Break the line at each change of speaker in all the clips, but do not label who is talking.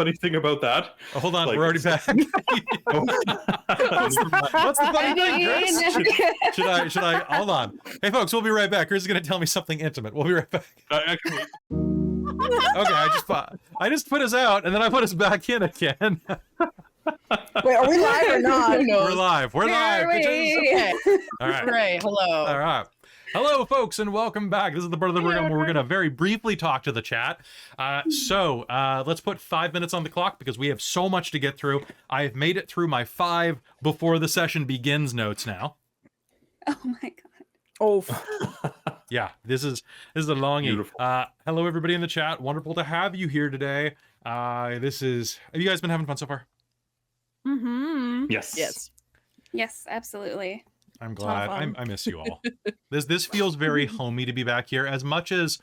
funny thing about that?
Oh, hold on,
Like,
we're already back. What's the funny thing, Chris? Should I? Hold on. Hey, folks, we'll be right back. Chris is going to tell me something intimate. We'll be right back.
Actually,
Okay, I just put us out, and then I put us back in again.
Wait, are we live or not?
We're live. We're live.
Okay.
All right.
Right. Hello.
All right. Hello, folks, and welcome back. This is the part of the program where we're going to very briefly talk to the chat. So let's put 5 minutes on the clock because we have so much to get through. I have made it through my 5 before the session begins notes now.
Oh my god.
Oh,
Yeah, this is a longie.
Beautiful.
Hello, everybody in the chat. Wonderful to have you here today. Have you guys been having fun so far?
Mm-hmm.
yes.
Yes.
Yes, absolutely.
I'm
Ton of
glad.
fun.
I miss you all. This feels very homey to be back here. As much as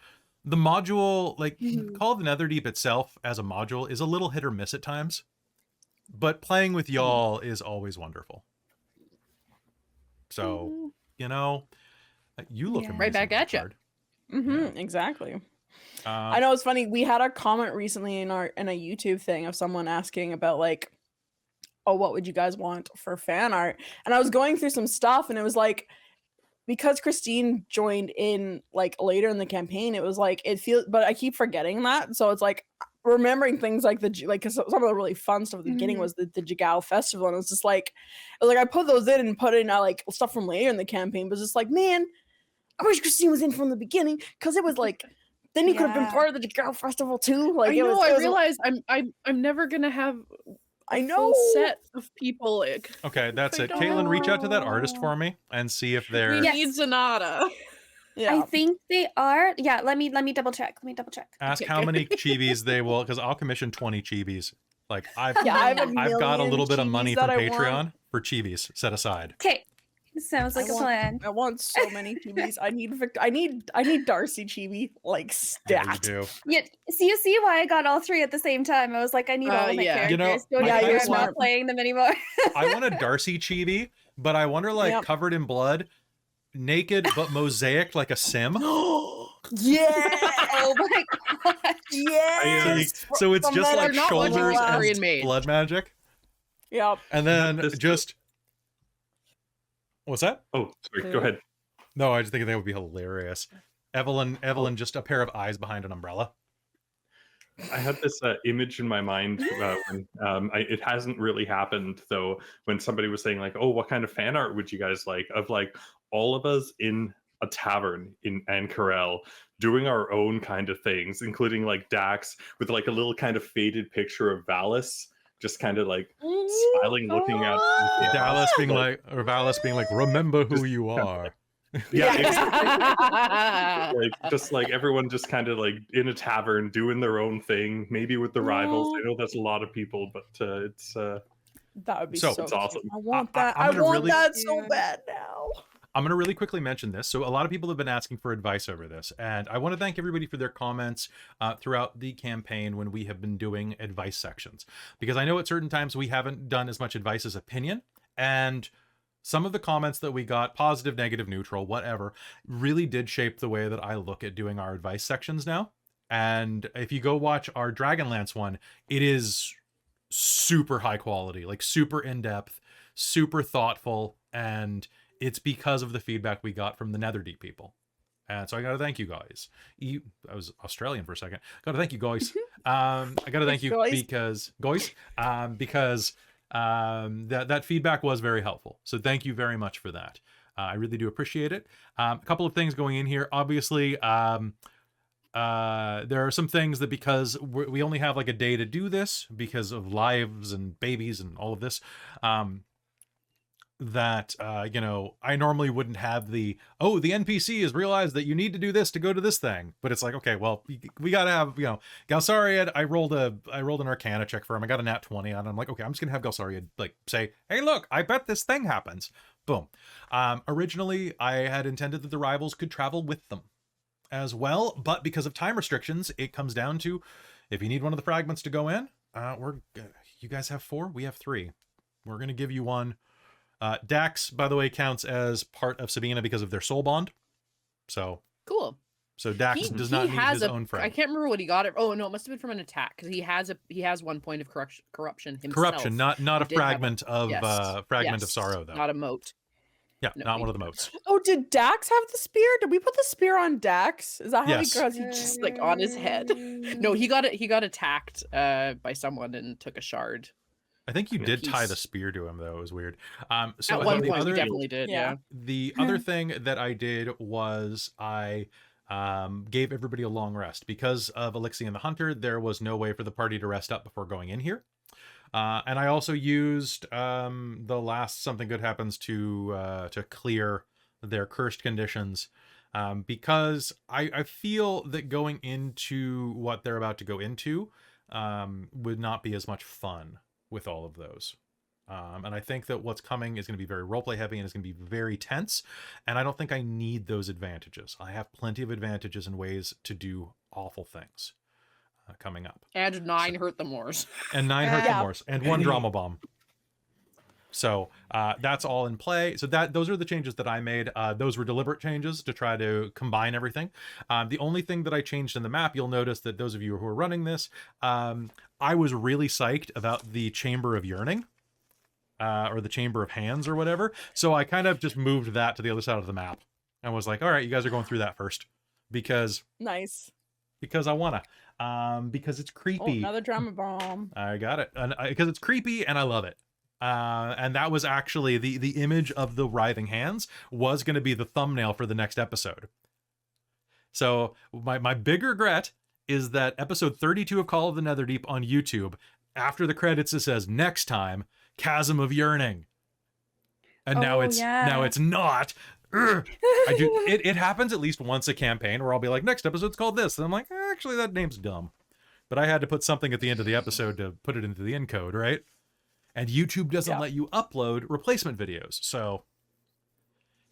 the module, like Call of the Netherdeep itself as a module, is a little hit or miss at times, but playing with y'all is always wonderful. So, you know, you look
Yeah.
amazing.
Right back at ya.
Hard.
mm-hmm, exactly.
Uh,
I know it's funny. We had a comment recently in a YouTube thing of someone asking about like, oh, what would you guys want for fan art? And I was going through some stuff, and it was like, because Christine joined in like later in the campaign, it was like it feels, but I keep forgetting that. So it's like remembering things like because some of the really fun stuff at the beginning was the Jigao festival, and it was just like, I put those in and put in like stuff from later in the campaign, but it's just like, man, I wish Christine was in from the beginning because it was like. Then you could have been
Yeah.
part of the Jigao festival too. Like
I
it
know.
was, it
I
was-
realize I'm never gonna have
I
a
know.
full set of people.
okay, that's
I
it. Caitlan, reach out to that artist
know.
for me and see if they're.
We
Yes.
need Zenada.
Yeah.
I think they are. Yeah, let me double check.
Ask
Okay,
how
good.
many chibis they will, because I'll commission 20 chibis. Like I've
Yeah, I have a
I've got a
million
little bit of money
chibis
from
that I want.
Patreon for chibis set aside.
Okay. Sounds like
I
a
want-
plan.
I want so many chibis. I need Darcy chibi like
Yeah, you
stat.
do.
Yeah, so you see why I got all 3 at the same time. I was like, I need all of my
yeah.
You know,
characters. Don't
my
you think
you're
I'm not
smart.
playing them anymore.
I want a Darcy chibi, but I wonder like
Yep.
covered in blood, naked but mosaic like a sim.
Yeah.
Oh my god.
Yes.
So it's
From
just
that
like
are
not watching
shoulders
Korean
and
Mage.
blood magic,
Yep.
and then
This-
just what's that?
Oh, sorry. Go ahead.
No, I just think that would be hilarious. Evelyn, just a pair of eyes behind an umbrella.
I had this image in my mind when it hasn't really happened though. When somebody was saying like, "Oh, what kind of fan art would you guys like?" Of like all of us in a tavern in Ancarel doing our own kind of things, including like Dax with like a little kind of faded picture of Valis, just kind of like smiling, looking at
Valis being like, remember who you are.
yeah, exactly. Like just like everyone just kind of like in a tavern doing their own thing, maybe with the rivals. I know that's a lot of people, but it's
That would be
So-
so
It's awesome.
cute. I want
I-
that.
I'm
I
gonna
want
really-
that so
Yeah.
bad now.
I'm going to really quickly mention this. So a lot of people have been asking for advice over this, and I want to thank everybody for their comments throughout the campaign when we have been doing advice sections, because I know at certain times we haven't done as much advice as opinion, and some of the comments that we got, positive, negative, neutral, whatever, really did shape the way that I look at doing our advice sections now. And if you go watch our Dragonlance one, it is super high quality, like super in-depth, super thoughtful, and it's because of the feedback we got from the Netherdeep people. And so I got to thank you guys. I was Australian for a second. Got to thank you guys. I got to thank you
Guys.
because that feedback was very helpful. So thank you very much for that. I really do appreciate it. A couple of things going in here. Obviously, there are some things that because we only have like a day to do this because of lives and babies and all of this, that I normally wouldn't have the NPC has realized that you need to do this to go to this thing, but it's like, okay, well, we gotta have Galsariad. I rolled an Arcana check for him. I got a nat 20 on it. I'm like, okay, I'm just gonna have Galsariad like say, hey, look, I bet this thing happens. Boom. Originally, I had intended that the rivals could travel with them as well, but because of time restrictions, it comes down to if you need one of the fragments to go in, you guys have 4, we have 3. We're gonna give you one. Dax, by the way, counts as part of Sabina because of their soul bond. So
Cool.
So Dax does not need his own friend.
I can't remember what he got it. Oh no, it must have been from an attack because he has 1 point of corruption himself.
Corruption, not a fragment of sorrow though.
Not a moat.
Yeah, no, not one of the moats.
Oh, did Dax have the spear? Did we put the spear on Dax? Is that how
Yes.
he got?
He just like on his head. No, he got attacked by someone and took a shard.
I think you did tie the spear to him though. It was weird. So
at one point, we definitely did. Yeah.
The other thing that I did was I gave everybody a long rest because of Alexian the Hunter. There was no way for the party to rest up before going in here. And I also used the last something good happens to clear their cursed conditions because I feel that going into what they're about to go into would not be as much fun with all of those. And I think that what's coming is going to be very roleplay heavy and it's going to be very tense. And I don't think I need those advantages. I have plenty of advantages and ways to do awful things coming up.
And 9 hurt the Moors.
And 9 hurt the Moors. And 1 drama bomb. So that's all in play. So those are the changes that I made. Those were deliberate changes to try to combine everything. The only thing that I changed in the map, you'll notice that those of you who are running this, I was really psyched about the Chamber of Yearning. Or the Chamber of Hands or whatever. So I kind of just moved that to the other side of the map. And was like, all right, you guys are going through that first. Because I wanna. Because it's creepy.
Oh, another drama bomb.
I got it. And because it's creepy and I love it. And that was actually the image of the writhing hands was going to be the thumbnail for the next episode. So my big regret is that episode 32 of Call of the Netherdeep on YouTube, after the credits it says next time Chasm of Yearning. And now it's not. It happens at least once a campaign where I'll be like, next episode's called this. And I'm like, actually that name's dumb. But I had to put something at the end of the episode to put it into the encode, right? And YouTube doesn't let you upload replacement videos. So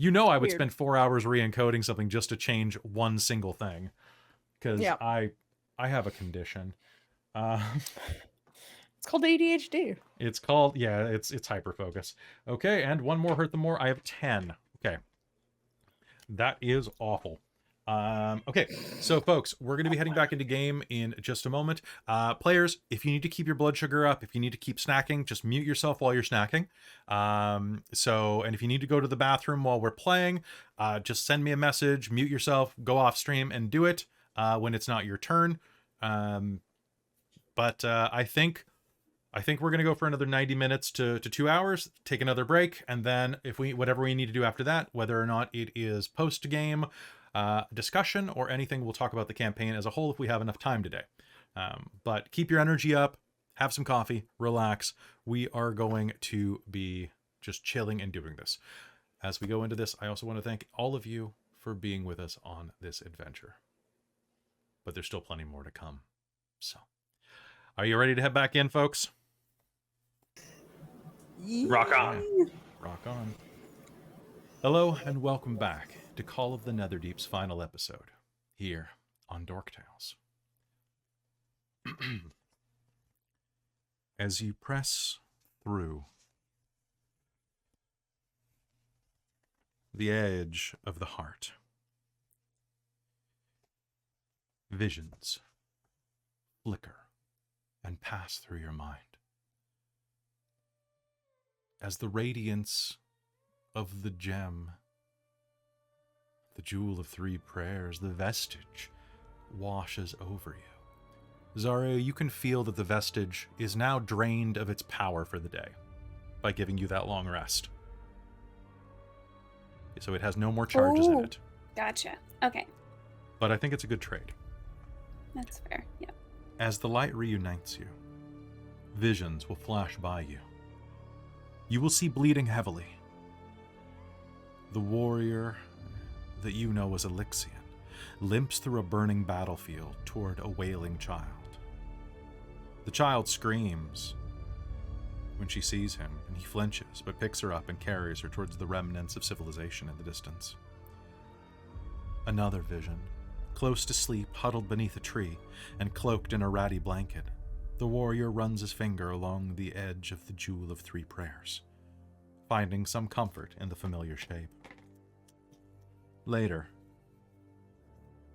I would spend 4 hours re-encoding something just to change one single thing. Because I have a condition.
It's called ADHD.
It's called, it's hyperfocus. Okay, and 1 more hurt the more. I have 10. Okay. That is awful. Okay, so folks, we're going to be heading back into game in just a moment. Players, if you need to keep your blood sugar up, if you need to keep snacking, just mute yourself while you're snacking. And if you need to go to the bathroom while we're playing, just send me a message, mute yourself, go off stream and do it when it's not your turn. But I think we're going to go for another 90 minutes to 2 hours, take another break, and then whatever we need to do after that, whether or not it is post-game discussion or anything, we'll talk about the campaign as a whole if we have enough time today. But keep your energy up, have some coffee, relax. We are going to be just chilling and doing this. As we go into this, I also want to thank all of you for being with us on this adventure. But there's still plenty more to come. So, are you ready to head back in, folks?
Rock on.
Rock on. Hello and welcome back to Call of the Netherdeep's final episode, here on Dork Tales. As you press through the edge of the heart, visions flicker and pass through your mind. As the radiance of the gem, the jewel of 3 prayers, the vestige, washes over you. Xarria, you can feel that the vestige is now drained of its power for the day by giving you that long rest. So it has no more charges in it.
Gotcha. Okay.
But I think it's a good trade.
That's fair. Yep.
As the light reunites you, visions will flash by you. You will see bleeding heavily. The warrior that you know as Alexian limps through a burning battlefield toward a wailing child. The child screams when she sees him, and he flinches, but picks her up and carries her towards the remnants of civilization in the distance. Another vision, close to sleep, huddled beneath a tree, and cloaked in a ratty blanket, the warrior runs his finger along the edge of the jewel of 3 prayers, finding some comfort in the familiar shape. Later,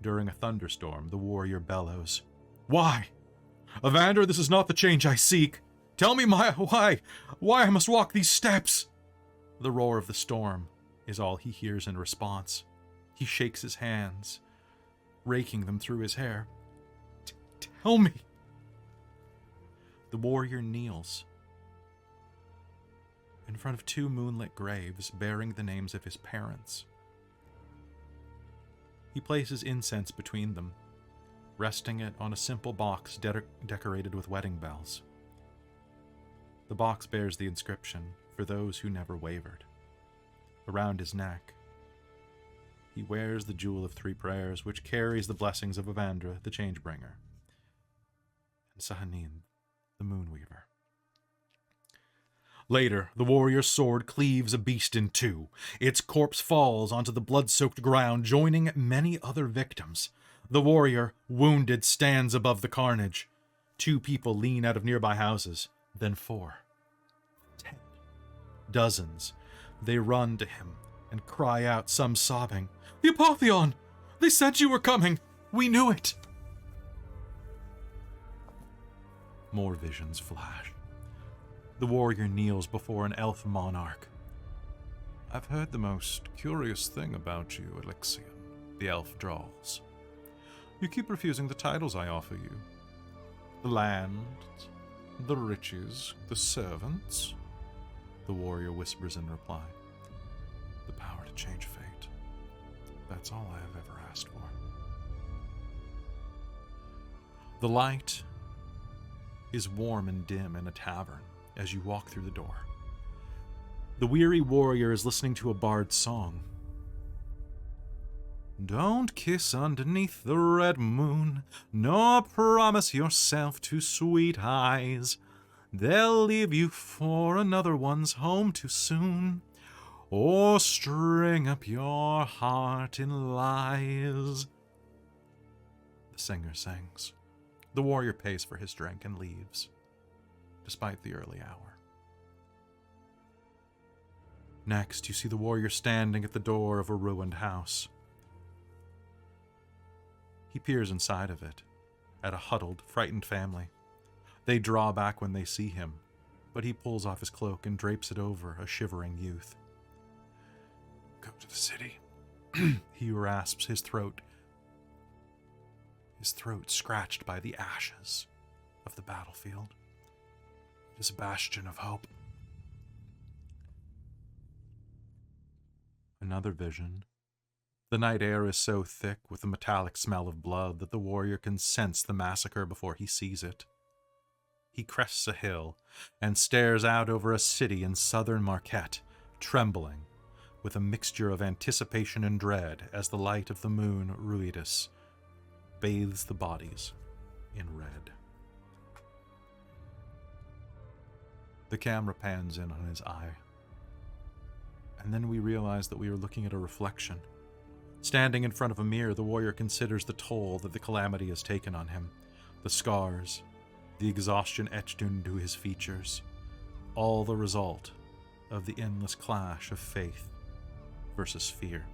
During a thunderstorm, the warrior bellows, "Why? Evander, this is not the change I seek. Tell me why I must walk these steps." The roar of the storm is all he hears in response. He shakes his hands, raking them through his hair. "Tell me." The warrior kneels in front of 2 moonlit graves bearing the names of his parents. He places incense between them, resting it on a simple box decorated with wedding bells. The box bears the inscription, "For those who never wavered." Around his neck, he wears the Jewel of 3 Prayers, which carries the blessings of Evander, the Changebringer, and Sahanin, the Moonweaver. Later, the warrior's sword cleaves a beast in 2. Its corpse falls onto the blood-soaked ground, joining many other victims. The warrior, wounded, stands above the carnage. 2 people lean out of nearby houses, then 4. 10. Dozens. They run to him and cry out, some sobbing, "The Apotheon! They said you were coming! We knew it!" More visions flash. The warrior kneels before an elf monarch. "I've heard the most curious thing about you, Elixion," the elf drawls. "You keep refusing the titles I offer you. The land, the riches, the servants." The warrior whispers in reply, "The power to change fate. That's all I have ever asked for." The light is warm and dim in a tavern as you walk through the door. The weary warrior is listening to a bard's song. "Don't kiss underneath the red moon, nor promise yourself to sweet eyes. They'll leave you for another one's home too soon, or string up your heart in lies." The singer sings. The warrior pays for his drink and leaves, despite the early hour. Next, you see the warrior standing at the door of a ruined house. He peers inside of it, at a huddled, frightened family. They draw back when they see him, but he pulls off his cloak and drapes it over a shivering youth. "Go to the city," he rasps, his throat scratched by the ashes of the battlefield. "It is a bastion of hope." Another vision. The night air is so thick with the metallic smell of blood that the warrior can sense the massacre before he sees it. He crests a hill and stares out over a city in southern Marquette, trembling with a mixture of anticipation and dread as the light of the moon, Ruidus, bathes the bodies in red. The camera pans in on his eye, and then we realize that we are looking at a reflection. Standing in front of a mirror, the warrior considers the toll that the calamity has taken on him, the scars, the exhaustion etched into his features, all the result of the endless clash of faith versus fear.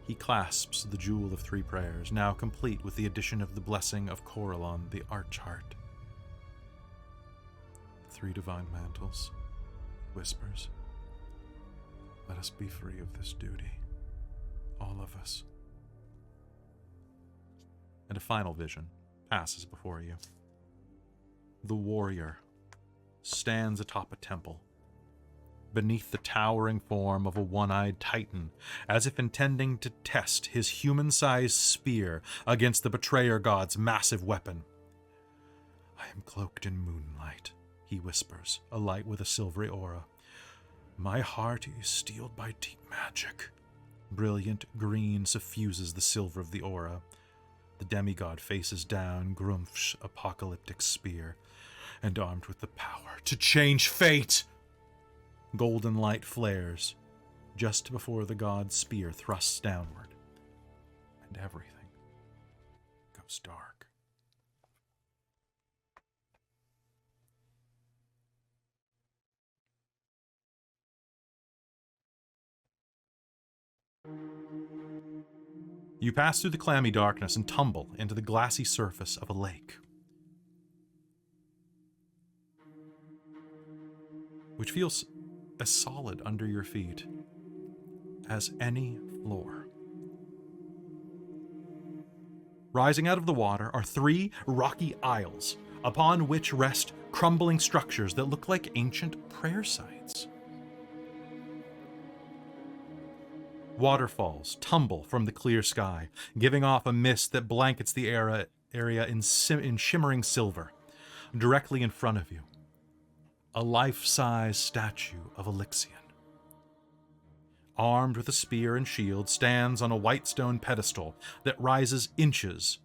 He clasps the Jewel of 3 Prayers, now complete with the addition of the blessing of Corellon, the Archheart. "3 divine mantles," whispers. "Let us be free of this duty, all of us." And a final vision passes before you. The warrior stands atop a temple, beneath the towering form of a one-eyed titan, as if intending to test his human-sized spear against the betrayer god's massive weapon. "I am cloaked in moonlight," he whispers, alight with a silvery aura. "My heart is steeled by deep magic." Brilliant green suffuses the silver of the aura. The demigod faces down Grumf's apocalyptic spear, and armed with the power to change fate. Golden light flares just before the god's spear thrusts downward, and everything goes dark. You pass through the clammy darkness and tumble into the glassy surface of a lake, which feels as solid under your feet as any floor. Rising out of the water are 3 rocky aisles, upon which rest crumbling structures that look like ancient prayer sites. Waterfalls tumble from the clear sky, giving off a mist that blankets the area in shimmering silver. Directly in front of you, a life-size statue of Elixion. Armed with a spear and shield, stands on a white stone pedestal that rises inches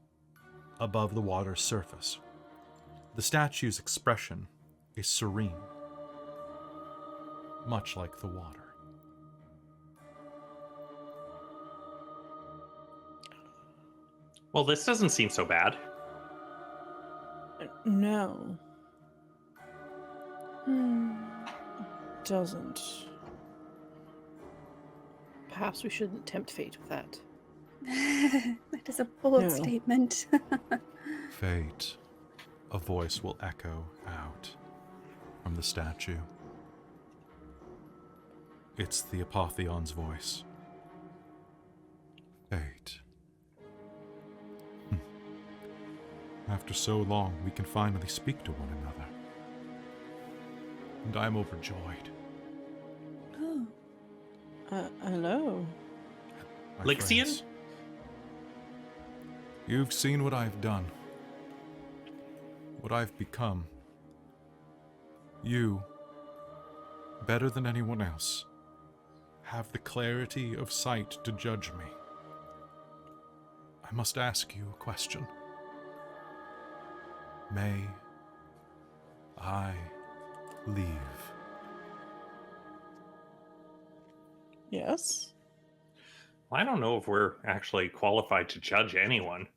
above the water's surface. The statue's expression is serene, much like the water.
Well, this doesn't seem so bad.
No. It doesn't.
Perhaps we shouldn't tempt fate with that.
That is a bold
No.
statement.
Fate, a voice will echo out from the statue. It's the Apotheon's voice. Fate. After so long, we can finally speak to one another. And I'm overjoyed.
Oh.
Hello.
My
Lixion?
friends. You've seen what I've done. What I've become. You, better than anyone else, have the clarity of sight to judge me. I must ask you a question. May I leave?
Yes.
I don't know if we're actually qualified to judge anyone.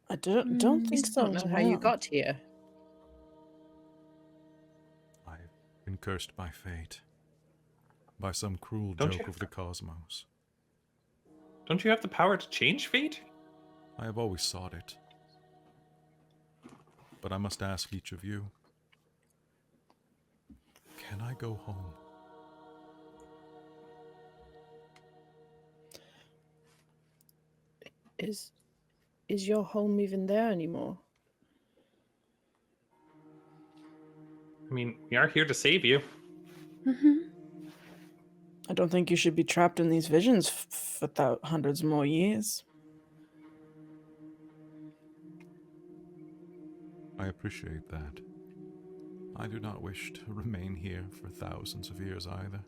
I don't think
Just
so.
don't know how you got here.
I've been cursed by fate. By some cruel
Don't
joke
you-
of the cosmos.
Don't you have the power to change fate?
I have always sought it. But I must ask each of you, can I go home?
Is your home even there anymore?
I mean, we are here to save you.
I don't think you should be trapped in these visions for hundreds more years.
I appreciate that. I do not wish to remain here for thousands of years either.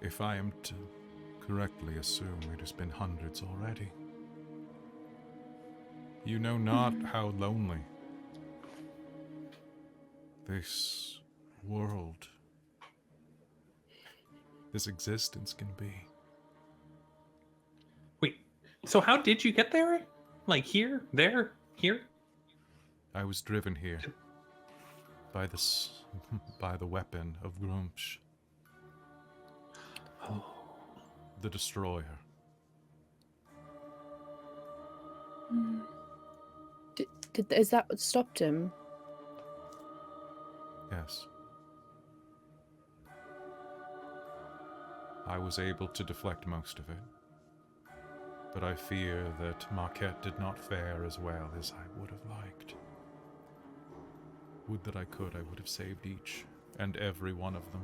If I am to correctly assume, it has been hundreds already. You know not how lonely this world, this existence can be.
Wait, so how did you get there? Like here, there, here?
I was driven here by the weapon of Grumsh, the destroyer.
Is that what stopped him?
Yes. I was able to deflect most of it, but I fear that Marquette did not fare as well as I would have liked. Would that I could, I would have saved each and every one of them.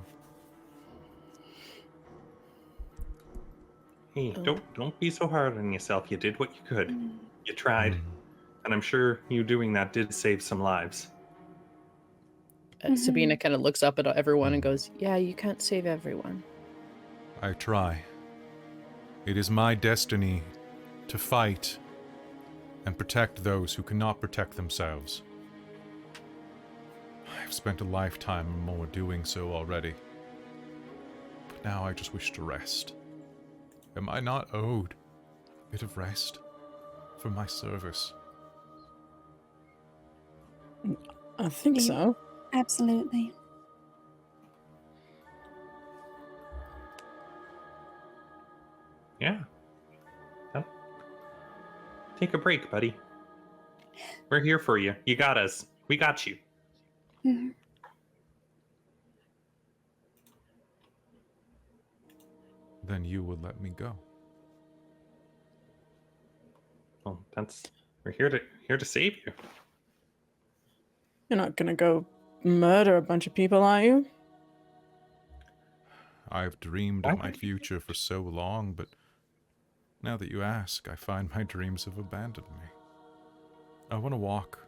Hey, don't be so hard on yourself. You did what you could. You tried. And I'm sure you doing that did save some lives.
Sabina kind of looks up at everyone and goes, "Yeah, you can't save everyone."
I try. It is my destiny to fight and protect those who cannot protect themselves. I've spent a lifetime and more doing so already. But now I just wish to rest. Am I not owed a bit of rest for my service?
I think
You-
so.
Absolutely.
Yeah. Take a break, buddy. We're here for you. You got us. We got you.
Mhm.
Then you would let me go.
Well, we're here to save you.
You're not gonna go murder a bunch of people, are you?
I've dreamed of my future for so long, but now that you ask, I find my dreams have abandoned me. I want to walk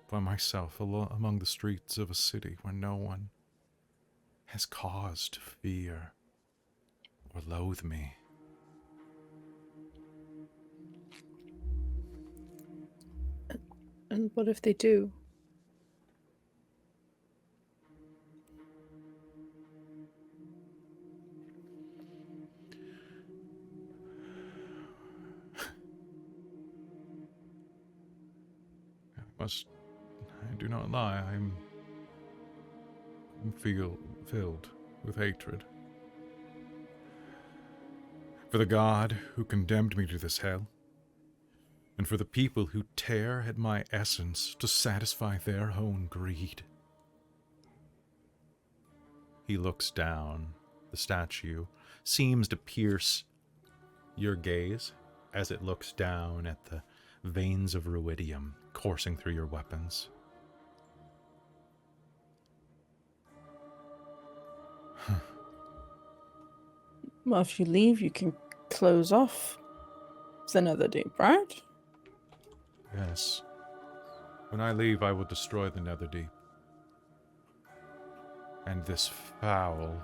by myself among the streets of a city where no one has cause to fear or loathe me.
And what if they do?
I do not lie, I'm filled with hatred. For the God who condemned me to this hell, and for the people who tear at my essence to satisfy their own greed. He looks down. The statue seems to pierce your gaze as it looks down at the veins of ruidium coursing through your weapons.
Well, if you leave, you can close off the Netherdeep, right?
Yes. When I leave, I will destroy the Netherdeep. And this foul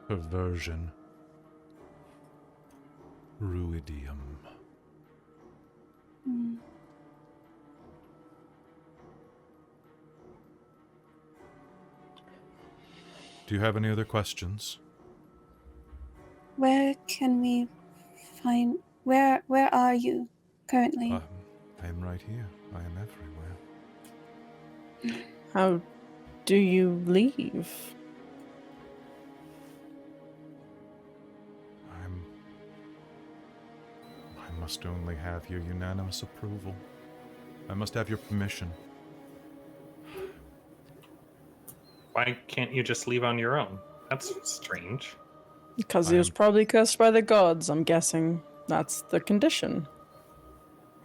perversion, ruidium.
Mm.
Do you have any other questions?
Where can we find... Where are you currently?
I am right here. I am everywhere.
How do you leave?
I must only have your unanimous approval. I must have your permission.
Why can't you just leave on your own? That's strange.
Because he was probably cursed by the gods, I'm guessing. That's the condition.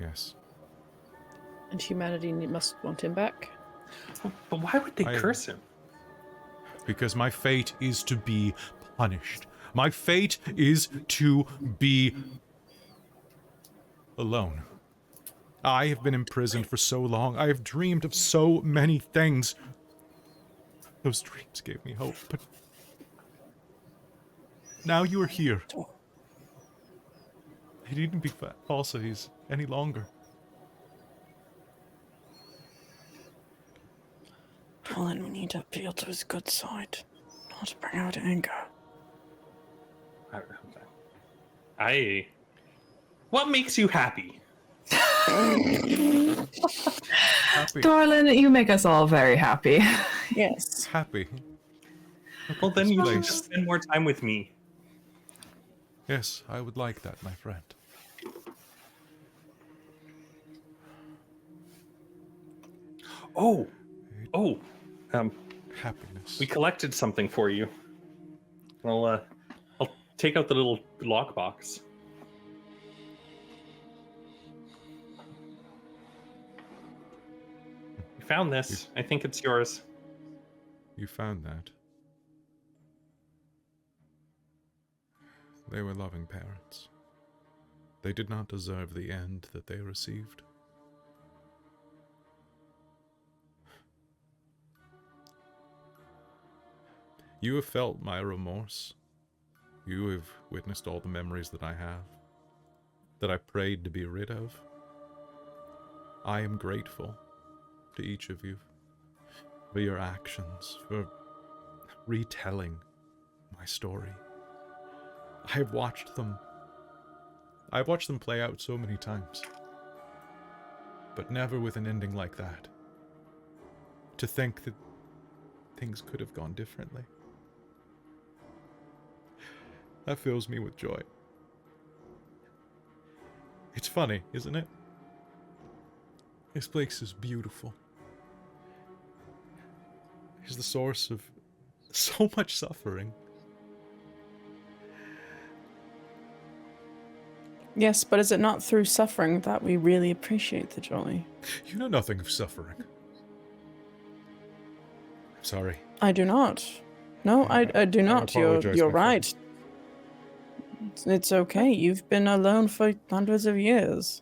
Yes.
And humanity must want him back.
But why would they curse him?
Because my fate is to be punished. My fate is to be alone. I have been imprisoned for so long. I have dreamed of so many things. Those dreams gave me hope, but now you are here. They needn't be falsities any longer.
Well, then we need to appeal to his good side, not bring out anger.
What makes you happy?
Happy.
Dorlen, you make us all very happy.
Yes.
Happy.
Well, then you should
Place.
just spend more time with me.
Yes, I would like that, my friend.
Oh,
Happiness.
we collected something for you. I'll take out the little lockbox. We found this. I think it's yours.
You found that. They were loving parents. They did not deserve the end that they received. You have felt my remorse. You have witnessed all the memories that I have, that I prayed to be rid of. I am grateful to each of you for your actions, for retelling my story. I've watched them play out so many times, but never with an ending like that. To think that things could have gone differently. That fills me with joy. It's funny, isn't it? This place is beautiful. It's the source of so much suffering.
Yes, but is it not through suffering that we really appreciate the joy?
You know nothing of suffering. I'm sorry.
I do not. No, I do not.
apologize,
You're
my friend.
right. It's okay. You've been alone for hundreds of years.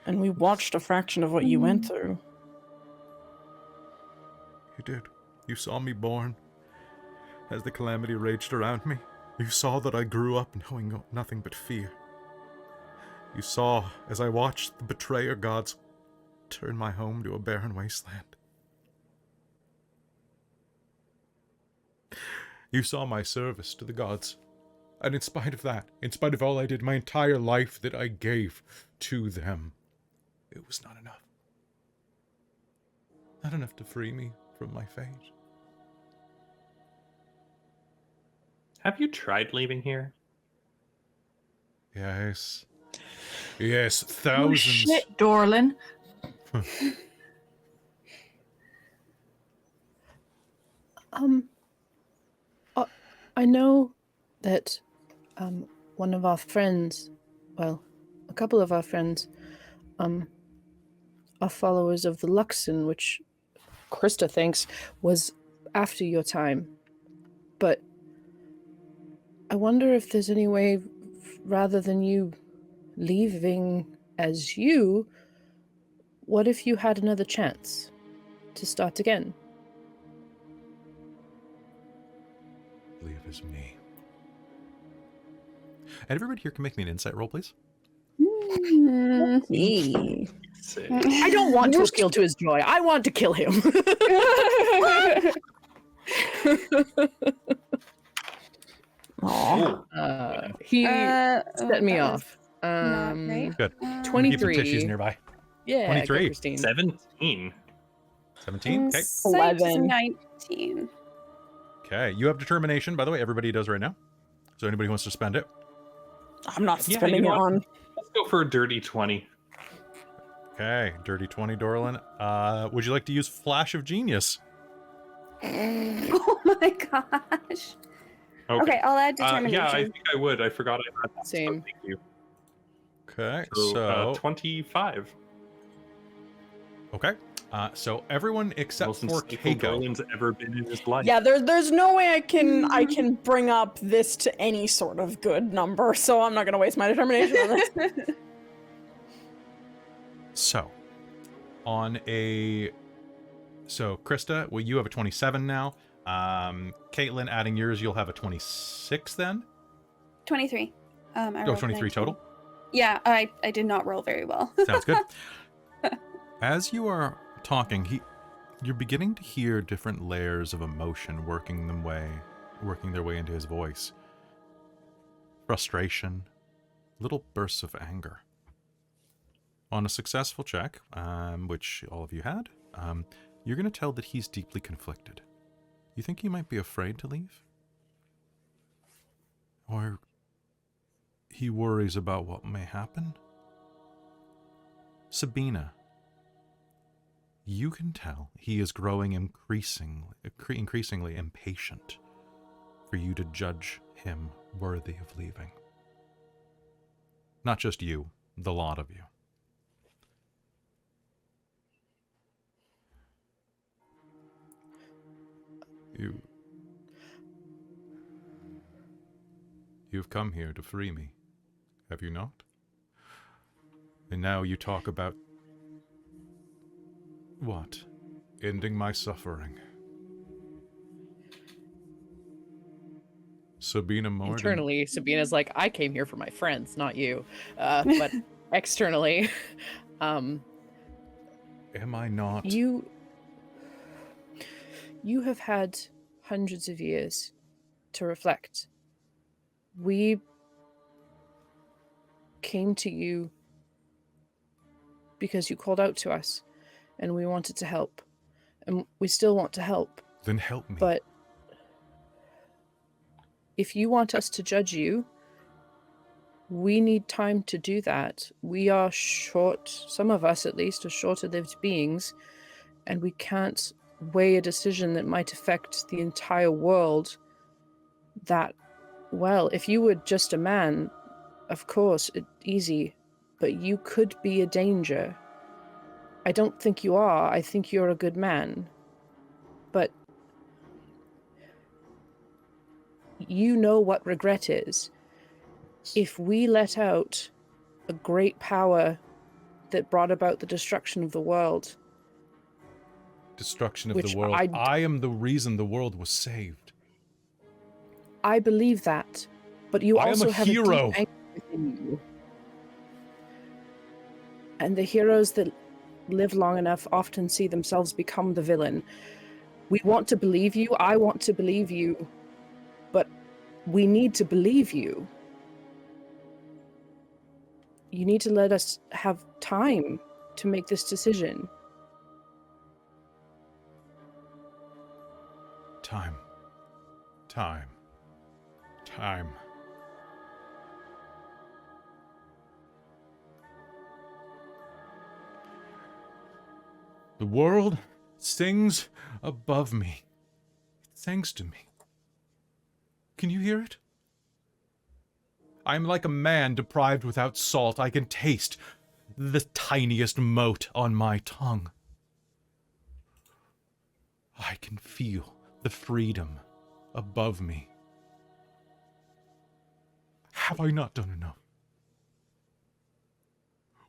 And we watched a fraction of what you went through.
You did. You saw me born as the calamity raged around me. You saw that I grew up knowing nothing but fear. You saw as I watched the betrayer gods turn my home to a barren wasteland. You saw my service to the gods. And in spite of that, in spite of all I did, my entire life that I gave to them, it was not enough. Not enough to free me from my fate.
Have you tried leaving here?
Yes. Yes,
Oh
thousands.
shit, Dorlen.
I know that one of our friends, well, a couple of our friends, are followers of the Luxon, which Christa thinks was after your time. But I wonder if there's any way, rather than you leaving as you, what if you had another chance to start again?
Leave as me. And everybody here can make me an insight roll, please.
Say.
I don't want to appeal to his joy. I want to kill him. He set me off.
Good. Keep the
23.
tissues nearby.
Yeah,
23.
go, Christine.
17.
17? Okay.
Psych is
11.
19.
Okay. You have determination, by the way. Everybody does right now. So anybody who wants to spend it.
I'm not
Yeah,
spending
you
it
know what?
on.
Let's go for a dirty 20.
Okay. Dirty 20, Dorlen. Would you like to use Flash of Genius?
Oh my gosh. Okay, I'll add determination.
Yeah, I think I would. I forgot I had that.
Same.
So thank you.
Okay.
So,
So
25.
okay. So everyone except
Most
for
insightful
Kaeko.
Dorlen's ever been in his life.
Yeah, there's no way I can bring up this to any sort of good number, so I'm not gonna waste my determination on this.
So, so Christa, well, you have a 27 now. Caitlan, adding yours, you'll have a 26 then.
23. I rolled
23
19.
total.
Yeah, I did not roll very well.
Sounds good. As you are talking, you're beginning to hear different layers of emotion working their way into his voice. Frustration, little bursts of anger. On a successful check, which all of you had, you're going to tell that he's deeply conflicted. You think he might be afraid to leave? Or he worries about what may happen? Sabina, you can tell he is growing increasingly impatient for you to judge him worthy of leaving. Not just you, the lot of you. You've come here to free me, have you not? And now you talk about what? Ending my suffering. Sabina Moorden.
Internally, Sabina's like, I came here for my friends, not you. But externally,
Am I not?
You have had hundreds of years to reflect. We came to you because you called out to us and we wanted to help. And we still want to help.
Then help me.
But if you want us to judge you, We need time to do that. We are short, some of us at least, are shorter-lived beings, and we can't weigh a decision that might affect the entire world that well. If you were just a man, of course, easy, but you could be a danger. I don't think you are. I think you're a good man. But you know what regret is. If we let out a great power that brought about the destruction of the world...
Destruction of the world. I am the reason the world was saved.
I believe that, but you also have
hero.
A deep anger within you. And the heroes that live long enough often see themselves become the villain. We want to believe you, I want to believe you, but we need to believe you. You need to let us have time to make this decision.
Time. Time. Time. The world sings above me. It sings to me. Can you hear it? I am like a man deprived without salt. I can taste the tiniest mote on my tongue. I can feel the freedom above me. Have I not done enough?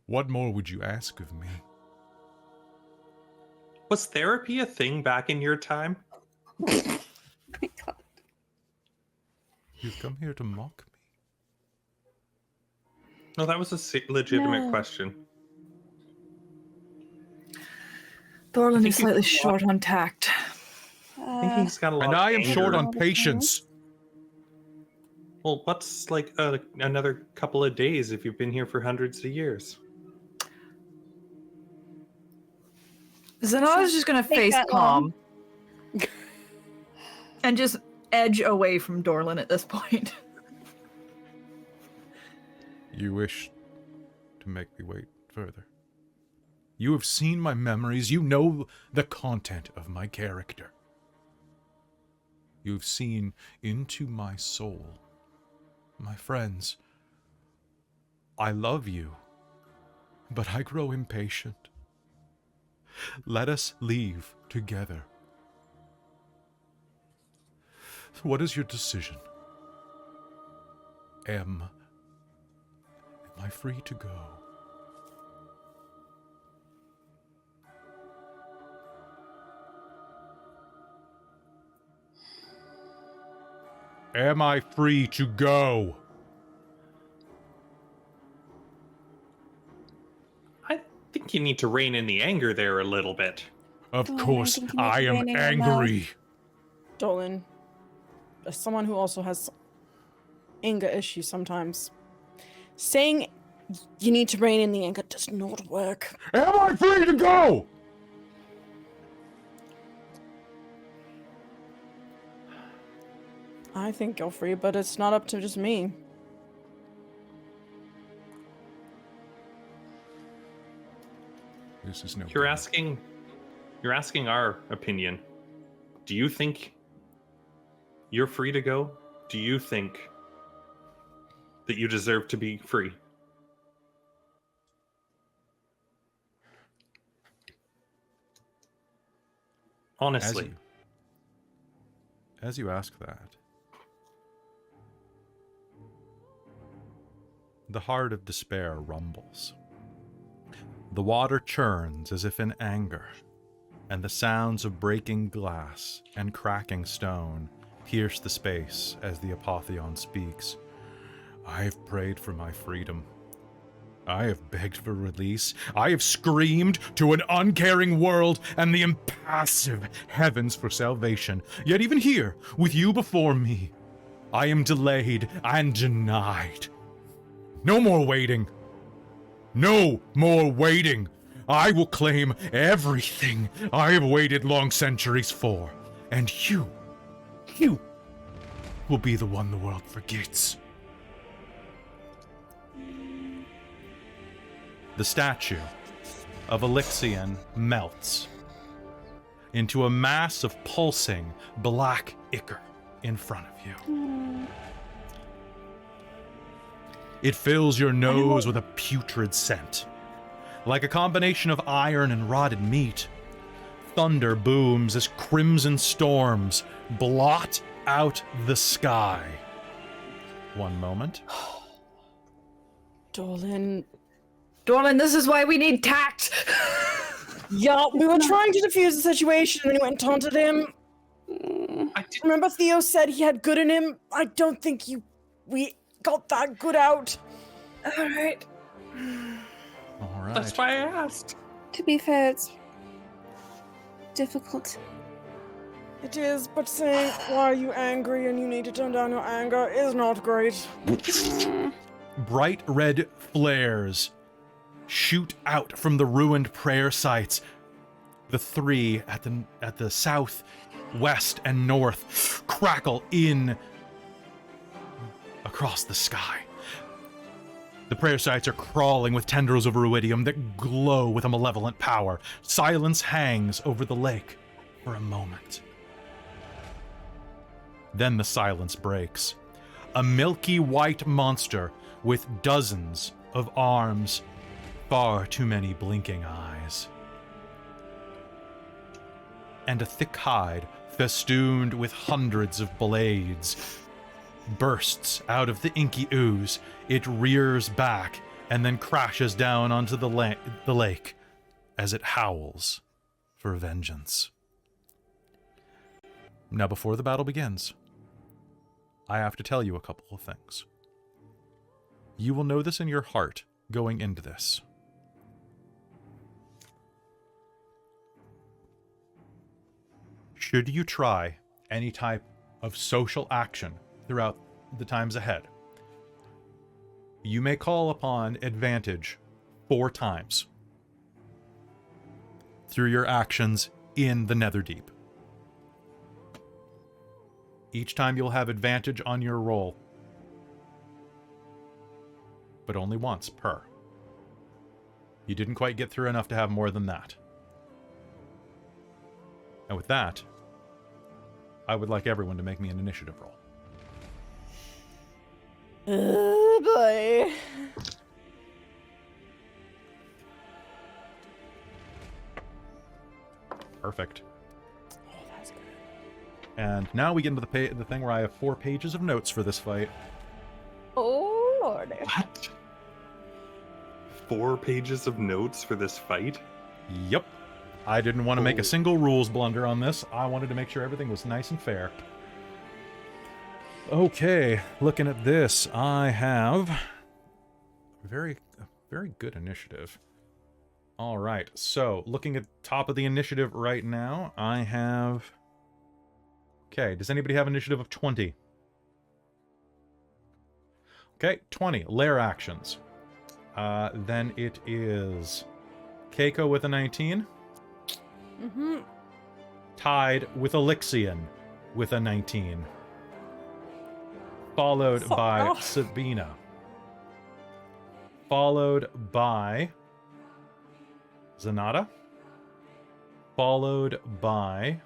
What more would you ask of me?
Was therapy a thing back in your time?
My God.
You've come here to mock me.
No, that was a legitimate question.
Dorlen is slightly short on tact.
I think he's got a lot
And
of
I am
anger.
short on patience.
Well, what's like another couple of days if you've been here for hundreds of years?
Zenada's just gonna face palm and just edge away from Dorlen at this point.
You wish to make me wait further. You have seen my memories. You know the content of my character. You have seen into my soul. My friends, I love you, but I grow impatient. Let us leave together. What is your decision? Am I free to go? Am I free to go?
I think you need to rein in the anger there a little bit.
Of
Oh,
course,
I think you need
I
to
am
rein in your mouth.
angry.
Dorlen, as someone who also has anger issues sometimes, saying you need to rein in the anger does not work.
Am I free to go?
I think you're free, but it's not up to just me.
This is no.
You're asking our opinion. Do you think you're free to go? Do you think that you deserve to be free? Honestly.
As you ask that, the heart of despair rumbles. The water churns as if in anger, and the sounds of breaking glass and cracking stone pierce the space as the Apotheon speaks. I have prayed for my freedom. I have begged for release. I have screamed to an uncaring world and the impassive heavens for salvation. Yet even here, with you before me, I am delayed and denied. No more waiting. No more waiting. I will claim everything I have waited long centuries for. And you will be the one the world forgets. the statue of Elixion melts into a mass of pulsing black ichor in front of you. It fills your nose with a putrid scent. Like a combination of iron and rotted meat, thunder booms as crimson storms blot out the sky. One moment.
Dorlen.
Dorlen, this is why we need tact.
Yeah, we were trying to defuse the situation and then you went and taunted him. Remember Theo said he had good in him? I don't think we got that good out.
All right.
All right.
That's why I asked.
To be fair, it's difficult.
It is, but saying why are you angry and you need to turn down your anger is not great.
Bright red flares shoot out from the ruined prayer sites. The three at the south, west, and north crackle in across the sky. The prayer sites are crawling with tendrils of ruidium that glow with a malevolent power. Silence hangs over the lake for a moment. Then the silence breaks. A milky white monster with dozens of arms, far too many blinking eyes, and a thick hide festooned with hundreds of blades bursts out of the inky ooze. It rears back and then crashes down onto the lake as it howls for vengeance. Now, before the battle begins, I have to tell you a couple of things. You will know this in your heart going into this. Should you try any type of social action throughout the times ahead, you may call upon advantage 4 times through your actions in the Netherdeep. Each time you'll have advantage on your roll, but only once per. You didn't quite get through enough to have more than that. And with that, I would like everyone to make me an initiative roll.
Oh boy.
Perfect.
Oh, that's good.
And now we get into the thing where I have 4 pages of notes for this fight.
Oh lord.
What? 4 pages of notes for this fight?
Yep. I didn't want to make a single rules blunder on this. I wanted to make sure everything was nice and fair. Okay, looking at this, I have a very good initiative. All right, so looking at top of the initiative right now, I have... Okay, does anybody have initiative of 20? Okay, 20, lair actions. Then it is Kaeko with a 19.
Mm-hmm.
Tied with Elixion with a 19. Followed by Sabina. Followed by Zenada. Followed by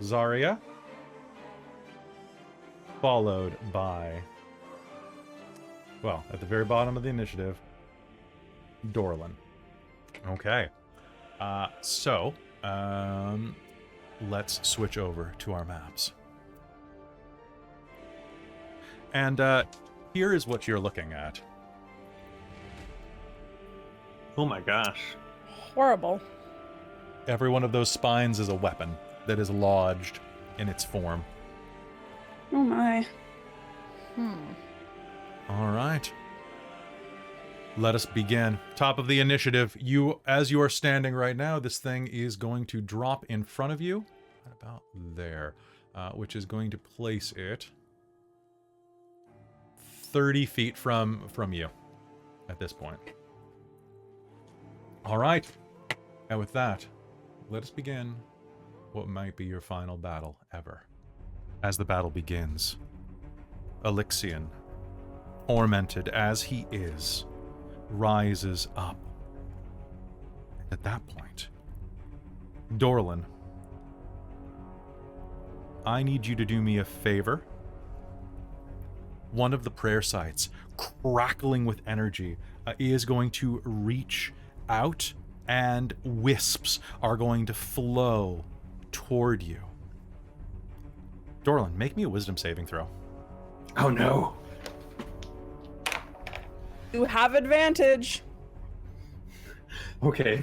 Xarria. Followed by, well, at the very bottom of the initiative, Dorlen. Okay. So, let's switch over to our maps. And here is what you're looking at.
Oh my gosh.
Horrible.
Every one of those spines is a weapon that is lodged in its form.
Oh my.
All right. Let us begin. Top of the initiative. As you are standing right now, this thing is going to drop in front of you. About there. Which is going to place it 30 feet from you at this point. All right. And with that, let us begin what might be your final battle ever. As the battle begins, Elixion, tormented as he is, rises up. At that point, Dorlen, I need you to do me a favor. One of the prayer sites, crackling with energy, is going to reach out, and wisps are going to flow toward you. Dorlen, make me a wisdom saving throw.
Oh no.
You have advantage.
Okay.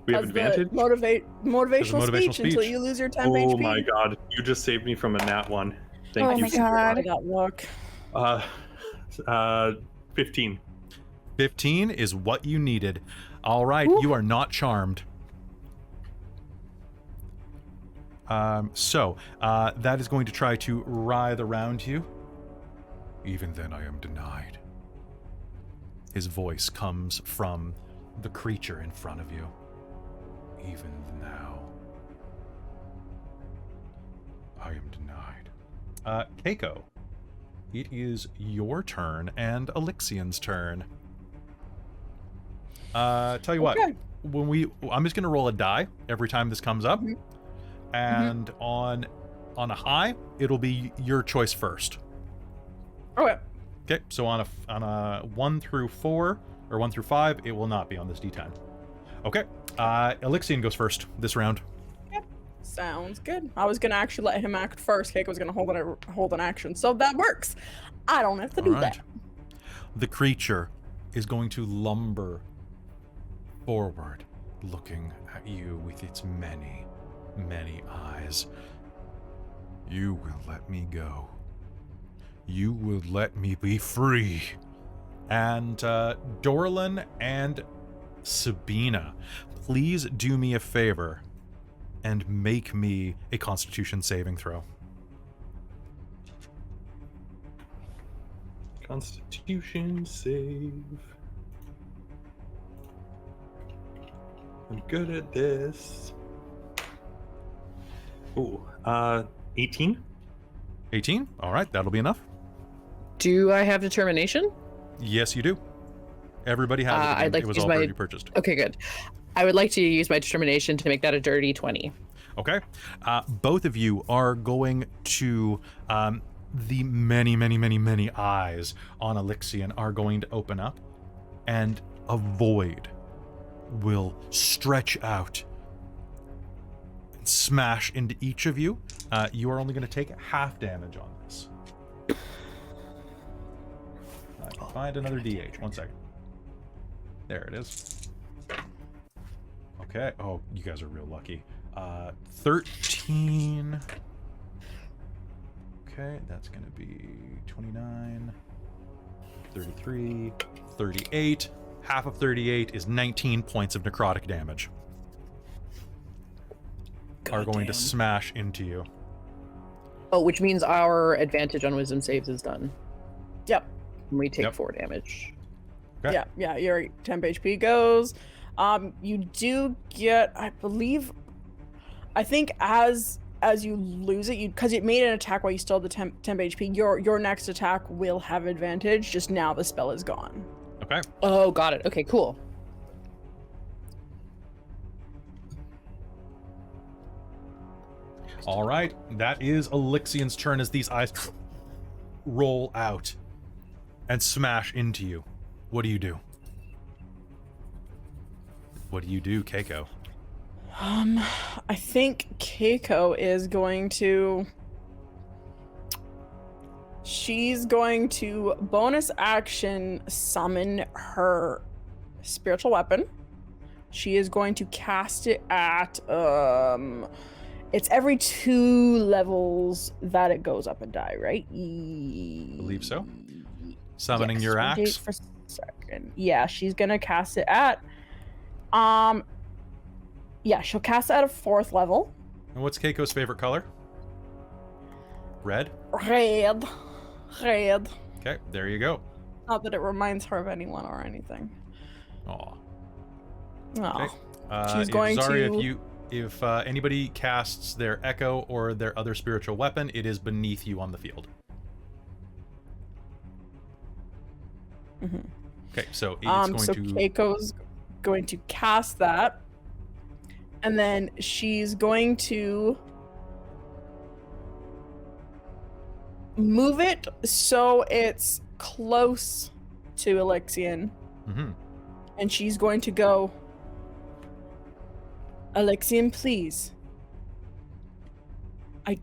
We have advantage?
Motivational speech
speech.
until you lose your temp
Oh
HP.
my god. You just saved me from a nat one. Thank
Oh
you.
my god.
That look.
15.
15 is what you needed. All right, you are not charmed. So that is going to try to writhe around you. Even then I am denied. His voice comes from the creature in front of you. Even now, I am denied. Kaeko, it is your turn and Alexian's turn. Tell you what, I'm just gonna roll a die every time this comes up, and on a high, it'll be your choice first.
Okay.
Okay, so on a 1 through 4 or 1 through 5, it will not be on this D10. Okay, Alexian goes first this round.
Yep. Sounds good. I was gonna actually let him act first. Keiko was gonna hold an action, so that works. I don't have to do that.
The creature is going to lumber forward, looking at you with its many, many eyes. You will let me go. You will let me be free. And Dorlen and Sabina, please do me a favor and make me a Constitution saving throw.
Constitution save. I'm good at this. Ooh, 18?
18? All right, that'll be enough.
Do I have determination?
Yes, you do. Everybody has it.
I'd like
it was
to use
all
my...
already purchased.
Okay, good. I would like to use my determination to make that a dirty 20.
Okay. Both of you are going to... the many, many, many, many eyes on Alexian are going to open up, and a void will stretch out and smash into each of you. You are only going to take half damage on this. I can find another D8. 1 second. There it is. Okay. Oh, you guys are real lucky. 13. Okay, that's going to be 29, 33, 38. Half of 38 is 19 points of necrotic damage. Are going to smash into you.
Oh, which means our advantage on wisdom saves is done.
Yep.
And we take 4 damage.
Okay.
Yeah, your temp HP goes. You do get, I think as you lose it, because it made an attack while you still have the temp HP, your next attack will have advantage, just now the spell is gone.
Okay.
Oh, got it. Okay, cool.
All right, that is Alexian's turn as these eyes roll out and smash into you. What do you do? What do you do, Kaeko?
I think Kaeko is going to... She's going to bonus action summon her spiritual weapon. She is going to cast it at... It's every 2 levels that it goes up and die, right?
I believe so. Summoning your
wait
axe.
for a second. Yeah, she's gonna cast it at... Yeah, she'll cast it at a 4th level.
And what's Keiko's favorite color? Red?
Red.
Okay, there you go.
Not that it reminds her of anyone or anything.
Aw.
Oh.
Okay.
She's going
Xarria,
to...
If anybody casts their echo or their other spiritual weapon, it is beneath you on the field. Okay, so it's going
so
to.
Keiko's going to cast that, and then she's going to move it so it's close to Alexian,
Mhm.
and she's going to go, Alexian, please. We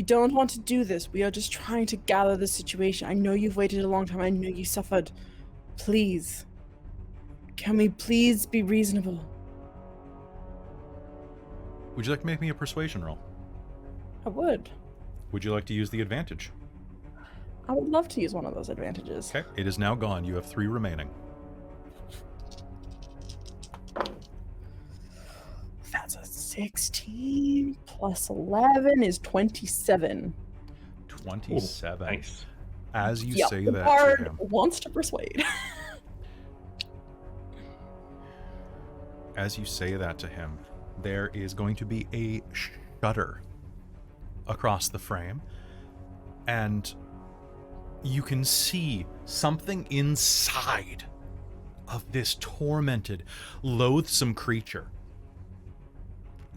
don't want to do this. We are just trying to gather the situation. I know you've waited a long time. I know you suffered. Please. Can we please be reasonable?
Would you like to make me a persuasion roll?
I would.
Would you like to use the advantage?
I would love to use one of those advantages.
Okay, it is now gone. You have 3 remaining.
That's a 16 plus 11 is 27.
27.
Nice.
As you
Yep,
say
the
that
bard
to him,
wants to persuade.
as you say that to him, there is going to be a shudder across the frame, and you can see something inside of this tormented, loathsome creature,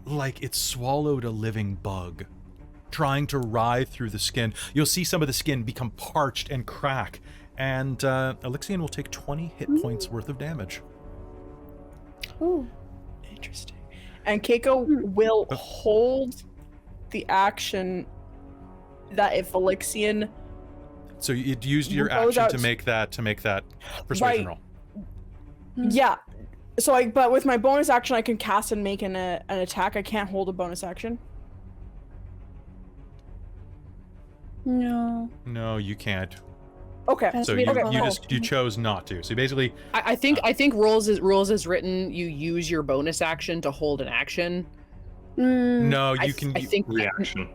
like it swallowed a living bug, trying to writhe through the skin. You'll see some of the skin become parched and crack, and Alexian will take 20 hit points worth of damage.
Ooh, interesting. And Keiko will hold the action that if Alexian
So you used your
goes
action
out
to make that persuasion
Right.
roll.
Yeah. So but with my bonus action I can cast and make an attack. I can't hold a bonus action.
No.
No, you can't.
Okay.
That's
So
really
you chose not to. So basically,
I think rules as written, you use your bonus action to hold an action.
no, you
I
can
think
Reaction.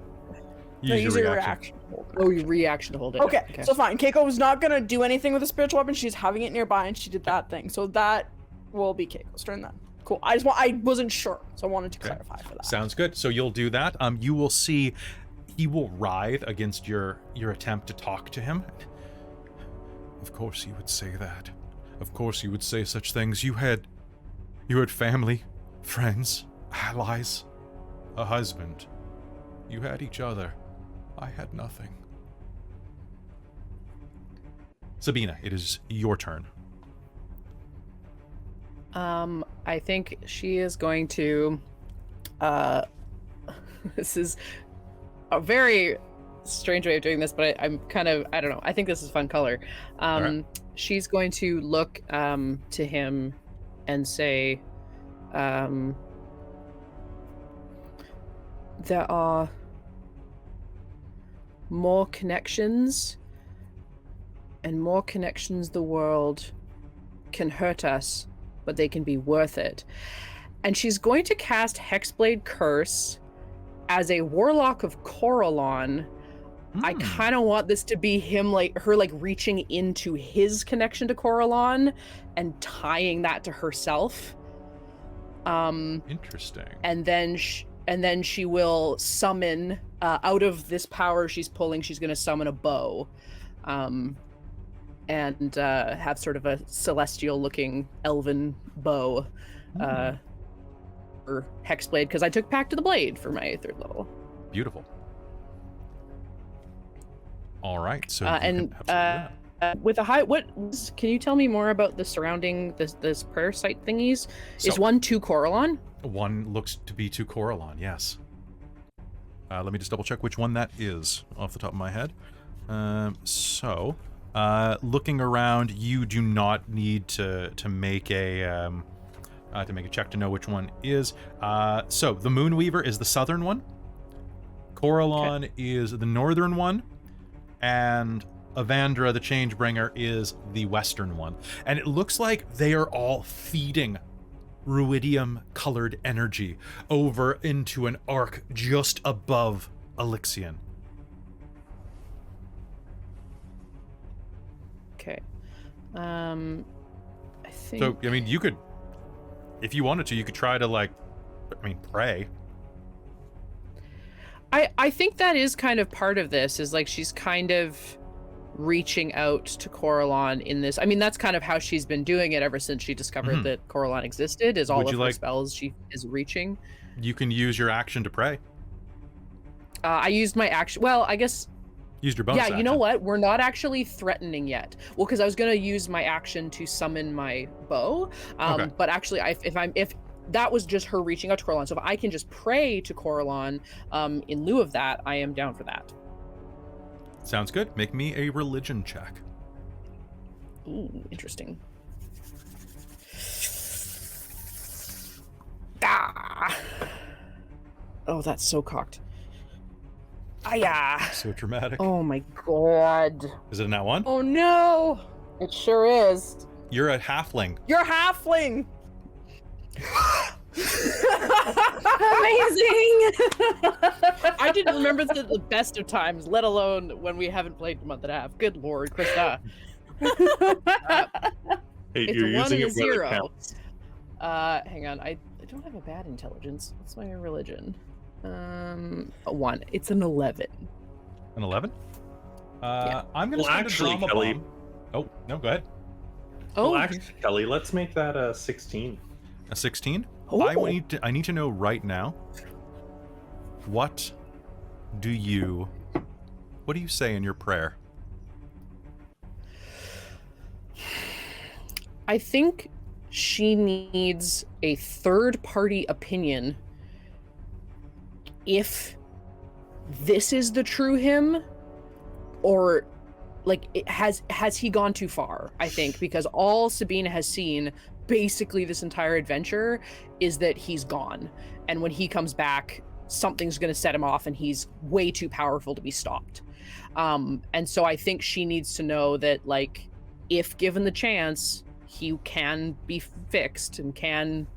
use your reaction.
Oh, your reaction to hold it.
Okay, so fine. Keiko was not gonna do anything with a spiritual weapon. She's having it nearby, and she did that thing. So that will be Keiko's turn then. Cool. I wasn't sure, so I wanted to clarify for that.
Sounds good. So you'll do that. You will see he will writhe against your attempt to talk to him. Of course you would say that. Of course you would say such things. You had family, friends, allies, a husband. You had each other. I had nothing. Sabina, it is your turn.
I think she is going to this is a very strange way of doing this, but I'm kind of, I don't know, I think this is fun color.
Alright.
She's going to look to him and say, there are more connections, and more connections the world can hurt us, but they can be worth it. And she's going to cast Hexblade Curse as a warlock of Coralon. I kind of want this to be him, her reaching into his connection to Coralon and tying that to herself.
Interesting.
And then she will summon out of this power she's pulling. She's going to summon a bow, and have sort of a celestial-looking elven bow, or Hexblade, because I took Pact of the Blade for my 3rd level.
Beautiful. All right. So
And with a high, can you tell me more about the surrounding this prayer site thingies? Is one to Coralon?
One looks to be to Coralon, yes. Let me just double check which one that is off the top of my head. Looking around, you do not need to make a check to know which one is. So the Moonweaver is the southern one. Coralon is the northern one, and Avandra, the Changebringer, is the western one. And it looks like they are all feeding ruidium-colored energy over into an arc just above Alexian.
Okay. I think.
So, I mean, you could, if you wanted to, you could try to, pray.
I think that is kind of part of this, is she's kind of reaching out to Coralon in this. I mean, that's kind of how she's been doing it ever since she discovered that Coralon existed, is all of her spells she is reaching.
You can use your action to pray.
I used my action. Well, I guess.
Used your bonus action.
You know what? We're not actually threatening yet. Well, because I was going to use my action to summon my bow.
Okay.
But actually, if that was just her reaching out to Coralon, so if I can just pray to Coralon in lieu of that, I am down for that.
Sounds good. Make me a religion check.
Ooh, interesting. Ah! Oh, that's so cocked. Ah,
So dramatic.
oh my god.
Is it a nat 1?
Oh no!
It sure is.
You're a halfling.
You're halfling!
Amazing!
I didn't remember the best of times, let alone when we haven't played in a month and a half. Good lord, Christa.
Hey,
It's
you're
a 1
using
and a
it where it
0.
counts.
Hang on, I don't have a bad intelligence. What's my religion? A 1. It's an 11.
An 11?
Yeah.
I'm gonna
Well,
spend
actually,
a drama
Kelly-
bomb. Oh, no, go ahead.
Oh,
Well, actually, Kelly, let's make that a 16.
A 16?
Oh.
I need to know right now, what do you say in your prayer?
I think she needs a third-party opinion if this is the true him, or like has he gone too far, I think, because all Sabina has seen basically this entire adventure is that he's gone, and when he comes back, something's going to set him off and he's way too powerful to be stopped. And so I think she needs to know that, like, if given the chance, he can be fixed and can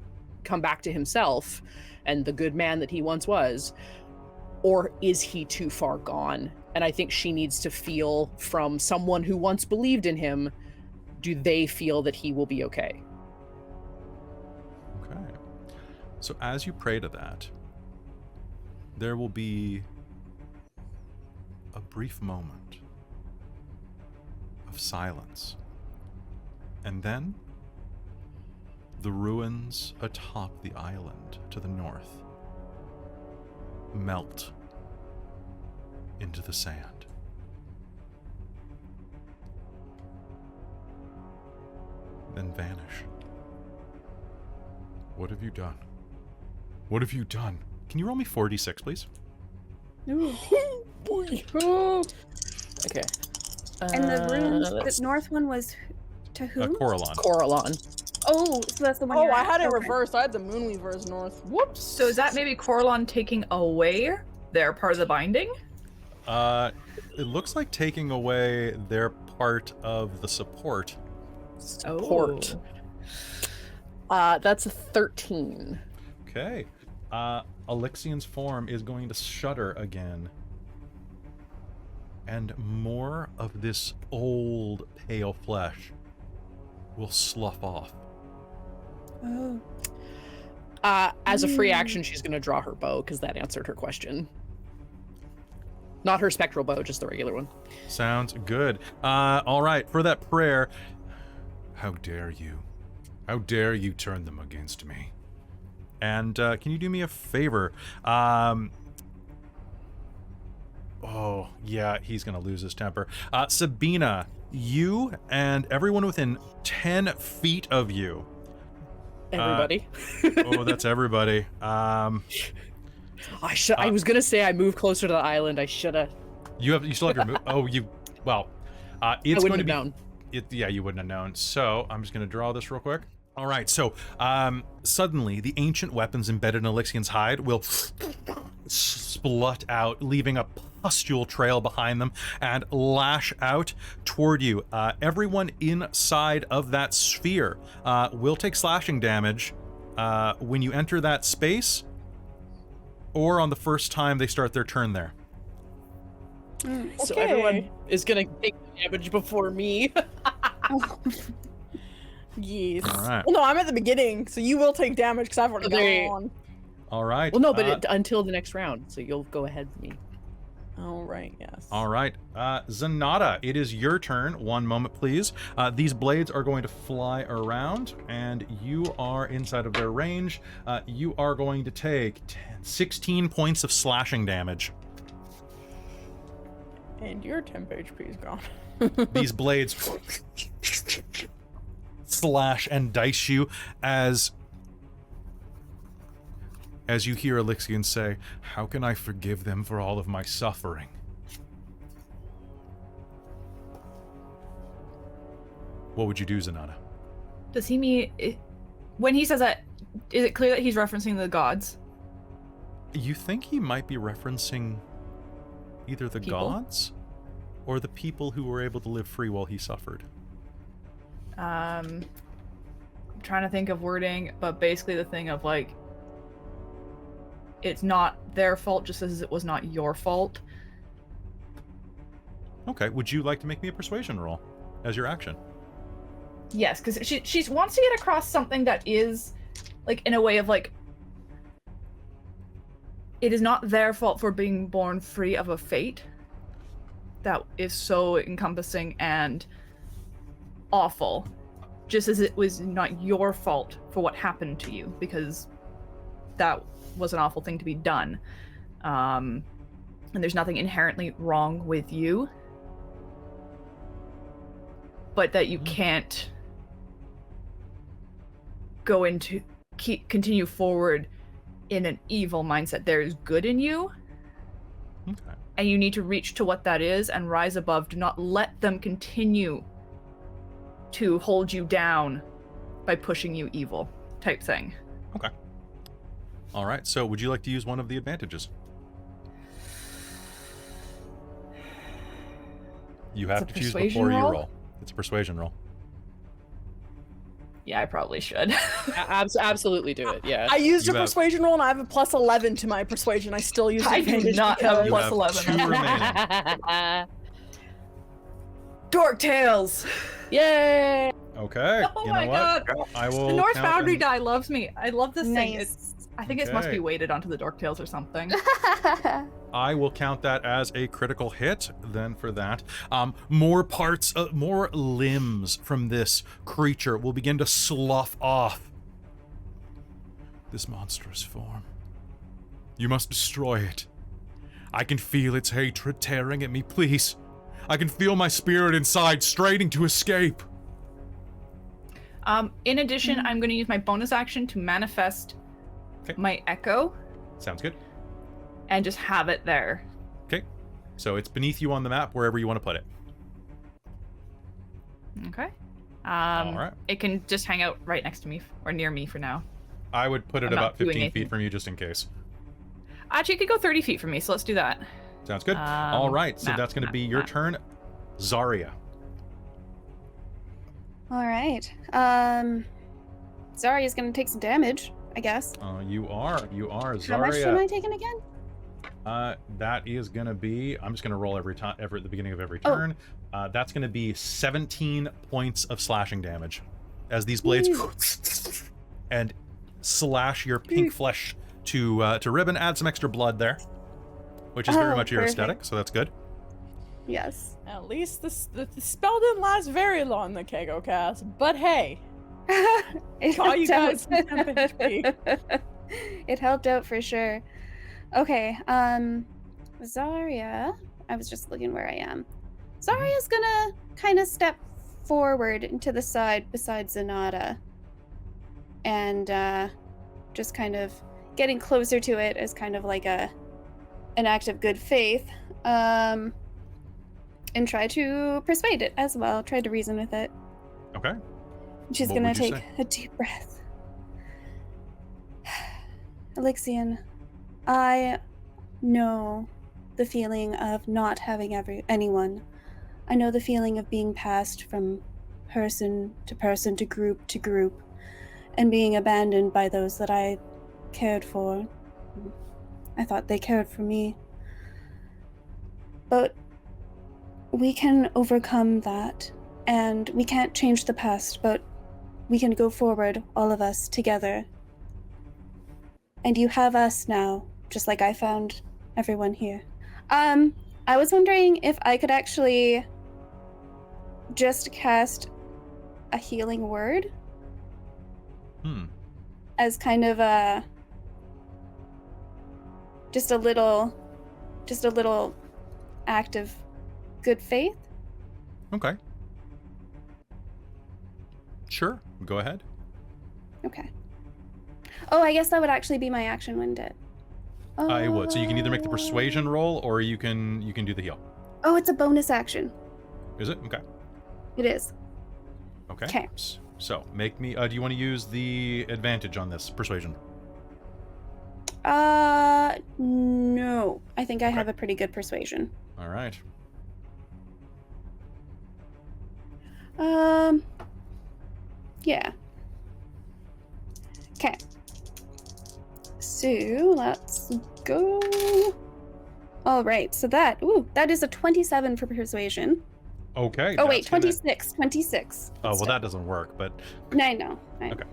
come back to himself and the good man that he once was, or is he too far gone? And I think she needs to feel from someone who once believed in him, do they feel that he will be okay?
Okay. So as you pray to that, there will be a brief moment of silence. And then the ruins atop the island to the north melt into the sand. Then vanish. What have you done? What have you done? Can you roll me 4d6, please?
Okay.
And the runes,
let's-
the north one was to whom?
Coralon.
Coralon.
Oh, so that's the one.
Oh,
you're
I
at.
had it
Okay.
reversed. I had the Moonweavers north. Whoops.
So is that maybe Coralon taking away their part of the binding?
It looks like taking away their part of the support.
Support.
Oh.
That's a 13.
Okay. Alexian's form is going to shudder again. And more of this old, pale flesh will slough off.
Oh.
As a free action, she's going to draw her bow, because that answered her question. Not her spectral bow, just the regular one.
Sounds good. All right, for that prayer, how dare you? How dare you turn them against me? And can you do me a favor? Oh, yeah, he's going to lose his temper. Sabina, you and everyone within 10 feet of you.
Everybody.
Oh, that's everybody.
I was going to say I moved closer to the island. I should have.
You still have your move. Oh, it's
I
going
wouldn't
to
have
be.
known.
Yeah, you wouldn't have known. So I'm just going to draw this real quick. All right. So suddenly, the ancient weapons embedded in Alexian's hide will splut out, leaving a pustule trail behind them, and lash out toward you. Everyone inside of that sphere will take slashing damage when you enter that space, or on the first time they start their turn there.
So everyone is going to take damage before me.
Yes.
All right.
Well, no, I'm at the beginning, so you will take damage because I've already
Okay.
gone.
All right.
Well, no, but until the next round, so you'll go ahead of me.
All right, yes.
All right. Zenada, it is your turn. One moment, please. These blades are going to fly around, and you are inside of their range. You are going to take 16 points of slashing damage.
And your temp HP is gone.
These blades slash and dice you as you hear Elixian say, "How can I forgive them for all of my suffering?" What would you do, Zenada?
Does he mean... When he says that, is it clear that he's referencing the gods?
You think he might be referencing either the
People?
gods or the people who were able to live free while he suffered?
I'm trying to think of wording, but basically the thing of, like, it's not their fault just as it was not your fault.
Okay, would you like to make me a persuasion roll as your action?
Yes, because she wants to get across something that is, like, in a way of, like, it is not their fault for being born free of a fate that is so encompassing and awful, just as it was not your fault for what happened to you, because that was an awful thing to be done. And there's nothing inherently wrong with you, but that you can't go into continue forward in an evil mindset. There is good in you,
Okay.
and you need to reach to what that is and rise above. Do not let them continue to hold you down by pushing you evil, type thing.
Okay. All right, so would you like to use one of the advantages? You have
It's a
to choose
persuasion
before you
roll?
roll. It's a persuasion roll.
Yeah, I probably should.
Absolutely do it. Yeah.
I used
You
a
have-
persuasion roll and I have a plus 11 to my persuasion. I still use
I do
advantage
not have a
because-
You
plus
have
11.
2 remaining.
Dork Tales!
Yay!
Okay.
Oh
you
my
know what?
god!
I will
The North
count
Boundary
them-
guy loves me. I love this thing.
Nice.
I think it must
Okay.
be weighted onto the Dork Tales or something.
I will count that as a critical hit then for that. More parts, more limbs from this creature will begin to slough off this monstrous form. You must destroy it. I can feel its hatred tearing at me, please. I can feel my spirit inside straining to escape.
In addition, I'm going to use my bonus action to manifest my echo
Sounds good.
and just have it there.
Okay. So it's beneath you on the map, wherever you want to put it.
Okay.
All right.
It can just hang out right next to me or near me for now.
I would put it
I'm not
about
doing
15
anything.
feet from you just in case.
Actually, it could go 30 feet from me, so let's do that.
Sounds good. All right. So
map,
that's going to
map,
be your
map.
turn. Xarria.
All right. Xarria's gonna take some damage, I guess.
You are. Xarria.
How much am I taking again?
That is going to be, I'm just going to roll every time, at the beginning of every
Oh.
turn. That's going to be 17 points of slashing damage as these blades and slash your pink flesh to ribbon. Add some extra blood there, which is very
Oh,
much your
perfect.
aesthetic, so that's good.
Yes.
At least the spell didn't last very long, the Kaeko cast. But hey,
It
Call you
helped
guys
out.
some temp HP.
It helped out for sure. Okay, Xarria, I was just looking where I am. Zarya's gonna kind of step forward into the side beside Zenada. And just kind of getting closer to it as kind of like an act of good faith. And try to persuade it as well. Try to reason with it.
Okay.
She's
What
gonna
would you
take
say?
a deep breath. Elixian, I know the feeling of not having anyone. I know the feeling of being passed from person to person to group, and being abandoned by those that I cared for. I thought they cared for me. But we can overcome that, and we can't change the past, but we can go forward, all of us, together. And you have us now, just like I found everyone here. I was wondering if I could actually just cast a healing word as kind of a just a little act of good faith.
Okay. Sure. Go ahead.
Okay. Oh, I guess that would actually be my action, wouldn't it?
I would. So you can either make the persuasion roll, or you can do the heal.
Oh, it's a bonus action.
Is it? Okay.
It is.
Okay.
Okay.
So make me. Do you want to use the advantage on this persuasion?
No. I think I have a pretty good persuasion.
All right.
Yeah. Okay. So let's go. All right. So that is a 27 for persuasion.
Okay.
Oh wait, 26. 26.
Oh well, that doesn't work. But
I know.
Okay.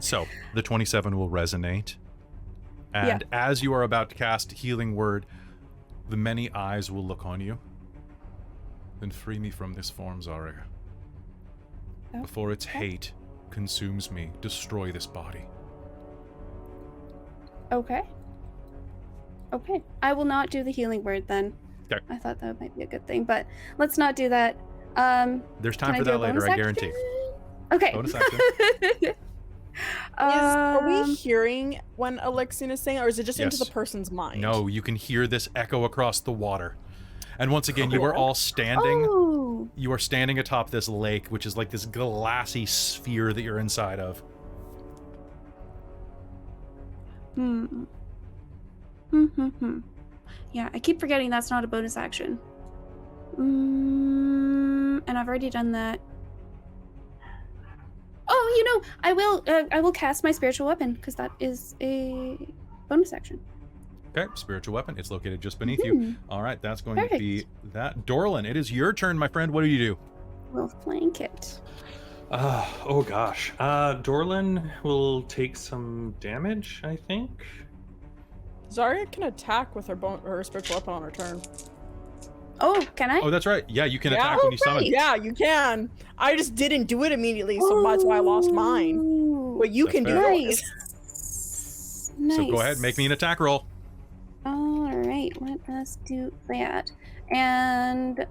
So the 27 will resonate, and as you are about to cast healing word, the many eyes will look on you. Then free me from this form, Xarria. Before its hate consumes me, destroy this body.
Okay. Okay. I will not do the healing word then.
Okay.
I thought that might be a good thing, but let's not do that.
There's time for that later, I guarantee.
Okay.
Bonus action.
Are we hearing when Alexian is saying, or is it just into
Yes.
the person's mind?
No, you can hear this echo across the water. And once again, you are all standing.
Oh.
You are standing atop this lake, which is like this glassy sphere that you're inside of.
Yeah, I keep forgetting that's not a bonus action. And I've already done that. Oh, I will cast my spiritual weapon because that is a bonus action.
Okay, spiritual weapon. It's located just beneath you. All right, that's going to be that. Dorlen, it is your turn, my friend. What do you do?
We'll flank it.
Oh gosh. Dorlen will take some damage, I think.
Xarria can attack with her spiritual weapon on her turn.
Oh, can I?
Oh, that's right. Yeah, you can attack when you summon.
Yeah, you can. I just didn't do it immediately, so that's why I lost mine. But you can do
Nice.
yours.
Nice.
So go ahead, make me an attack roll.
All right, let us do that. And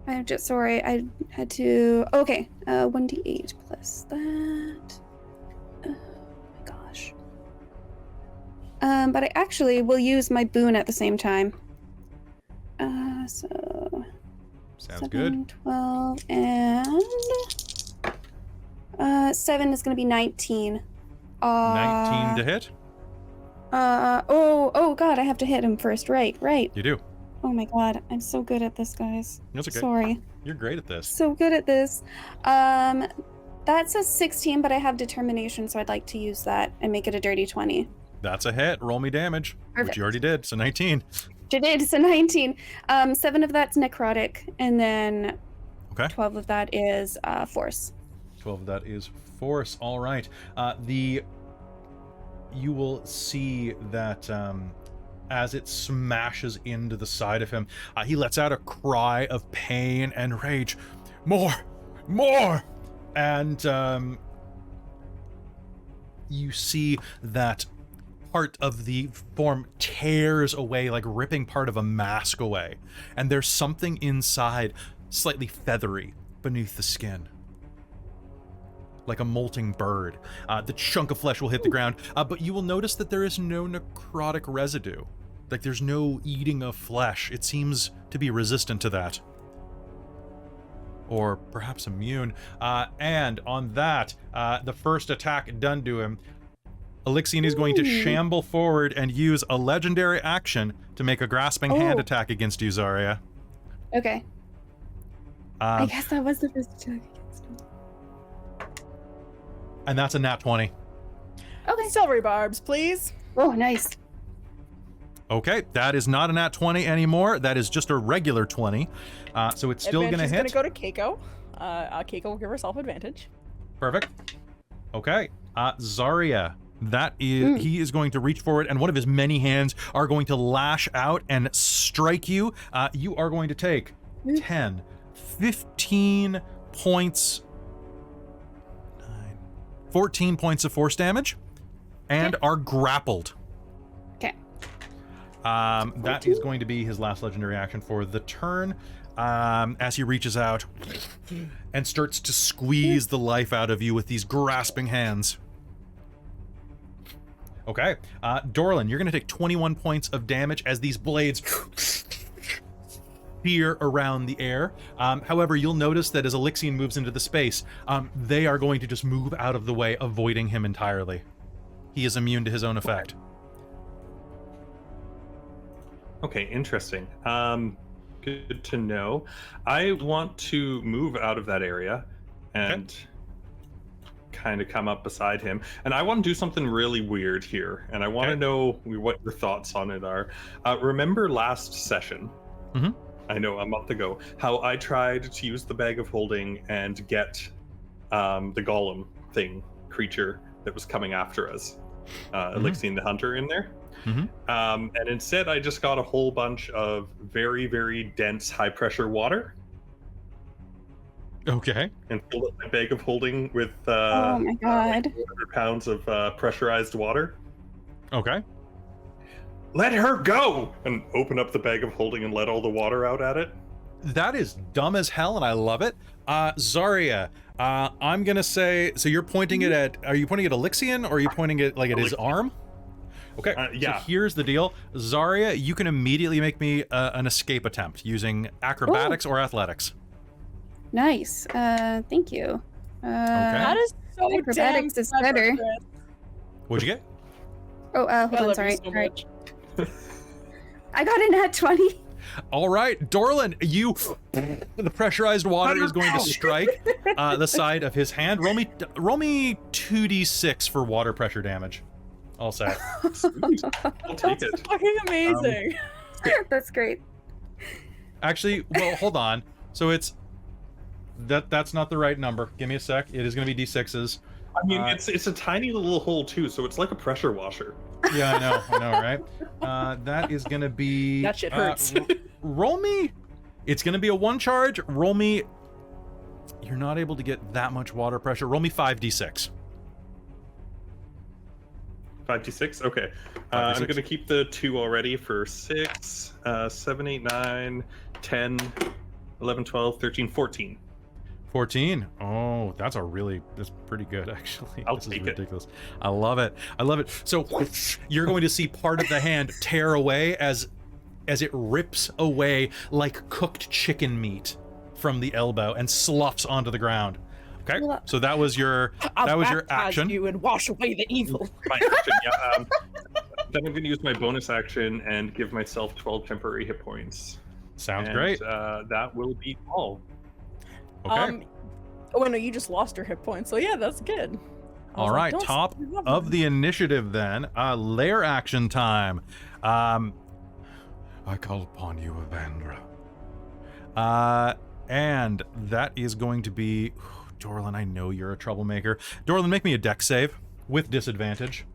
I'm just sorry. I had to. Okay, 1d8 plus that. Oh my gosh. But I actually will use my boon at the same time. So.
Sounds
7,
good.
12, and 7 is going to be 19.
19 to hit?
Oh god, I have to hit him first. Right.
You do.
Oh my god, I'm so good at this, guys.
That's okay.
Sorry.
You're great at this.
So good at this. That's a 16, but I have determination, so I'd like to use that and make it a dirty 20.
That's a hit. Roll me damage,
Perfect.
which you already did. So 19.
You did, it's a 19. 7 of that's necrotic, and then 12 of that is force.
12 of that is force. All right. You will see that as it smashes into the side of him, he lets out a cry of pain and rage. More! And you see that part of the form tears away, like ripping part of a mask away. And there's something inside, slightly feathery, beneath the skin. Like a molting bird. The chunk of flesh will hit the ground, but you will notice that there is no necrotic residue. Like there's no eating of flesh. It seems to be resistant to that. Or perhaps immune. And on that, the first attack done to him, Alexian is going to shamble forward and use a legendary action to make a grasping hand attack against you, Xarria.
Okay. I guess that was the first attack against him.
And that's a nat 20.
Okay. Silvery barbs, please.
Oh, nice.
Okay, that is not a nat 20 anymore. That is just a regular 20. So it's still going to hit.
It's going to go to Kaeko. Kaeko will give herself advantage.
Perfect. Okay. Xarria, That is, he is going to reach forward, and one of his many hands are going to lash out and strike you. You are going to take 10, 15 points, 9, 14 points of force damage, and are grappled.
Okay.
That is going to be his last legendary action for the turn. As he reaches out and starts to squeeze the life out of you with these grasping hands. Okay, Dorlen, you're going to take 21 points of damage as these blades spear around the air. However, you'll notice that as Elixion moves into the space, they are going to just move out of the way, avoiding him entirely. He is immune to his own effect.
Okay, interesting. Good to know. I want to move out of that area and kind of come up beside him. And I want to do something really weird here. And I want to know what your thoughts on it are. Remember last session, I know a month ago, how I tried to use the bag of holding and get the golem creature that was coming after us. Elixion the Hunter in there. And instead I just got a whole bunch of very, very dense high pressure water.
Okay.
And filled up my bag of holding with
oh my god,
400 pounds of pressurized water.
Okay.
Let her go! And open up the bag of holding and let all the water out at it.
That is dumb as hell, and I love it. Xarria, I'm gonna say, so you're pointing it at, are you pointing at Elixion, or are you pointing it like at his arm? Okay,
yeah.
So here's the deal. Xarria, you can immediately make me an escape attempt using acrobatics or athletics.
nice. Thank you.
That is so
Acrobatics
damn
is
clever,
better.
Chris.
What'd you get?
Oh,
I
hold on,
love
sorry.
you so
All right.
much.
I got an at 20.
All right, Dorlen, the pressurized water is going to strike the side of his hand. Roll me 2d6 for water pressure damage. I'll say.
Sweet. I'll take
That's
it.
fucking amazing.
That's great.
Actually, well, hold on. So it's that's not the right number. Give me a sec. It is going to be d6s.
I mean, it's a tiny little hole too, so it's like a pressure washer.
Yeah, I know, right? That is going to be
That shit hurts.
Roll me. It's going to be a one charge. Roll me. You're not able to get that much water pressure. Roll me 5d6.
5d6? Okay.
5d6.
I'm going to keep the 2 already for 6, 7, 8, 9, 10, 11, 12, 13, 14.
14. Oh, that's pretty good, actually.
I'll
this
take
is
it.
ridiculous. I love it. So you're going to see part of the hand tear away as it rips away like cooked chicken meat from the elbow and sloughs onto the ground. Okay, so that was your action.
You and wash away the evil.
My action, yeah. Then I'm going to use my bonus action and give myself 12 temporary hit points.
Sounds
And,
great.
That will be all.
Okay.
Oh wait, no, you just lost your hit points, so yeah, that's good.
All right, top of the initiative then. Lair action time. I call upon you, Avandra. And that is going to be Dorlen. I know you're a troublemaker. Dorlen, make me a dex save with disadvantage.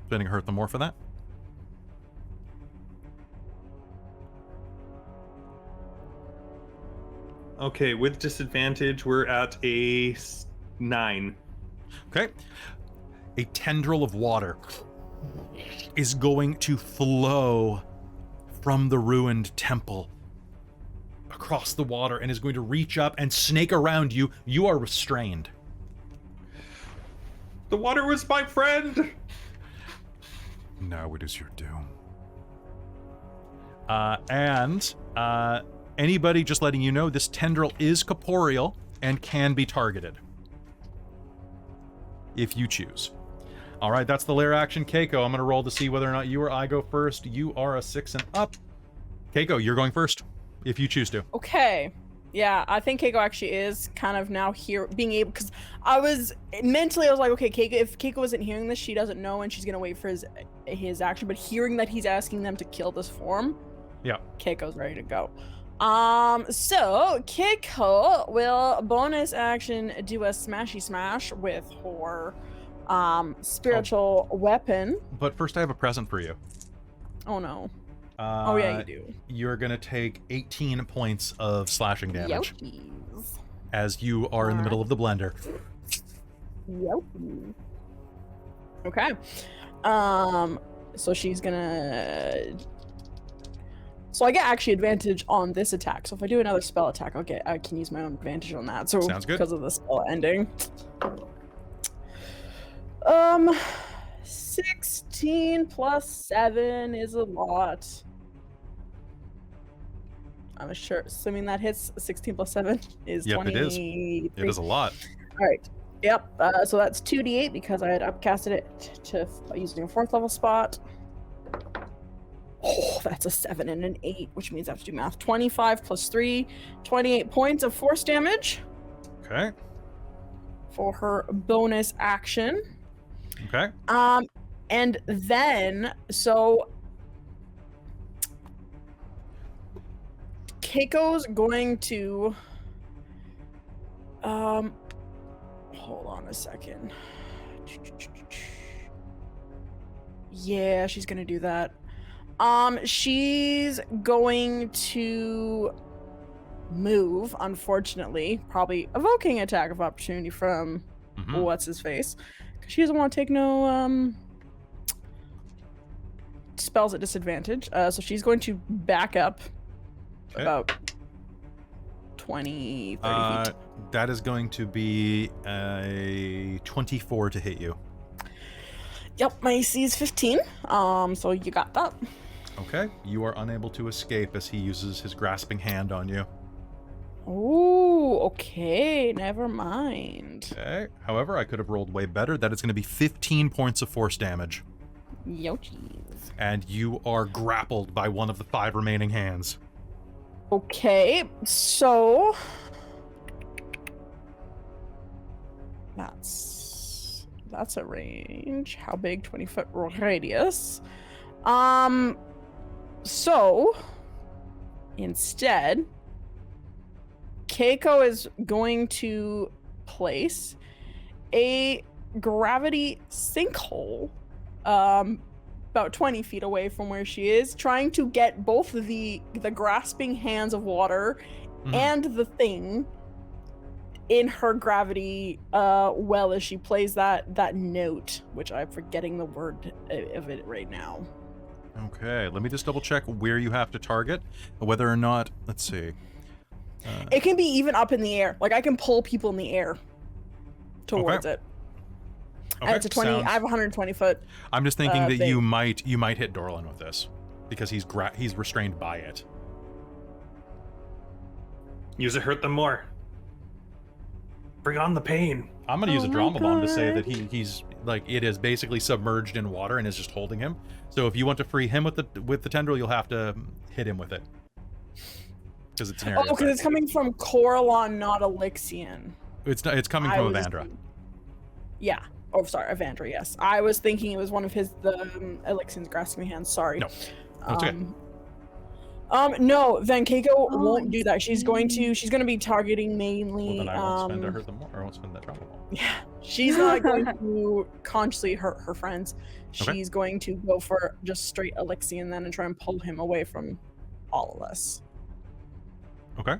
Didn't hurt them more for that.
Okay, with disadvantage, we're at a 9.
Okay. A tendril of water is going to flow from the ruined temple across the water and is going to reach up and snake around you. You are restrained.
The water was my friend!
Now it is your doom. Anybody just letting you know, this tendril is corporeal and can be targeted if you choose. All right, that's the lair action. Kaeko, I'm going to roll to see whether or not you or I go first. You are a 6 and up. Kaeko, you're going first if you choose to.
Okay. Yeah, I think Kaeko actually is kind of now here, being able, because I was like, okay, Kaeko, if Kaeko isn't hearing this, she doesn't know, and she's gonna wait for his action. But hearing that he's asking them to kill this form,
yeah,
Keiko's ready to go. So Kaeko will bonus action do a smashy smash with her spiritual weapon.
But first I have a present for you.
Oh no. Oh yeah, you do.
You're gonna take 18 points of slashing damage
Yokies.
as you are in the middle of the blender.
Yokies. Okay. So she's gonna. So I get actually advantage on this attack. So if I do another spell attack, I can use my own advantage on that. So
sounds good.
Because of the spell ending. 16 plus 7 is a lot. I'm assuming that hits. 16 plus 7 is 23.
Yep, it is. It is a lot.
All right. Yep. So that's 2d8 because I had upcasted it to using a 4th level spot. Oh, that's a 7 and an 8, which means I have to do math. 25 plus 3, 28 points of force damage.
Okay.
For her bonus action.
Okay.
And then so Keiko's going to hold on a second. Yeah, she's gonna do that. She's going to move, unfortunately, probably evoking attack of opportunity from what's his face, because she doesn't want to take no spells at disadvantage. So she's going to back up about 20, 30 feet.
That is going to be a 24 to hit you.
Yep, my AC is 15. So you got that.
Okay, you are unable to escape as he uses his grasping hand on you.
Oh, okay, never mind.
Okay, however, I could have rolled way better. That is going to be 15 points of force damage.
Yochies.
And you are grappled by one of the 5 remaining hands.
Okay, so that's a range. How big? 20-foot radius. So instead, Kaeko is going to place a gravity sinkhole about 20 feet away from where she is, trying to get both the grasping hands of water and the thing in her gravity well as she plays that note, which I'm forgetting the word of it right now.
Okay, let me just double check where you have to target, whether or not, let's see.
It can be even up in the air. Like I can pull people in the air towards it.
Okay,
And it's a 20. I have 120 foot.
I'm just thinking that
thing.
you might hit Dorlen with this because he's restrained by it.
Use it, hurt them more. Bring on the pain.
I'm gonna use a drama bomb to say that he's like, it is basically submerged in water and is just holding him. So if you want to free him with the tendril, you'll have to hit him with it. Because it's an area.
Oh, because it's coming from Coralon, not Elixian.
It's coming from Evandra.
Yeah. Oh, sorry, Evandra. Yes, I was thinking it was one of the Elixian's grasping hands. Sorry.
No, that's okay.
No, then Kaeko won't do that. She's going to be targeting mainly.
Well, then I won't spend to hurt them more. Or I won't spend that drama bomb.
Yeah, she's not going to consciously hurt her friends. She's going to go for just straight Elixian then and try and pull him away from all of us.
Okay.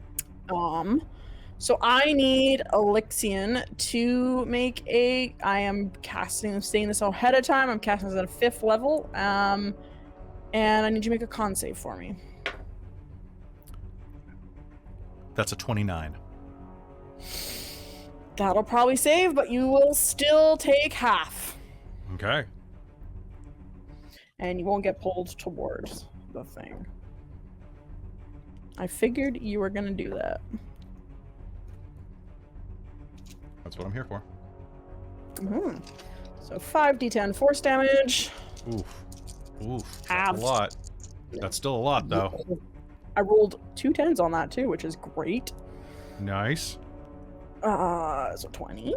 So I need Elixian to make a. I am saying this ahead of time. I'm casting this at a 5th level. And I need you to make a con save for me.
That's a 29.
That'll probably save, but you will still take half.
Okay.
And you won't get pulled towards the thing. I figured you were gonna do that.
That's what I'm here for.
So 5d10 force damage.
Oof. That's a lot. That's still a lot, though.
I rolled 2 10s on that, too, which is great.
Nice.
So 20.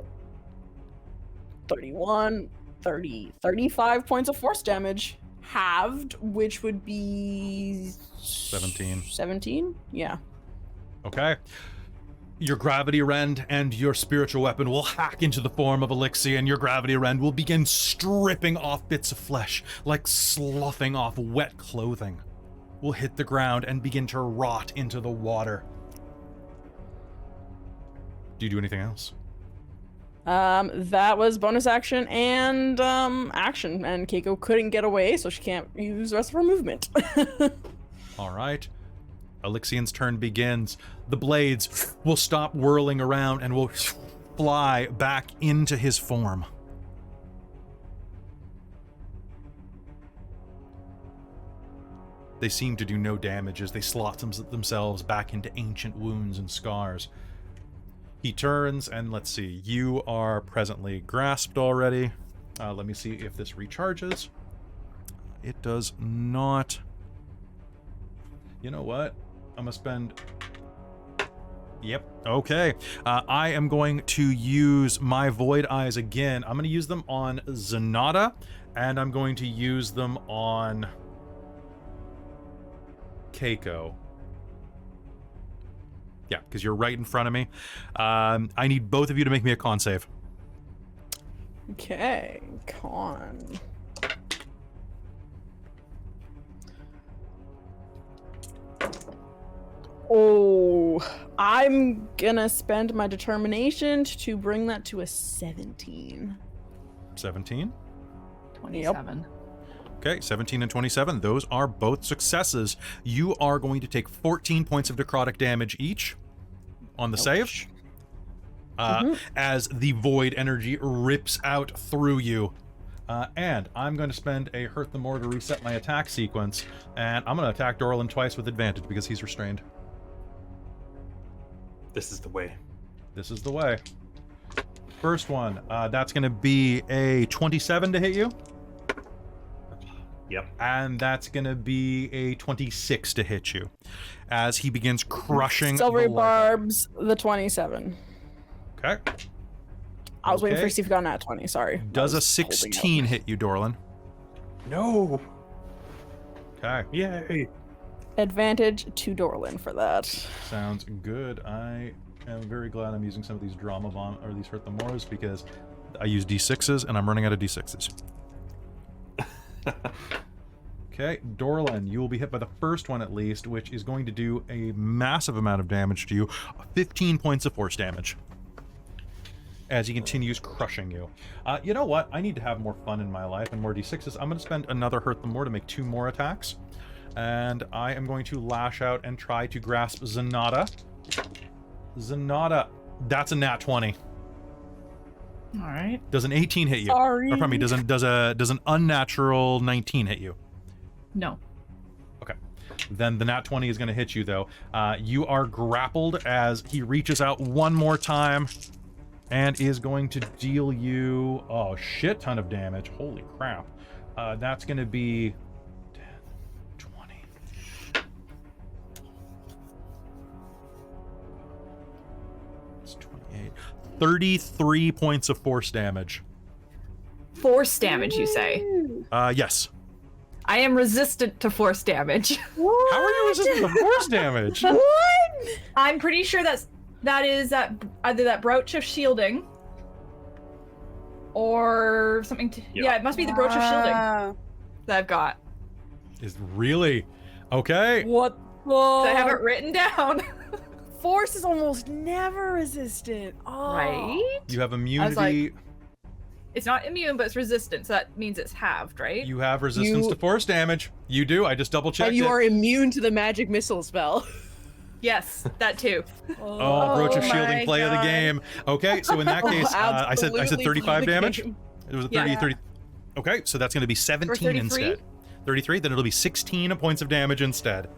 31. 30. 35 points of force damage. Halved, which would be...
17.
17? Yeah.
Okay. Your gravity rend and your spiritual weapon will hack into the form of Elixir, and your gravity rend will begin stripping off bits of flesh, like sloughing off wet clothing. Will hit the ground and begin to rot into the water. Do you do anything else?
That was bonus action and action, and Kaeko couldn't get away, so she can't use the rest of her movement.
All right. Elixian's turn begins. The blades will stop whirling around and will fly back into his form. They seem to do no damage as they slot themselves back into ancient wounds and scars. He turns and let's see, you are presently grasped already. Let me see if this recharges. It does not. You know what? I'm gonna spend... Yep, okay. I am going to use my Void Eyes again. I'm gonna use them on Zenada, and I'm going to use them on Kaeko. Yeah, because you're right in front of me. I need both of you to make me a con save.
Okay, con. Oh, I'm gonna spend my determination to bring that to a 17.
17?
27.
Okay, 17 and 27. Those are both successes. You are going to take 14 points of necrotic damage each on the save. As the void energy rips out through you. And I'm going to spend a Hurt the More to reset my attack sequence. And I'm going to attack Dorlen twice with advantage because he's restrained.
This is the way.
This is the way. First one, that's going to be a 27 to hit you.
Yep.
And that's going to be a 26 to hit you. As he begins crushing
Silvery
the
Barbs, the 27.
Okay.
I was waiting for Steve got at 20, sorry.
Does a 16 hit you, Dorlen?
No.
Okay.
Yay.
Advantage to Dorlen for that.
Sounds good. I am very glad I'm using some of these drama bomb or these Hurt the Mores because I use D6s and I'm running out of D6s. Okay, Dorlen, you will be hit by the first one at least, which is going to do a massive amount of damage to you. 15 points of force damage. As he continues crushing you. You know what? I need to have more fun in my life and more D6s. I'm going to spend another Hurt the More to make 2 more attacks. And I am going to lash out and try to grasp Zenada. Zenada, that's a nat 20.
All right.
Does an 18 hit you?
Sorry.
Or pardon me, does an unnatural 19 hit you?
No.
Okay. Then the nat 20 is going to hit you, though. You are grappled as he reaches out one more time and is going to deal you a shit ton of damage. Holy crap. That's going to be 10, 20. It's 28. 33 points of force damage.
Force damage, you say?
Yes.
I am resistant to force damage.
What?
How are you resistant to force damage?
What?
I'm pretty sure that is either that brooch of shielding or something. Yeah, it must be the brooch of shielding that I've got.
Is really? Okay.
What?
I have it written down.
Force is almost never resistant. Oh.
Right?
You have immunity.
It's not immune, but it's resistant, so that means it's halved, right?
You have resistance to force damage. You do. I just double checked
And you are immune to the magic missile spell.
Yes, that too.
Oh, brooch of shielding
my
play of the
God.
game. Okay, so in that case, I said
Absolutely
35 damage.
game.
It was a 30,
Yeah.
30. Okay, so that's going to be 17
33?
instead. 33, then it'll be 16 points of damage instead.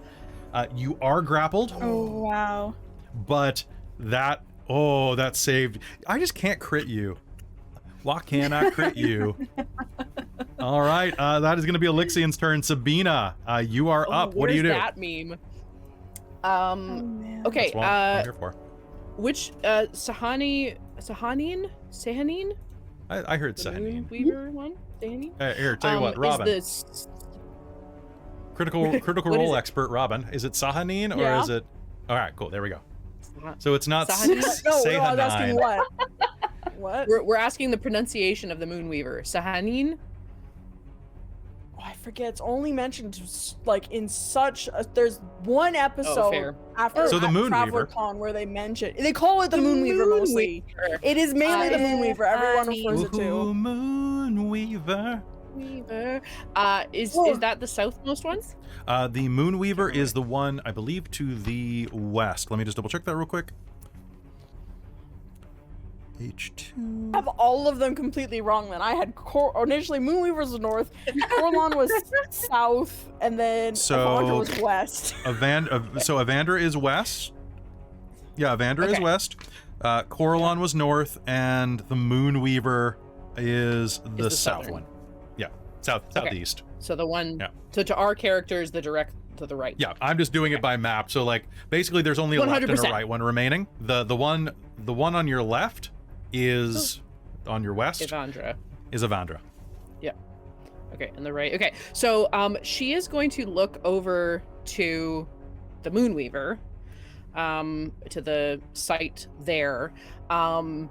You are grappled,
Oh, wow.
but that saved. I just can't crit you. Why can't I crit you? All right, that is going to be Elixian's turn. Sabina, you are up. What do you do?
Where's that meme?
Man.
Okay,
That's what I'm here for.
which Sahanin?
I heard
The Moon
Sahanin.
Weaver one? Sahanin?
Here, tell you what, Robin.
Is
Critical
What
role
is it?
expert Robin. Is it Sahanin or
Yeah.
is it? All right, cool. There we go. So it's not
Sahaneen?
No, I was asking what? What?
We're asking the pronunciation of the Moonweaver. Sahaneen?
Oh, I forget. It's only mentioned like in such a, there's one episode
fair.
after
So the
Traveler
Moonweaver.
Con where they mention they call it the Moonweaver mostly. It is mainly the Moonweaver. Everyone refers it to.
Moonweaver.
Weaver. Is that the southmost one?
The Moonweaver is the one, I believe, to the west. Let me just double check that real quick. H2.
I have all of them completely wrong. Then I had initially Moonweaver was north, Corlon was south, and then Evandra was west.
So Evandra is west. Yeah, Evandra is west. Corlon was north, and the Moonweaver is the south one. Yeah, southeast.
So the one.
Yeah.
So to our characters, the direct to the right.
Yeah, I'm just doing it by map. So like basically, there's only a left and a
100%.
right one remaining. The one on your left is on your west.
Evandra.
Is Evandra.
Yeah. Okay, and the right. Okay, so she is going to look over to the Moonweaver, to the site there, and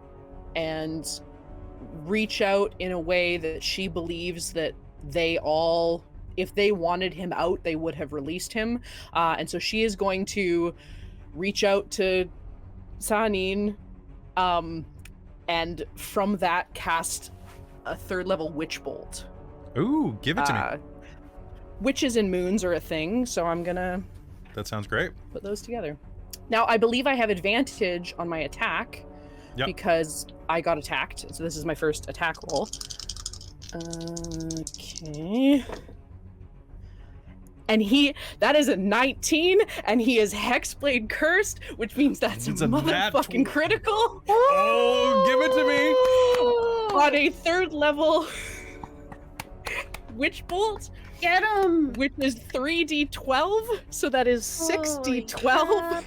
reach out in a way that she believes that they all, if they wanted him out, they would have released him. And so she is going to reach out to Sahaneen, and from that cast a 3rd level witch bolt.
Ooh, give it to me.
Witches and moons are a thing, so I'm gonna
That sounds great.
put those together. Now, I believe I have advantage on my attack because I got attacked. So this is my first attack roll. Okay. And that is a 19, and he is Hexblade cursed, which means that's
It's
a
a nat
motherfucking critical.
Oh, give it to me.
On a 3rd level witch bolt,
Get him!
which is 3d12, so that is 6d12.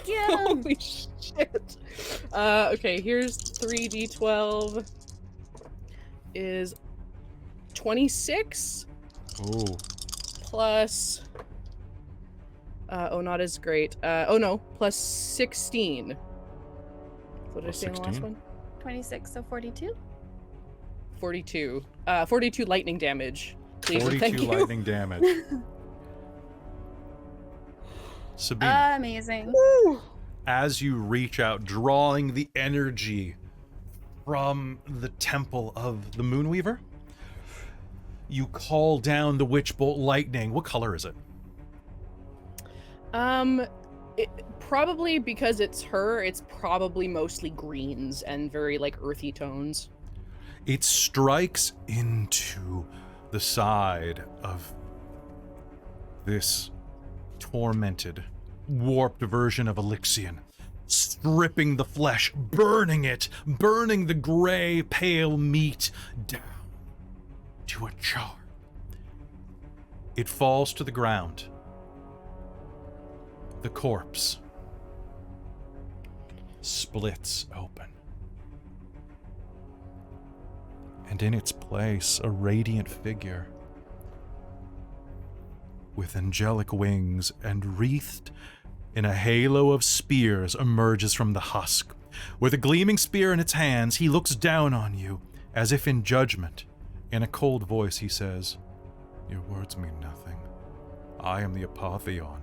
Get him!
Holy shit. Okay, here's 3d12 is 26 plus not as great. Plus 16. What did I say in the last
16?
one?
26, so 42?
42. 42 lightning damage. Please and
42
thank you.
lightning damage. Sabina,
Amazing.
as you reach out, drawing the energy from the temple of the Moonweaver, you call down the witch bolt lightning. What color is it?
Probably because it's her, it's probably mostly greens and very like earthy tones.
It strikes into the side of this tormented, warped version of Elixion, stripping the flesh, burning it, burning the gray, pale meat down to a char. It falls to the ground. The corpse splits open. And in its place, a radiant figure with angelic wings and wreathed in a halo of spears emerges from the husk. With a gleaming spear in its hands, he looks down on you as if in judgment. In a cold voice, he says, "Your words mean nothing. I am the Apotheon,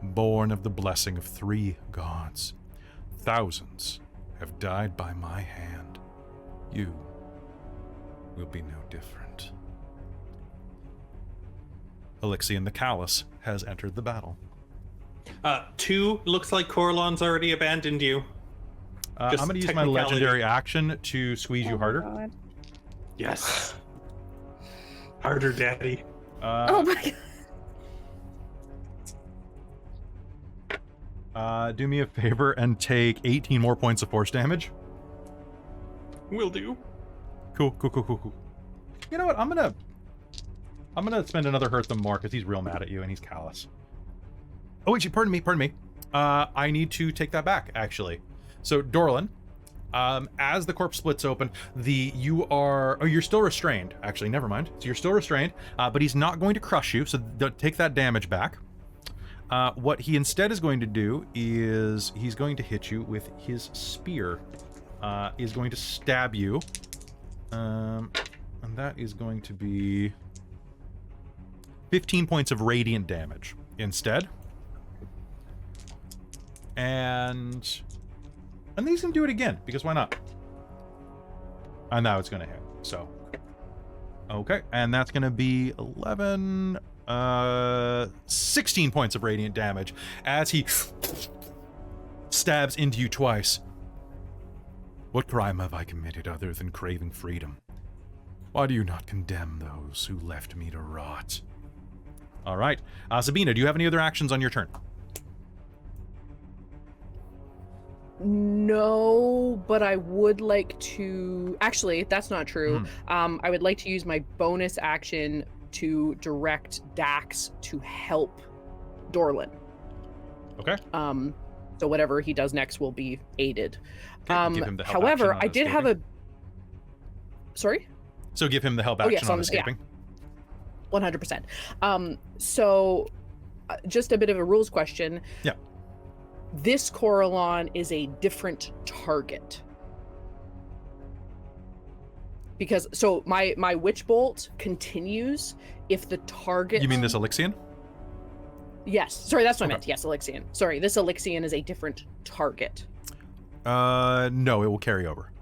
born of the blessing of 3 gods. Thousands have died by my hand. You will be no different." Elixion the Callous has entered the battle.
2, looks like Corlon's already abandoned you.
I'm going to use my
technicality.
legendary action to squeeze you harder.
God.
Yes. Harder, daddy.
Oh my god.
Do me a favor and take 18 more points of force damage.
Will do.
Cool. You know what? I'm gonna spend another hurt them more because he's real mad at you and he's callous. Oh wait, pardon me. I need to take that back actually. So Dorlen, as the corpse splits open, you're still restrained. Actually, never mind. So you're still restrained, but he's not going to crush you. So take that damage back. What he instead is going to do is he's going to hit you with his spear. Is going to stab you. And that is going to be 15 points of radiant damage instead. And he's going to do it again, because why not? And now it's going to hit. So, okay. And that's going to be 11... 16 points of radiant damage as he stabs into you twice. What crime have I committed other than craving freedom? Why do you not condemn those who left me to rot? All right. Sabina, do you have any other actions on your turn?
No, but I would like to... Actually, that's not true. I would like to use my bonus action to direct Dax to help Dorlen.
Okay.
So whatever he does next will be aided.
Okay, give him the help
However,
action on
I did have
escaping.
Sorry?
So give him the help action on escaping.
100%. So just a bit of a rules question.
Yeah.
This Coralon is a different target. Because, so my Witch Bolt continues if the target...
You mean this Elixian?
Yes. Sorry, that's what I meant. Yes, Elixian. Sorry, this Elixian is a different target.
No, it will carry over.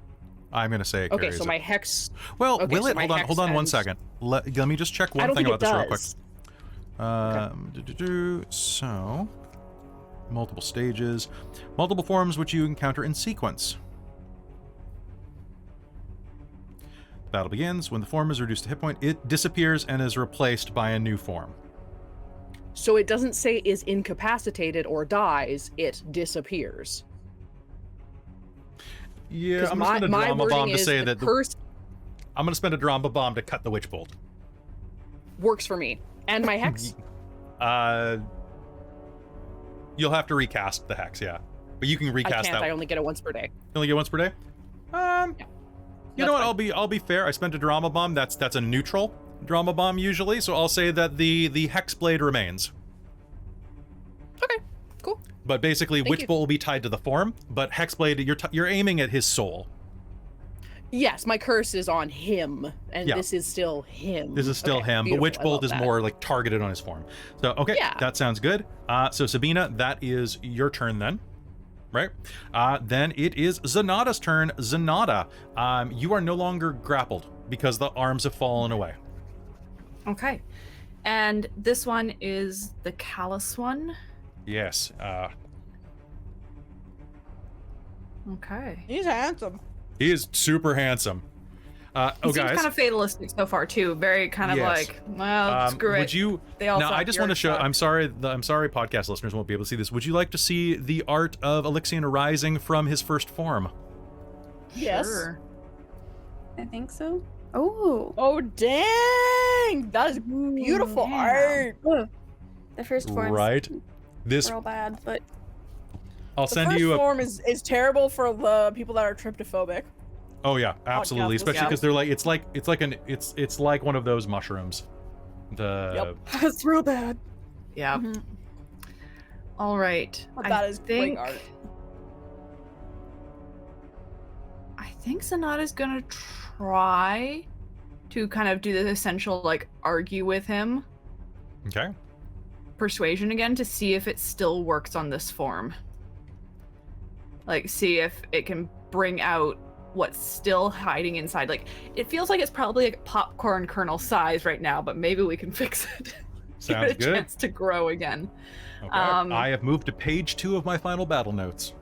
I'm going to say it
Okay,
carries
so my Hex...
Well,
okay,
will
so
it?
my
Hold on 1
Hex
second. Let me just check one thing about this real quick. So, multiple stages. Multiple forms which you encounter in sequence. Battle begins. When the form is reduced to hit point, it disappears and is replaced by a new form.
So it doesn't say is incapacitated or dies, it disappears.
Yeah, I'm going to spend a drama bomb to say that I'm going to spend a drama bomb to cut the Witch Bolt.
Works for me. And my Hex?
You'll have to recast the Hex, yeah. But you can recast that.
I only get it once per day.
You only get once per day?
Yeah.
You know what? I'll be fair. I spent a drama bomb. That's a neutral drama bomb usually, so I'll say that the Hex Blade remains.
Okay, cool.
But basically, Witch Bolt will be tied to the form, but Hex Blade, you're aiming at his soul.
Yes, my curse is on him, and
Yeah.
this is still him.
This is still him, but Witch Bolt is more like targeted on his form. So okay,
Yeah.
that sounds good. So Sabina, that is your turn then. Right? Then it is Zenada's turn. Zenada, you are no longer grappled because the arms have fallen away.
Okay. And this one is the callous one.
Yes.
Okay.
He's handsome.
He is super handsome.
He seems kind of fatalistic so far too. Very kind of like, well, screw it.
Would you?
They all
now,
suck,
I just
you're
want to show.
stuck.
I'm sorry, podcast listeners won't be able to see this. Would you like to see the art of Elixian arising from his first form?
Yes.
Sure.
I think so. Oh.
Oh, dang! That is beautiful
yeah.
art.
The first forms
Right. This
were all bad, but
I'll
The
send
first
you a.
form is terrible for the people that are tryptophobic.
Oh yeah, absolutely. Especially
Yeah.
because they're like it's like one of those mushrooms. The
that's real bad.
Yeah.
Mhm.
All right.
But that is great art.
I think Zenada's gonna try to kind of do the essential, like, argue with him.
Okay.
Persuasion again to see if it still works on this form. Like, see if it can bring out what's still hiding inside. Like, it feels like it's probably like popcorn kernel size right now, but maybe we can fix it. Give
Sounds
it a
good.
chance to grow again.
Okay. I have moved to page 2 of my final battle notes.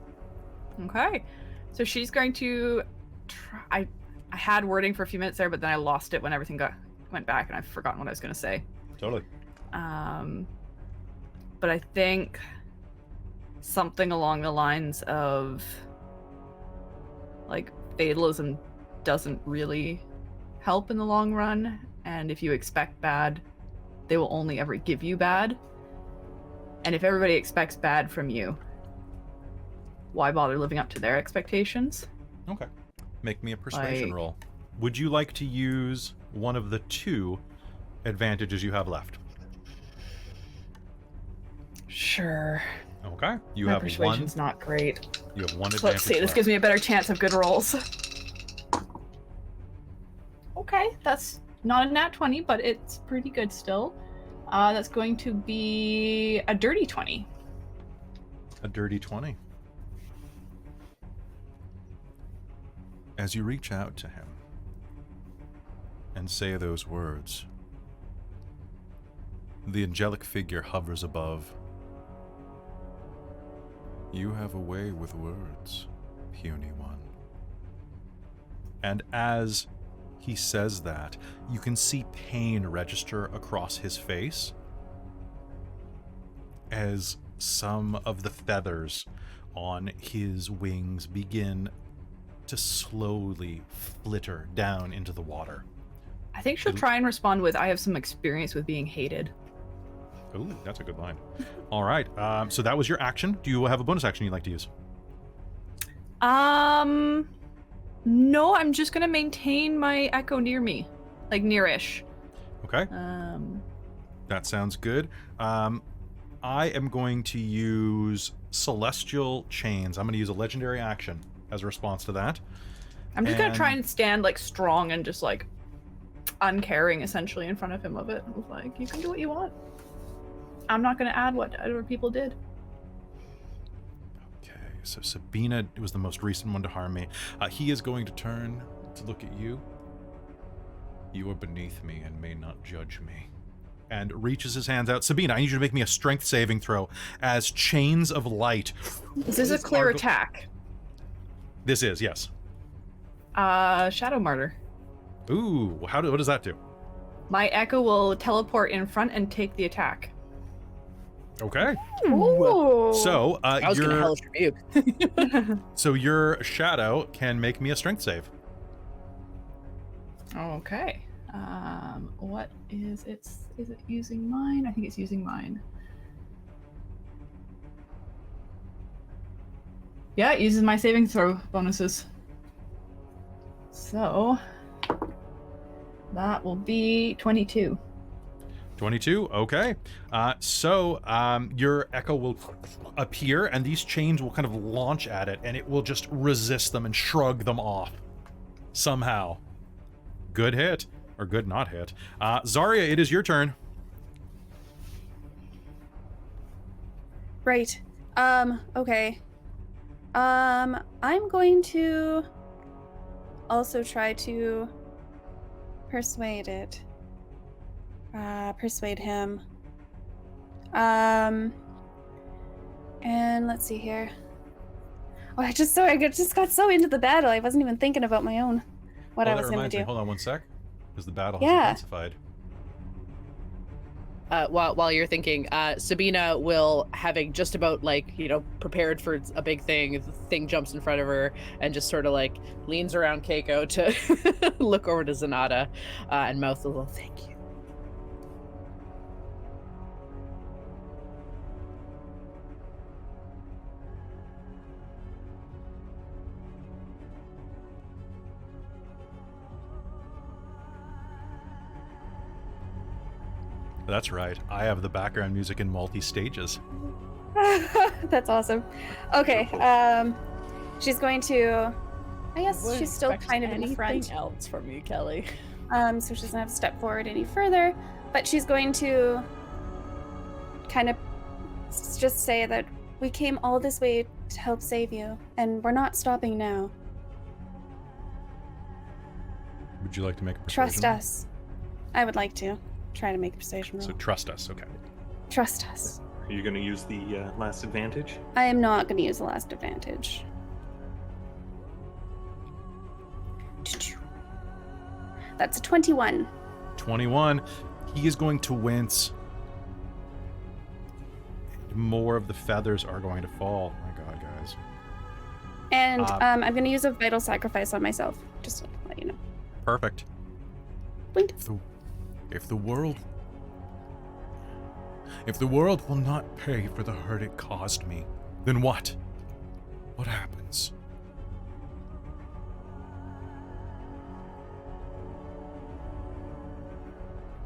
Okay. So she's going to try. I had wording for a few minutes there, but then I lost it when everything went back, and I've forgotten what I was going to say.
Totally.
But I think something along the lines of, like, fatalism doesn't really help in the long run, and if you expect bad, they will only ever give you bad. And if everybody expects bad from you, why bother living up to their expectations?
Okay. Make me a persuasion
Like-
roll. Would you like to use one of the 2 advantages you have left?
Sure.
Okay. You
My
have
persuasion's
one.
not great.
You have one
So
advantage.
let's see. This
left.
gives me a better chance of good rolls. Okay, that's not a nat 20, but it's pretty good still. That's going to be a dirty 20.
A dirty 20. As you reach out to him and say those words, the angelic figure hovers above. You have a way with words, puny one. And as he says that, you can see pain register across his face as some of the feathers on his wings begin to slowly flitter down into the water.
I think she'll try and respond with, I have some experience with being hated.
Ooh, that's a good line. All right, so that was your action. Do you have a bonus action you'd like to use?
No, I'm just gonna maintain my echo near me, like nearish.
Okay, that sounds good. I am going to use Celestial Chains. I'm going to use a legendary action as a response to that.
I'm just gonna try and stand like strong and just like uncaring essentially in front of him of it. With, like, you can do what you want. I'm not gonna add what other people did.
Okay, so Sabina was the most recent one to harm me. He is going to turn to look at you. You are beneath me and may not judge me. And reaches his hands out. Sabina, I need you to make me a strength saving throw as chains of light.
Is this a clear attack?
This is, yes.
Shadow Martyr.
Ooh, what does that do?
My echo will teleport in front and take the attack.
Okay.
Ooh.
So,
I was gonna hellish rebuke.
so your shadow can make me a strength save.
Okay. What is it? Is it using mine? I think it's using mine. Yeah, it uses my saving throw bonuses. So that will be 22.
22, okay. So your echo will appear and these chains will kind of launch at it and it will just resist them and shrug them off somehow. Good hit, or good not hit. Xarria, it is your turn.
Right. Okay. I'm going to also try to persuade him. And let's see here. Oh, I just got so into the battle. I wasn't even thinking about my own what I was going to do.
Hold on one sec, because the battle has
Yeah.
intensified.
While you're thinking, Sabina will, having just about prepared for a big thing, the thing jumps in front of her and just sort of like leans around Kaeko to look over to Zenada and mouth a little thank you.
That's right. I have the background music in multi-stages.
That's awesome. Okay. She's going to. I guess
Wouldn't
she's still
expect
kind of in the front.
anything else from you, Kelly.
So she doesn't have to step forward any further. But she's going to kind of just say that we came all this way to help save you, and we're not stopping now.
Would you like to make a persuasion
Trust
roll?
us. I would like to try to make a persuasion roll.
So trust us, okay.
Trust us.
Are you going to use the last advantage?
I am not going to use the last advantage. That's a 21.
21. He is going to wince. More of the feathers are going to fall. My God, guys.
And I'm going to use a vital sacrifice on myself, just to let you know.
Perfect.
Wait.
If the world will not pay for the hurt it caused me, then what? What happens?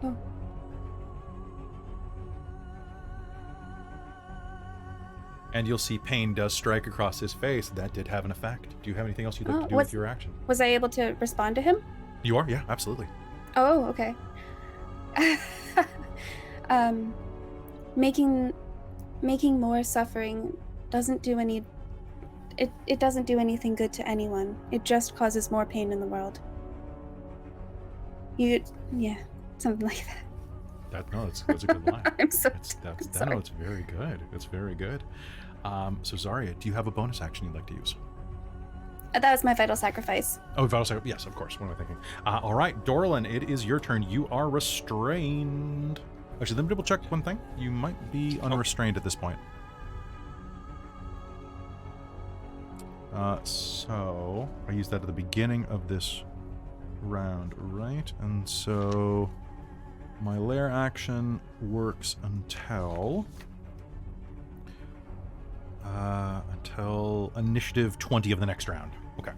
Oh.
And you'll see pain does strike across his face. That did have an effect. Do you have anything else you'd like to do with your action?
Was I able to respond to him?
You are? Yeah, absolutely.
Oh, okay. Making more suffering doesn't do any. It doesn't do anything good to anyone. It just causes more pain in the world. Something like that.
That's a good line.
I'm so sorry.
No, it's very good. It's very good. So Xarria, do you have a bonus action you'd like to use?
That was my vital sacrifice.
Oh, vital sacrifice. Yes, of course. What am I thinking? All right, Dorlen, it is your turn. You are restrained. Actually, let me double check one thing. You might be unrestrained at this point. So I used that at the beginning of this round, right? And so my lair action works until initiative 20 of the next round. Okay.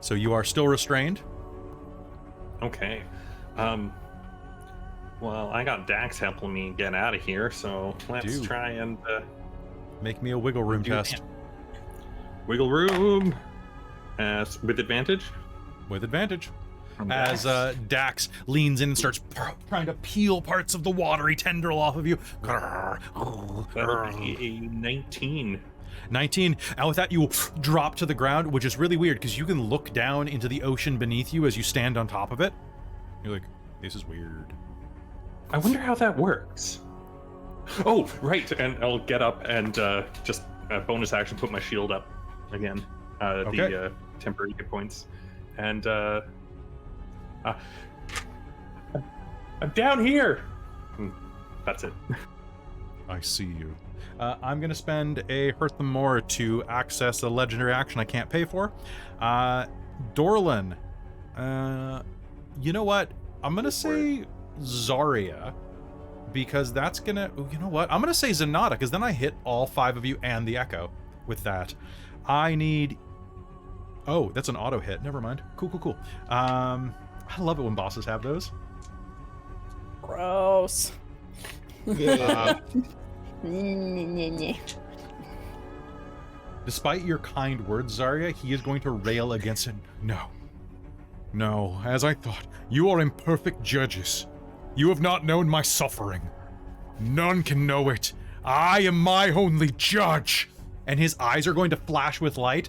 So you are still restrained.
Okay. Well, I got Dax helping me get out of here, so let's try and
make me a wiggle room test.
Wiggle room. With advantage?
With advantage. As Dax leans in and starts trying to peel parts of the watery tendril off of you.
That'll be a 19.
19. And with that, you drop to the ground, which is really weird because you can look down into the ocean beneath you as you stand on top of it. You're like, this is weird.
I wonder how that works. Oh, right. And I'll get up and just bonus action, put my shield up again.
Okay.
The temporary hit points. And I'm down here. That's it.
I see you. I'm going to spend a Hurt Them More to access a legendary action I can't pay for. Dorlen, you know what? I'm going to say Xarria, because that's going to... You know what? I'm going to say Zenada, because then I hit all 5 of you and the Echo with that. I need... Oh, that's an auto hit. Never mind. Cool. I love it when bosses have those.
Gross.
Despite your kind words, Xarria, he is going to rail against it. No, as I thought, you are imperfect judges. You have not known my suffering. None can know it. I am my only judge. And his eyes are going to flash with light,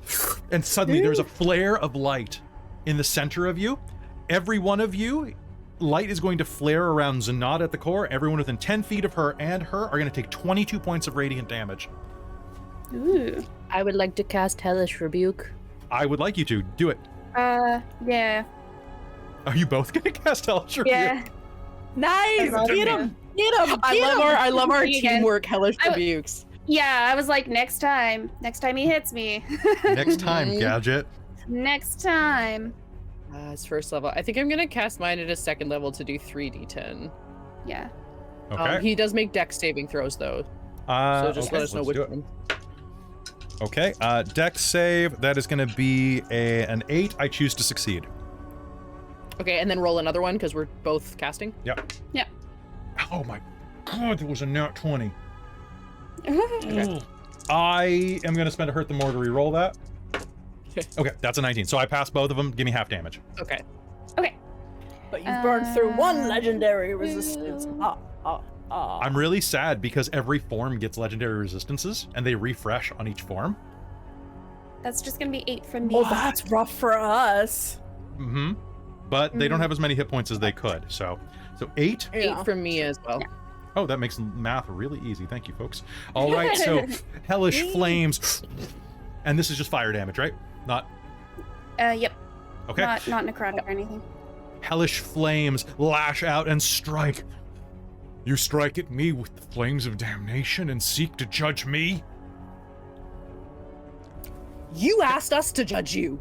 and suddenly there's a flare of light in the center of you. Every one of you, light is going to flare around Zenada at the core. Everyone within 10 feet of her and her are going to take 22 points of radiant damage.
Ooh.
I would like to cast Hellish Rebuke.
I would like you to. Do it.
Yeah.
Are you both going to cast Hellish Rebuke?
Yeah.
Nice! Get him! I love our teamwork Hellish Rebukes.
Yeah, I was like, next time he hits me.
Next time, Gadget.
Next time.
It's first level. I think I'm gonna cast mine at a second level to do 3d10.
Yeah.
Okay.
He does make dex saving throws though. So just let us know which one.
Okay. Dex save. That is going to be an 8. I choose to succeed.
Okay, and then roll another one because we're both casting.
Yep.
Yep.
Oh my god, that was a nat 20.
Okay.
I am going to spend a Hurt Them More to re-roll that. Okay, that's a 19. So I pass both of them. Give me half damage.
Okay.
But you burned through one legendary resistance.
I'm really sad because every form gets legendary resistances, and they refresh on each form.
That's just going to be 8 from me.
Oh, that's rough for us.
Mm-hmm. But they don't have as many hit points as they could. So 8?
8 from me as well.
Yeah.
Oh, that makes math really easy. Thank you, folks. All right, so Hellish Flames. And this is just fire damage, right? Not...
Yep.
Okay.
Not necrotic or anything.
Hellish Flames lash out and strike. You strike at me with the flames of damnation and seek to judge me?
You asked us to judge you.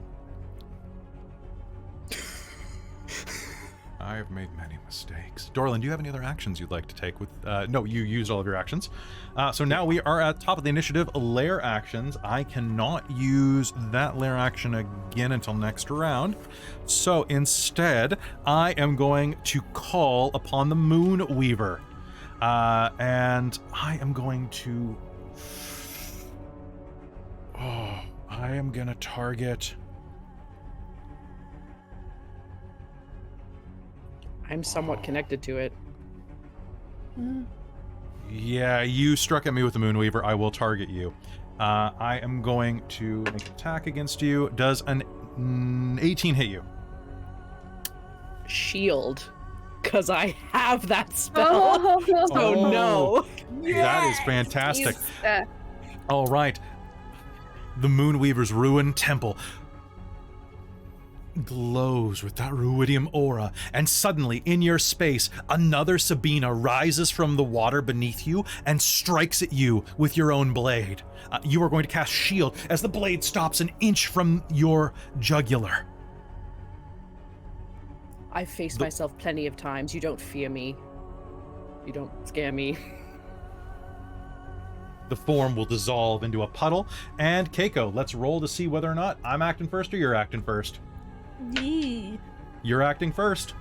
I have made many mistakes. Dorlen, do you have any other actions you'd like to take with... no, you used all of your actions. So now we are at top of the initiative, lair actions. I cannot use that lair action again until next round. So instead, I am going to call upon the Moon Weaver. And I am going to... Oh, I am going to target...
I'm somewhat connected to it.
Yeah, you struck at me with the Moonweaver. I will target you. I am going to make an attack against you. Does an 18 hit you?
Shield. Because I have that spell. So no.
That is fantastic. All right. The Moonweaver's ruined temple glows with that ruidium aura, and suddenly, in your space, another Sabina rises from the water beneath you and strikes at you with your own blade. You are going to cast Shield as the blade stops an inch from your jugular.
I've faced myself plenty of times. You don't fear me. You don't scare me.
The form will dissolve into a puddle, and Kaeko, let's roll to see whether or not I'm acting first or you're acting first.
Yee.
You're acting first.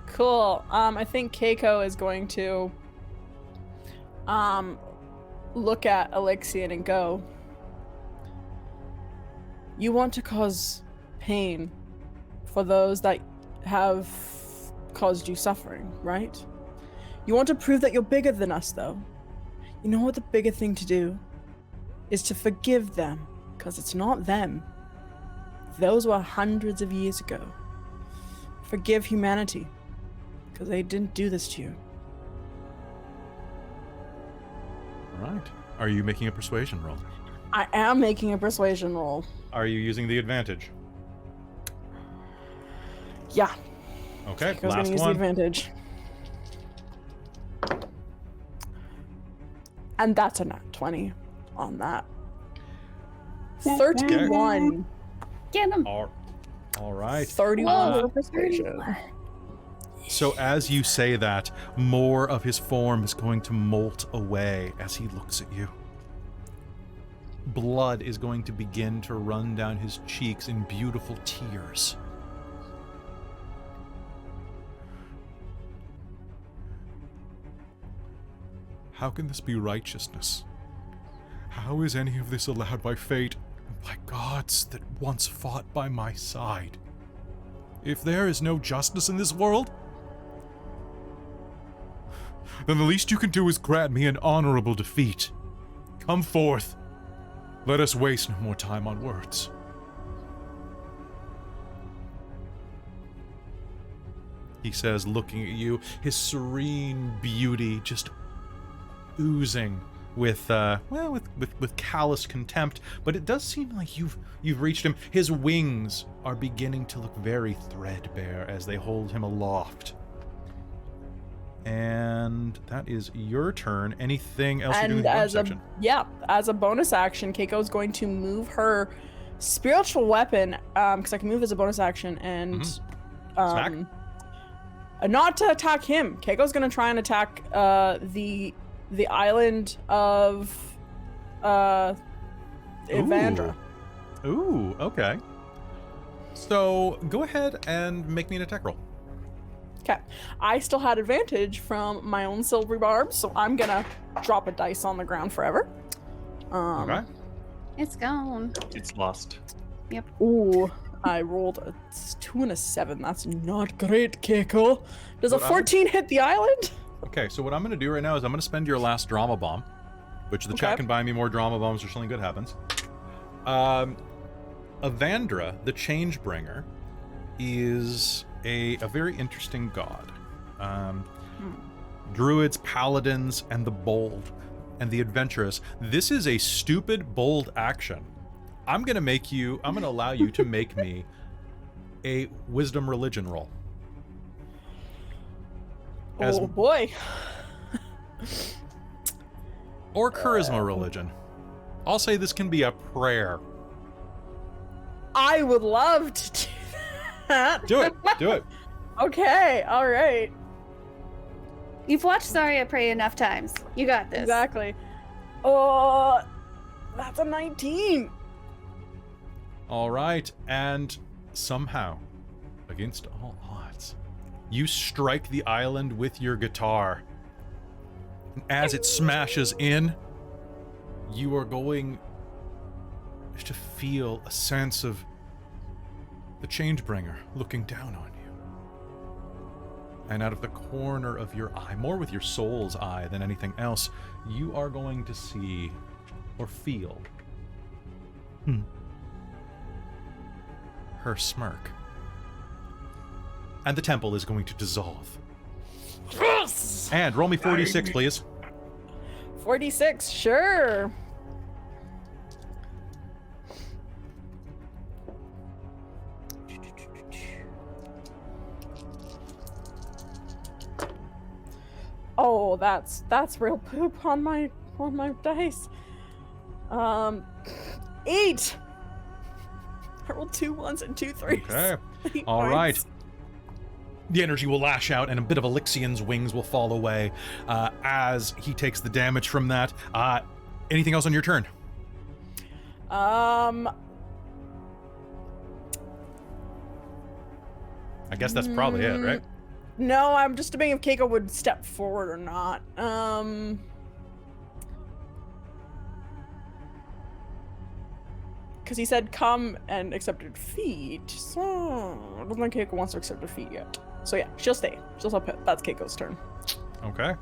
Cool. I think Kaeko is going to look at Alexian and go, you want to cause pain for those that have caused you suffering, right? You want to prove that you're bigger than us, though. You know what the bigger thing to do is to forgive them, because it's not them. Those were hundreds of years ago. Forgive humanity, because they didn't do this to you.
All right. Are you making a persuasion roll?
I am making a persuasion roll.
Are you using the advantage?
Yeah.
Okay,
I was
last
gonna use the
one.
advantage. And that's a nat 20 on that. 31.
Get him.
All right.
31 for persuasion.
So as you say that, more of his form is going to molt away as he looks at you. Blood is going to begin to run down his cheeks in beautiful tears. How can this be righteousness? How is any of this allowed by fate and by gods that once fought by my side? If there is no justice in this world, then the least you can do is grant me an honorable defeat. Come forth. Let us waste no more time on words. He says, looking at you, his serene beauty just oozing with callous contempt, but it does seem like you've reached him. His wings are beginning to look very threadbare as they hold him aloft. And that is your turn. Anything else you're doing in the bonus section?
As a bonus action, Keiko's going to move her spiritual weapon, because I can move as a bonus action, and
Smack?
Not to attack him. Keiko's going to try and attack the island of Evandra.
Ooh, okay. So go ahead and make me an attack roll.
Okay, I still had advantage from my own silvery barb, so I'm gonna drop a dice on the ground forever.
Okay.
It's gone.
It's lost.
Yep.
Ooh, I rolled a 2 and a 7. That's not great, Kaeko. Does a 14 hit the island?
Okay, so what I'm going to do right now is I'm going to spend your last drama bomb, which the chat can buy me more drama bombs or something good happens. Evandra, the Changebringer, is a very interesting god. Druids, paladins, and the bold, and the adventurous. This is a stupid, bold action. I'm going to allow you to make me a wisdom religion roll.
Oh boy.
Or charisma religion. I'll say this can be a prayer.
I would love to do that.
Do it.
Okay, all right.
You've watched Xarria pray enough times. You got this.
Exactly. Oh, that's a 19.
All right, and somehow, against all odds, you strike the island with your guitar. As it smashes in, you are going to feel a sense of the Changebringer looking down on you. And out of the corner of your eye, more with your soul's eye than anything else, you are going to see or feel her smirk. And the temple is going to dissolve.
Yes!
And roll me 46, please.
46, sure. Oh, that's real poop on my dice. 8. I rolled 2 1s and 2 3s.
Okay.
8
All right.
points.
The energy will lash out, and a bit of Elixian's wings will fall away as he takes the damage from that. Anything else on your turn?
I
guess that's probably it, right?
No, I'm just debating if Kaeko would step forward or not. Because he said come and accept defeat, so I don't think Kaeko wants to accept defeat yet. So yeah, she'll stay. She'll stop. That's Keiko's turn.
Okay.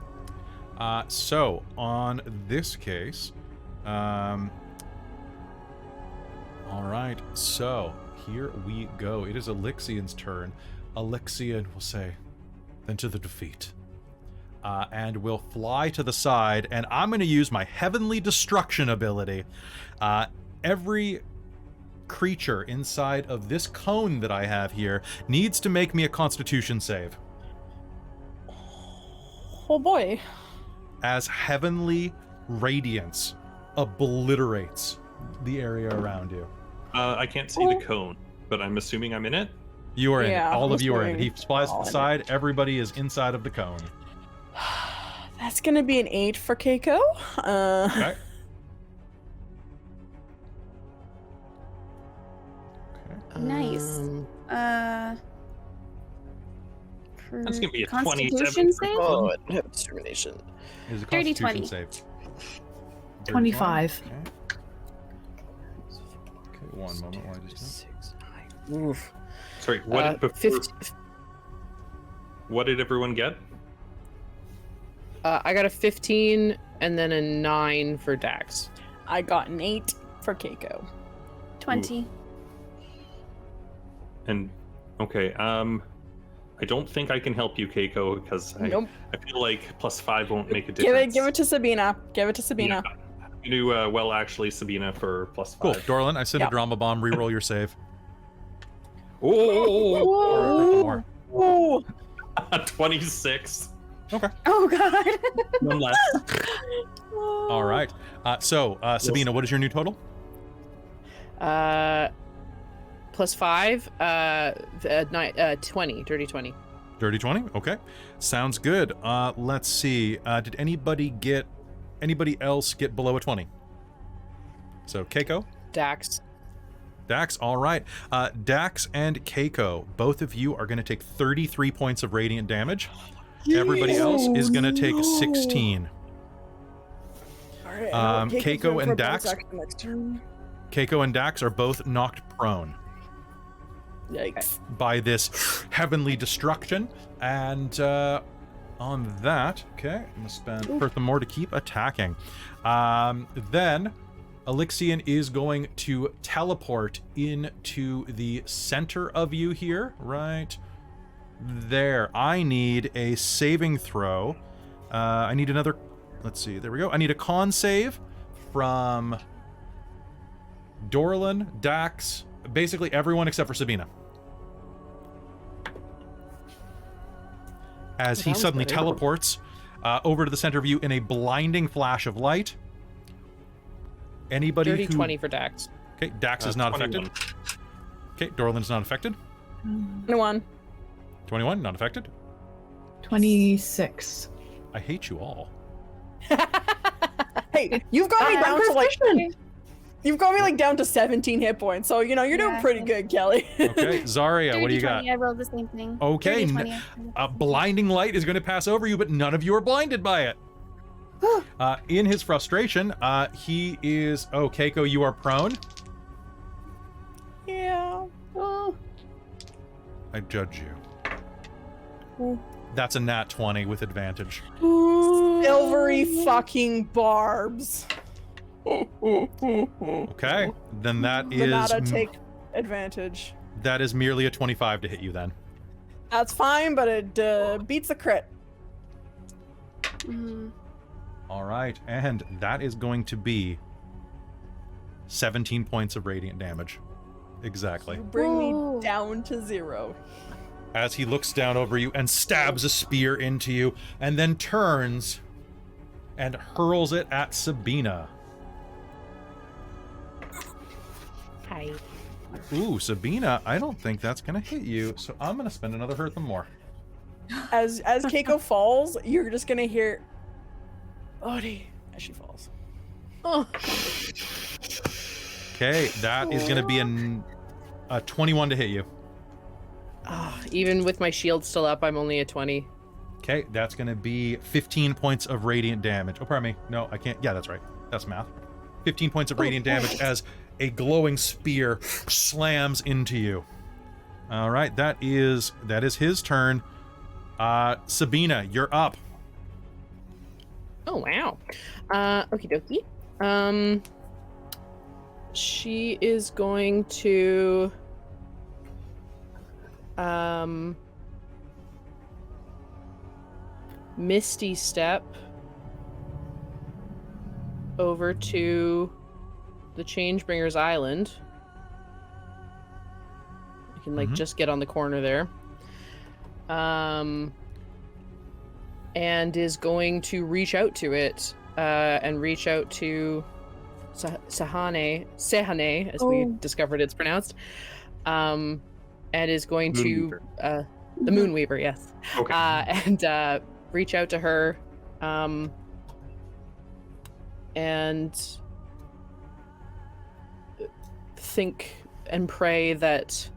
So on this case, all right. So here we go. It is Elixian's turn. Elixian will say, "Then to the defeat," and will fly to the side. And I'm going to use my Heavenly Destruction ability. Every creature inside of this cone that I have here needs to make me a Constitution save.
Oh boy.
As heavenly radiance obliterates the area around you.
I can't see the cone, but I'm assuming I'm in it.
You are in it.
Yeah,
All
I'm
of you are in it.
assuming
He flies to
all
the
in
side. Everybody is inside of the cone.
That's gonna be an 8 for Kaeko.
Okay.
Nice.
That's gonna be a
Constitution
27.
save?
Oh, I have determination.
It is a
Dirty
Constitution
20.
save.
25.
Okay, one moment while I just...
Oof.
Sorry, what? Before,
50,
what did everyone get?
I got a 15 and then a 9 for Dax.
I got an 8 for Kaeko.
20.
And okay, I don't think I can help you, Kaeko, because
Nope.
I feel like +5 won't make a difference.
Give it to Sabina. Give it to Sabina.
Yeah. I'm gonna do well, actually, Sabina for +5.
Cool. Dorlen, I sent
Yep.
a drama bomb. Reroll your save.
Oh,
More.
Ooh.
26.
Okay.
Oh god.
One less.
All right. So, Sabina, what is your new total?
Plus 5, 20, dirty 20.
Dirty 20? Okay. Sounds good. Let's see. Did anybody else get below a 20? So, Kaeko?
Dax.
Dax, all right. Dax and Kaeko, both of you are going to take 33 points of radiant damage. Everybody else is going to take 16.
All right,
Kaeko and Dax. Kaeko and Dax are both knocked prone
Yikes.
by this heavenly destruction. And on that, okay, I'm going to spend Earth and more to keep attacking. Then Elixian is going to teleport into the center of you here, right there. I need a saving throw. I need another, let's see, there we go. I need a con save from Dorlen, Dax, basically everyone except for Sabina. As he suddenly teleports over to the center of you in a blinding flash of light. Anybody
Dirty
who...
20 for Dax.
Okay, Dax is not
21.
affected. Okay, Dorland's not affected.
21.
21, not affected.
26.
I hate you all.
Hey, you've got me
I'm
down to like
proficient.
you've got me like down to 17 hit points. So you're doing
Yeah.
pretty good, Kelly.
Okay, Xarria, what do you got?
20, I rolled the same thing.
Okay,
Dirty 20.
blinding light is going to pass over you, but none of you are blinded by it. In his frustration, he is... Oh, Kaeko, you are prone?
Yeah.
I judge you.
Ooh.
That's a nat 20 with advantage.
Silvery fucking barbs.
Okay, then that is...
Zenada, take advantage.
That is merely a 25 to hit you then.
That's fine, but it beats the crit.
All right, and that is going to be 17 points of radiant damage. Exactly.
You bring me down to 0.
As he looks down over you and stabs a spear into you, and then turns and hurls it at Sabina.
Hi.
Ooh, Sabina, I don't think that's gonna hit you, so I'm gonna spend another hurt them more.
As Kaeko falls, you're just gonna hear Odie as she falls.
Oh.
Okay, that is gonna be a 21 to hit you.
Even with my shield still up, I'm only at 20.
Okay, that's gonna be 15 points of radiant damage. Oh, pardon me. No, I can't. Yeah, that's right. That's math. 15 points of radiant damage as a glowing spear slams into you. All right, that is his turn. Sabina, you're up.
Oh, wow. Okie dokie. She is going to... Misty Step over to the Changebringer's Island. I can like just get on the corner there. And is going to reach out to it and reach out to Sehane, as we discovered it's pronounced. And is going to the Moonweaver, yes.
Okay.
And reach out to her and think and pray that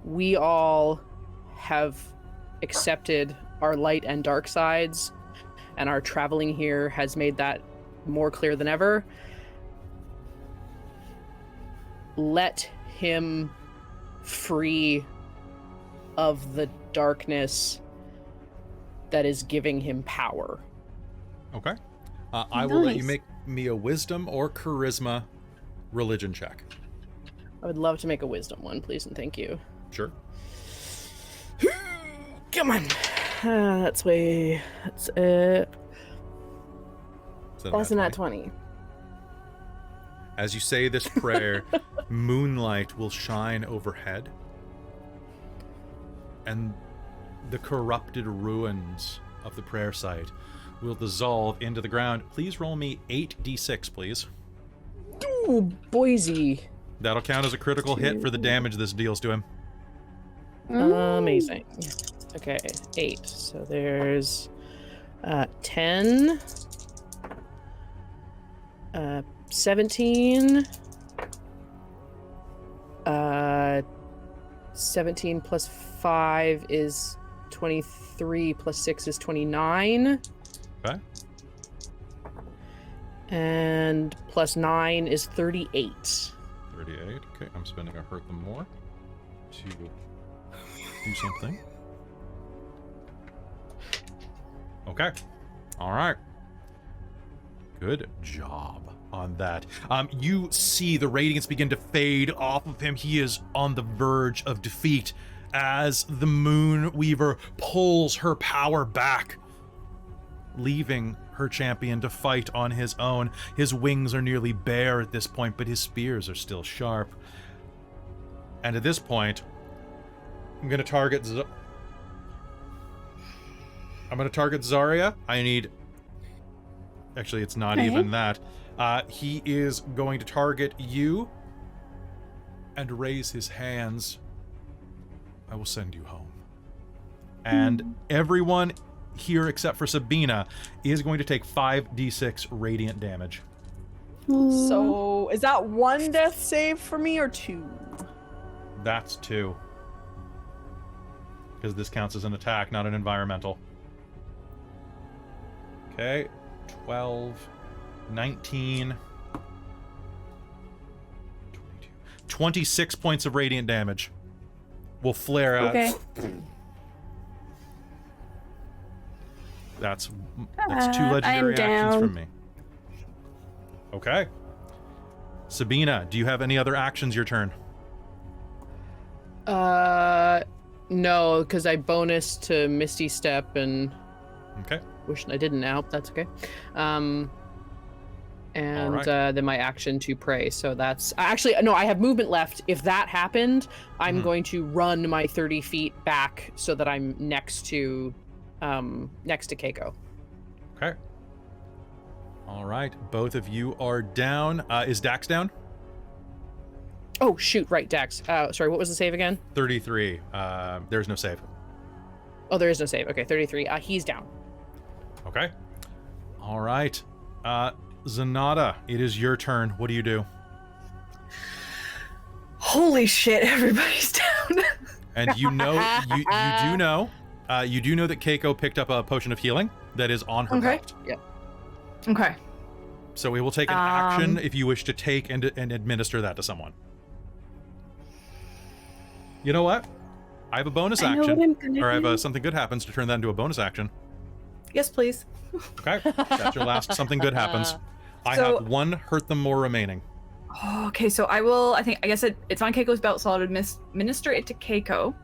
we all have accepted our light and dark sides, and our traveling here has made that more clear than ever. Let him free of the darkness that is giving him power.
Okay. I will let you make me a wisdom or charisma religion check.
I would love to make a wisdom one, please and thank you.
Sure.
Come on. That's less than that 20.
As you say this prayer, moonlight will shine overhead, and the corrupted ruins of the prayer site will dissolve into the ground. Please roll me 8d6, please.
Ooh, Boise.
That'll count as a critical hit for the damage this deals to him.
Amazing. Okay, 8. So there's 10, 17, 17 plus 5 is 23, plus 6 is 29.
Okay.
And plus 9 is 38.
38. Okay, I'm spending a hurt them more to do something. Okay. All right. Good job on that. You see the radiance begin to fade off of him. He is on the verge of defeat as the Moonweaver pulls her power back, leaving her champion to fight on his own. His wings are nearly bare at this point, but his spears are still sharp. And at this point, I'm going to target Xarria. I need... Actually, it's not even that. He is going to target you and raise his hands. I will send you home. And everyone here except for Sabina is going to take 5d6 radiant damage.
So, is that 1 death save for me or 2?
That's 2. Because this counts as an attack, not an environmental. Okay. 12, 19, 22, 26 points of radiant damage will flare out.
Okay.
That's 2
I am
legendary actions
down.
from me. Okay. Sabina, do you have any other actions your turn?
No, because I bonus to Misty Step and
Okay.
wish I didn't now. That's okay. And
Alright.
then my action to pray. So that's actually no. I have movement left. If that happened, I'm going to run my 30 feet back so that I'm next to Kaeko.
Okay. All right. Both of you are down. Is Dax down?
Oh shoot! Right, Dax. Sorry. What was the save again?
33. There's no save.
Oh, there is no save. Okay, 33. He's down.
Okay. All right. Zenada, it is your turn. What do you do?
Holy shit, everybody's down.
And you know, you do know that Kaeko picked up a potion of healing that is on her
Okay.
belt.
Yep.
Okay.
So we will take an action if you wish to take and administer that to someone. You know what? I have a bonus
I know
action,
what I'm gonna
or I have
do.
something good happens to turn that into a bonus action.
Yes, please.
Okay, that's your last something good happens. I
So-
have 1 hurt them more remaining.
Okay, so I guess it's on Keiko's belt, so I'll administer it to Kaeko.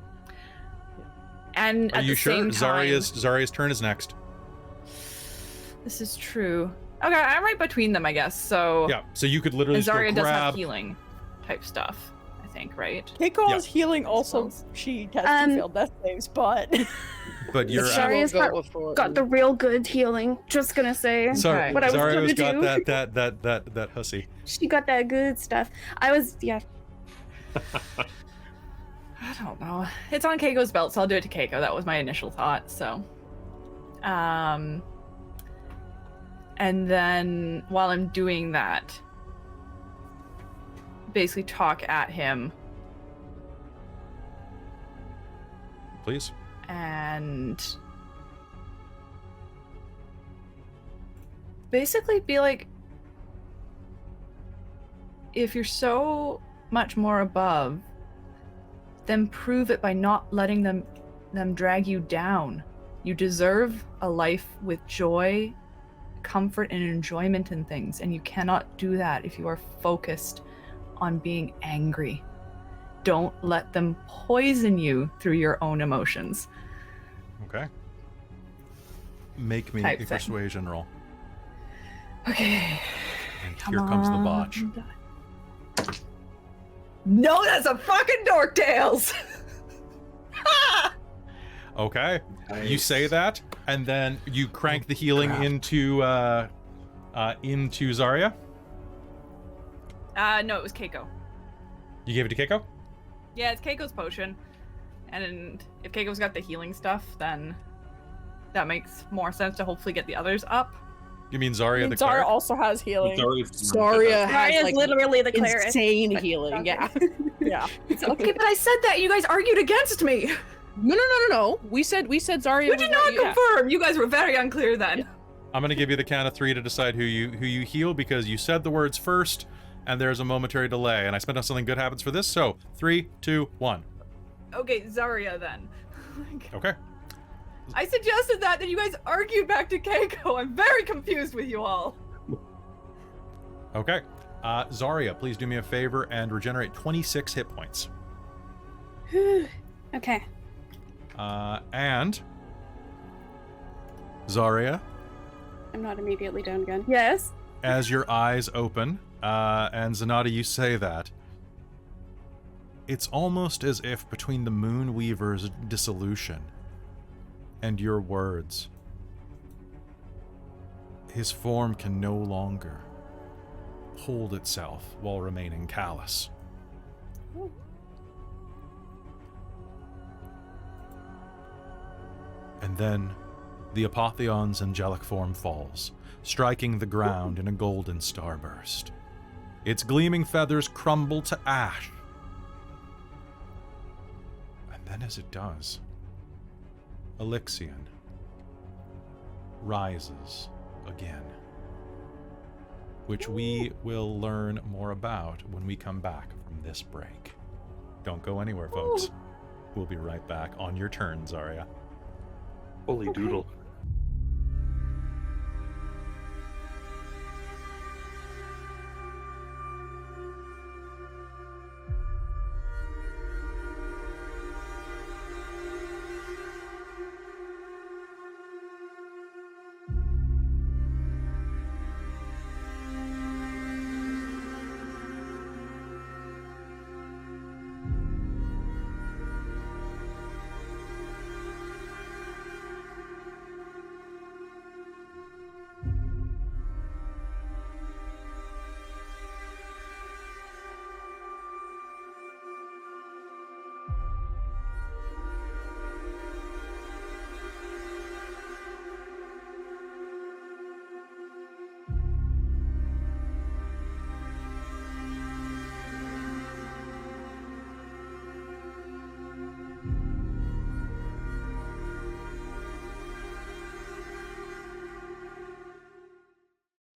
And
Are
at
you
the
sure?
same time,
Xarria's turn is next.
this is true. Okay, I'm right between them, I guess. So
Yeah, so you could literally
and
just go
Xarria does have
grab.
healing type stuff, I think, right?
Keiko
Yeah.
has healing also.
Spells.
She has 2 failed death saves, but
But you're
Xarria's
We'll go
got-
before-
Got the real good healing. Just gonna say.
Sorry,
What
I was
Xarria's
gonna
got
do.
that hussy.
She got that good stuff. I
I don't know. It's on Keiko's belt, so I'll do it to Kaeko. That was my initial thought. So, and then while I'm doing that, basically talk at him
Please.
and basically be like, if you're so much more above, then prove it by not letting them drag you down. You deserve a life with joy, comfort, and enjoyment in things, and you cannot do that if you are focused on being angry. Don't let them poison you through your own emotions.
Okay. Make me
Type
a
thing.
persuasion roll.
Okay.
And here comes the botch.
No, that's a fucking Dork Tales!
Okay. You
Nice.
say that, and then you crank the healing into Xarria.
No, it was Kaeko.
You gave it to Kaeko?
Yeah, it's Keiko's potion. And if Keiko's got the healing stuff, then that makes more sense to hopefully get the others up.
You mean Xarria the
Zara
cleric?
also has healing.
Zarya has
Zarya's
like
literally the cleric.
insane
but-
healing.
okay.
Yeah.
Yeah.
Okay, but I said that. You guys argued against me.
No. We said Zarya.
You
was
did
not-
not
yeah.
confirm. You guys were very unclear then.
I'm gonna give you the count of 3 to decide who you heal, because you said the words first, and there's a momentary delay, and I spent on something good happens for this. So 3, 2, 1.
Okay, Xarria then.
Okay.
I suggested that, then you guys argued back to Kaeko. I'm very confused with you all.
Okay. Xarria, please do me a favor and regenerate 26 hit points.
Okay.
And Xarria,
I'm not immediately down again. Yes.
as your eyes open, and Zenada, you say that, it's almost as if between the Moonweaver's dissolution and your words, his form can no longer hold itself while remaining callous. And then the Apotheon's angelic form falls, striking the ground in a golden starburst. Its gleaming feathers crumble to ash. And then as it does, Elixion rises again, which we will learn more about when we come back from this break. Don't go anywhere, folks. We'll be right back on your turn, Xarria.
Holy doodle.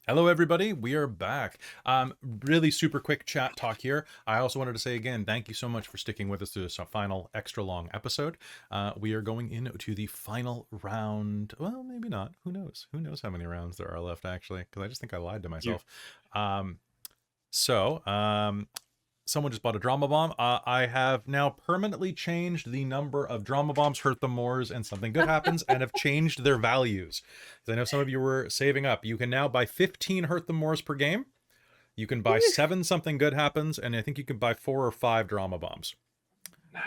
Hello, everybody. We are back. Really super quick chat talk here. I also wanted to say again, thank you so much for sticking with us through this final extra long episode. We are going into the final round. Well, maybe not. Who knows? Who knows how many rounds there are left, actually? Because I just think I lied to myself. Someone just bought a drama bomb. I have now permanently changed the number of drama bombs, hurt them mores, and something good happens, and have changed their values. Because I know some of you were saving up. You can now buy 15 hurt them mores per game. You can buy 7 something good happens, and I think you can buy 4 or 5 drama bombs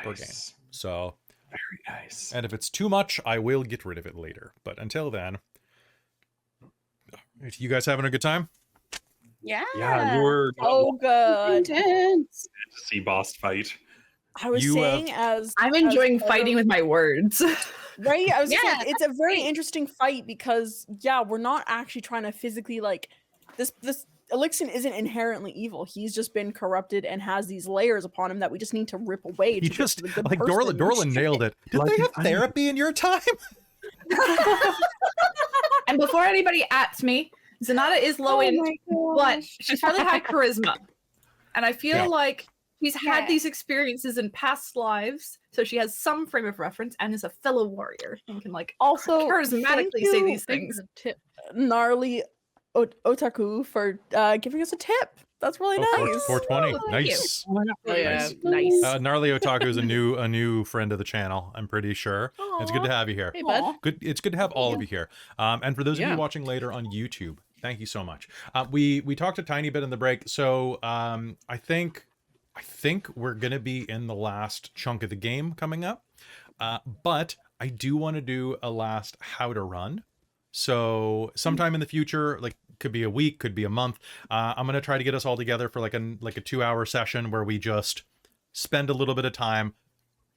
per game. So
very nice.
And if it's too much, I will get rid of it later. But until then, you guys having a good time?
Yeah, you were
so good.
Intense.
to see boss fight.
I was saying as
I'm enjoying fighting with my words.
Right? I was saying it's a very interesting fight because we're not actually trying to physically like this Elixir isn't inherently evil. He's just been corrupted and has these layers upon him that we just need to rip away.
He just like Dorlen nailed it. Did they have therapy in your time?
And before anybody ats me, Zenada is low in, but she's really high charisma. And I feel like she's had these experiences in past lives, so she has some frame of reference and is a fellow warrior and can like also charismatically say these things.
Gnarly Otaku for giving us a tip. That's really nice.
420. Nice.
Nice.
Gnarly Otaku is a new friend of the channel, I'm pretty sure. It's good to have you here.
Hey, bud.
It's good to have all of you here. And for those of you watching later on YouTube, thank you so much. We talked a tiny bit in the break, so I think we're gonna be in the last chunk of the game coming up. But I do want to do a last how to run. So sometime in the future, like could be a week, could be a month. I'm gonna try to get us all together for like a 2-hour session where we just spend a little bit of time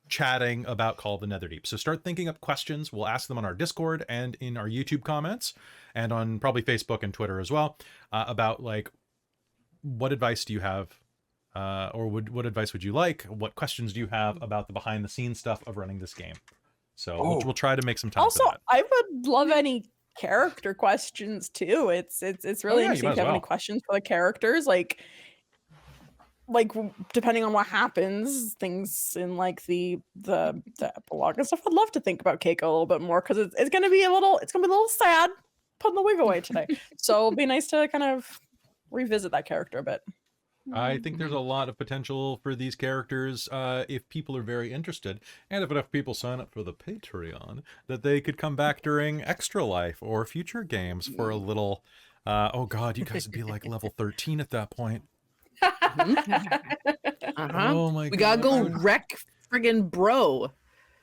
chatting about Call of the Netherdeep. So start thinking up questions. We'll ask them on our Discord and in our YouTube comments and on probably Facebook and Twitter as well about like what advice do you have or what advice would you like? What questions do you have about the behind the scenes stuff of running this game? So we'll try to make some time
also,
for that.
I would love any character questions too. It's really interesting to have any questions for the characters, like depending on what happens, things in like the epilogue and stuff. I'd love to think about Kaeko a little bit more because it's gonna be a little sad putting the wig away today. So it'll be nice to kind of revisit that character a bit.
I think there's a lot of potential for these characters if people are very interested, and if enough people sign up for the Patreon, that they could come back during Extra Life or future games for a little. Oh God, you guys would be like level 13 at that point. Oh my God.
We gotta go wreck friggin' bro.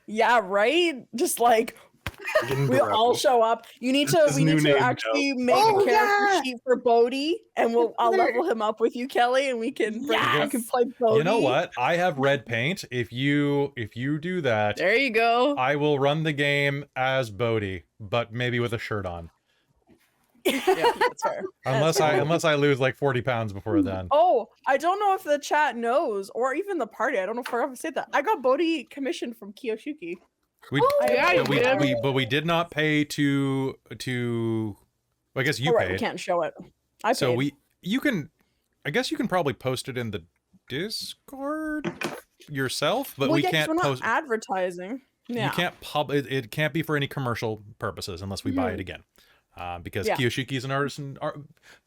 Yeah, right? Just like we all show up. We need to actually make a character sheet for Bodhi, and I'll level him up with you, Kelly, and we can play Bodhi.
You know what? I have red paint. If you do that,
there you go.
I will run the game as Bodhi, but maybe with a shirt on.
Yeah, that's fair.
Unless I lose like 40 pounds before then.
Oh, I don't know if the chat knows, or even the party. I don't know if I ever said that. I got Bodhi commissioned from
But we did not pay to Well, I guess you
Oh, right, we
paid.
can't show it. I paid.
So you can probably post it in the Discord yourself, but
well,
we
yeah, 'cause
can't
we're not
post.
advertising. Yeah.
You can't it can't be for any commercial purposes unless we buy it again, because Kiyoshiki is an artist and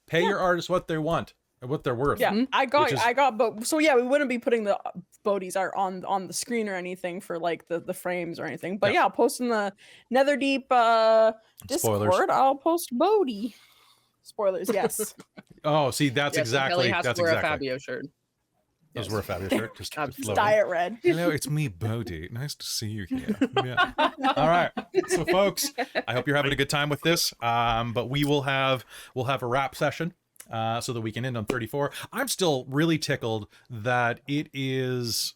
pay your artists what they want and what they're worth.
Yeah, I got, but so yeah, we wouldn't be putting the Bodhi's art on the screen or anything for like the frames or anything. But yeah, I'll post in the Netherdeep Discord.
Spoilers.
I'll post Bodhi. Spoilers, yes.
Oh, see, that's
Yes, and Kelly
exactly
has
that's
to wear
exactly.
a Fabio shirt.
Those were a Fabio shirt. Just
It's
floating.
diet red.
Hello, it's me, Bodhi. Nice to see you here. Yeah. All right, so folks, I hope you're having a good time with this. But we'll have a wrap session so that we can end on 34. I'm still really tickled that it is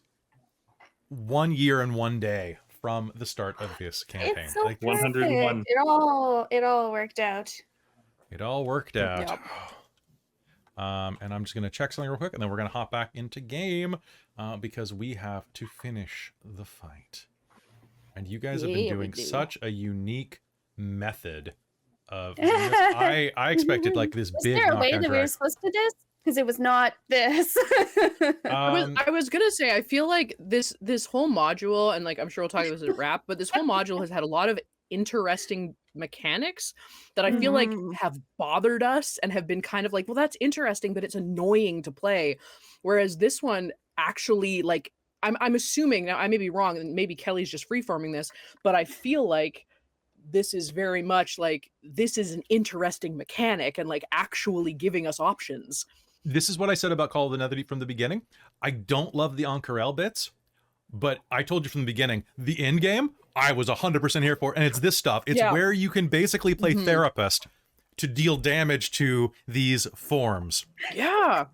1 year and 1 day from the start of this campaign.
It's so
Like,
101.
It all worked out.
it all worked out.
Yep.
And I'm just going to check something real quick, and then we're going to hop back into game because we have to finish the fight. And you guys have been doing such a unique method of doing this. I expected like this
Was
big
there a way
knockdown
that we were
drag.
supposed to do this? Because it was not this.
I was gonna say, I feel like this whole module, and like I'm sure we'll talk about this at wrap, but this whole module has had a lot of interesting mechanics that I feel like have bothered us and have been kind of like, well, that's interesting, but it's annoying to play. Whereas this one actually, like, I'm assuming, now I may be wrong, and maybe Kelly's just freeforming this, but I feel like this is very much like, this is an interesting mechanic and like actually giving us options.
This is what I said about Call of the Netherdeep from the beginning. I don't love the Ank'Harel bits, but I told you from the beginning, the end game, I was 100% here for, and it's this stuff. It's where you can basically play therapist to deal damage to these forms.
Yeah.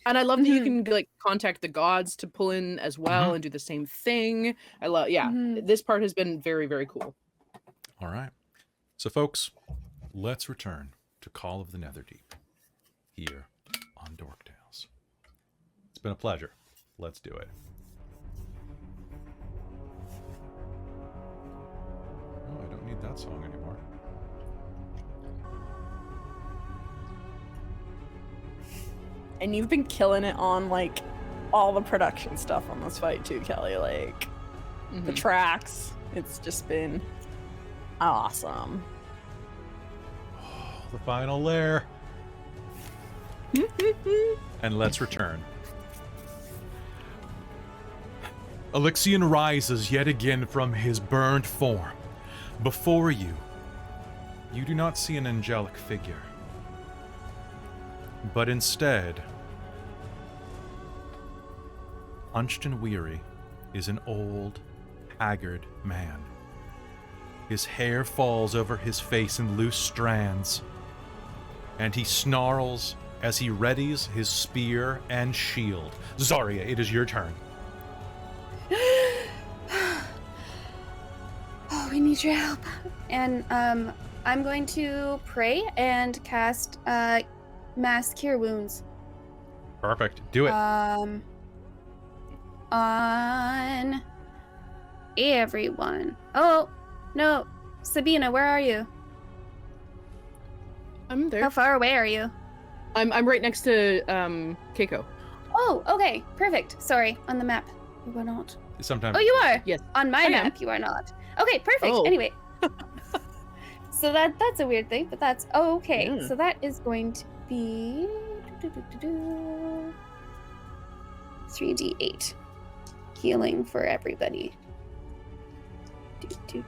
And I love that you can like contact the gods to pull in as well and do the same thing. I love, this part has been very, very cool.
All right. So folks, let's return to Call of the Netherdeep here on Dork Tales. It's been a pleasure. Let's do it. Oh, I don't need that song anymore.
And you've been killing it on like all the production stuff on this fight too, Kelly. Like the tracks, it's just been awesome.
Oh, the final lair. And let's return. Alexian rises yet again from his burned form. Before you, you do not see an angelic figure, but instead, hunched and weary, is an old, haggard man. His hair falls over his face in loose strands, and he snarls as he readies his spear and shield. Xarria, it is your turn.
Oh, we need your help. And I'm going to pray and cast Mass Cure Wounds.
Perfect. Do it.
On everyone. Oh, no. Sabina, where are you?
I'm there.
How far away are you?
I'm right next to Kaeko.
Oh, okay. Perfect. Sorry, on the map. You are not.
Sometimes.
Oh, you are?
Yes.
On my
I am.
map, you are not. Okay, perfect.
Oh.
Anyway. So that's a weird thing, but that's okay.
Yeah.
So that is going to be 3d8 healing for everybody. Okay.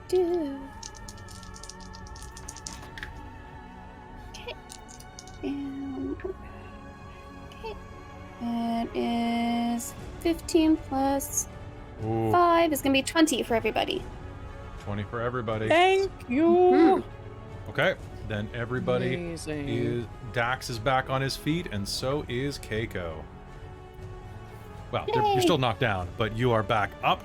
And okay. That is 15 plus
Ooh,
5 is going to be 20 for everybody.
20 for everybody.
Thank you.
Okay, then everybody
Amazing.
is... Dax is back on his feet, and so is Kaeko. Well, you're still knocked down, but you are back up.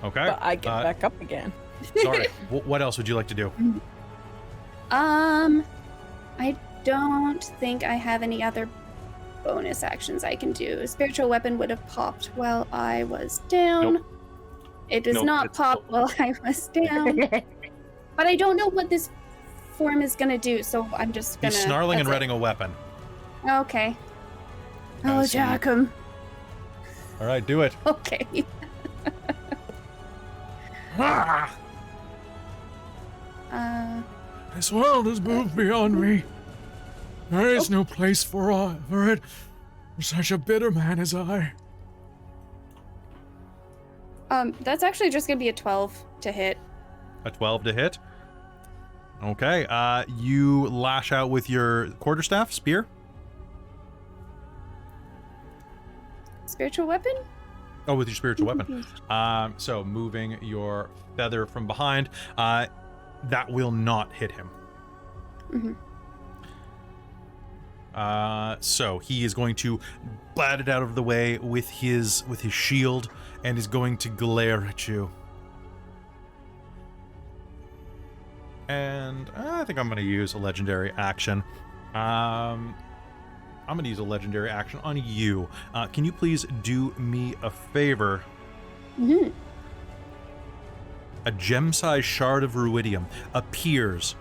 Okay.
But I get back up again.
Sorry. What else would you like to do?
I don't think I have any other bonus actions I can do. A spiritual weapon would have popped while I was down.
Nope.
It does
Nope,
not
it's
pop while I was down. But I don't know what this form is gonna do, so I'm just gonna...
He's snarling and
that's it.
readying a weapon.
Okay. I'll
As he-
attack him.
All right, do it.
Okay.
This world has moved beyond me. There is no place for it for such a bitter man as I.
That's actually just gonna be a 12 to hit.
A 12 to hit. Okay, you lash out with your quarterstaff, spear.
Spiritual weapon?
Oh, with your spiritual weapon. So moving your feather from behind, that will not hit him. So he is going to bat it out of the way with his shield and is going to glare at you. And I think I'm going to use a legendary action. I'm going to use a legendary action on you. Can you please do me a favor?
Mm-hmm.
A gem-sized shard of ruidium appears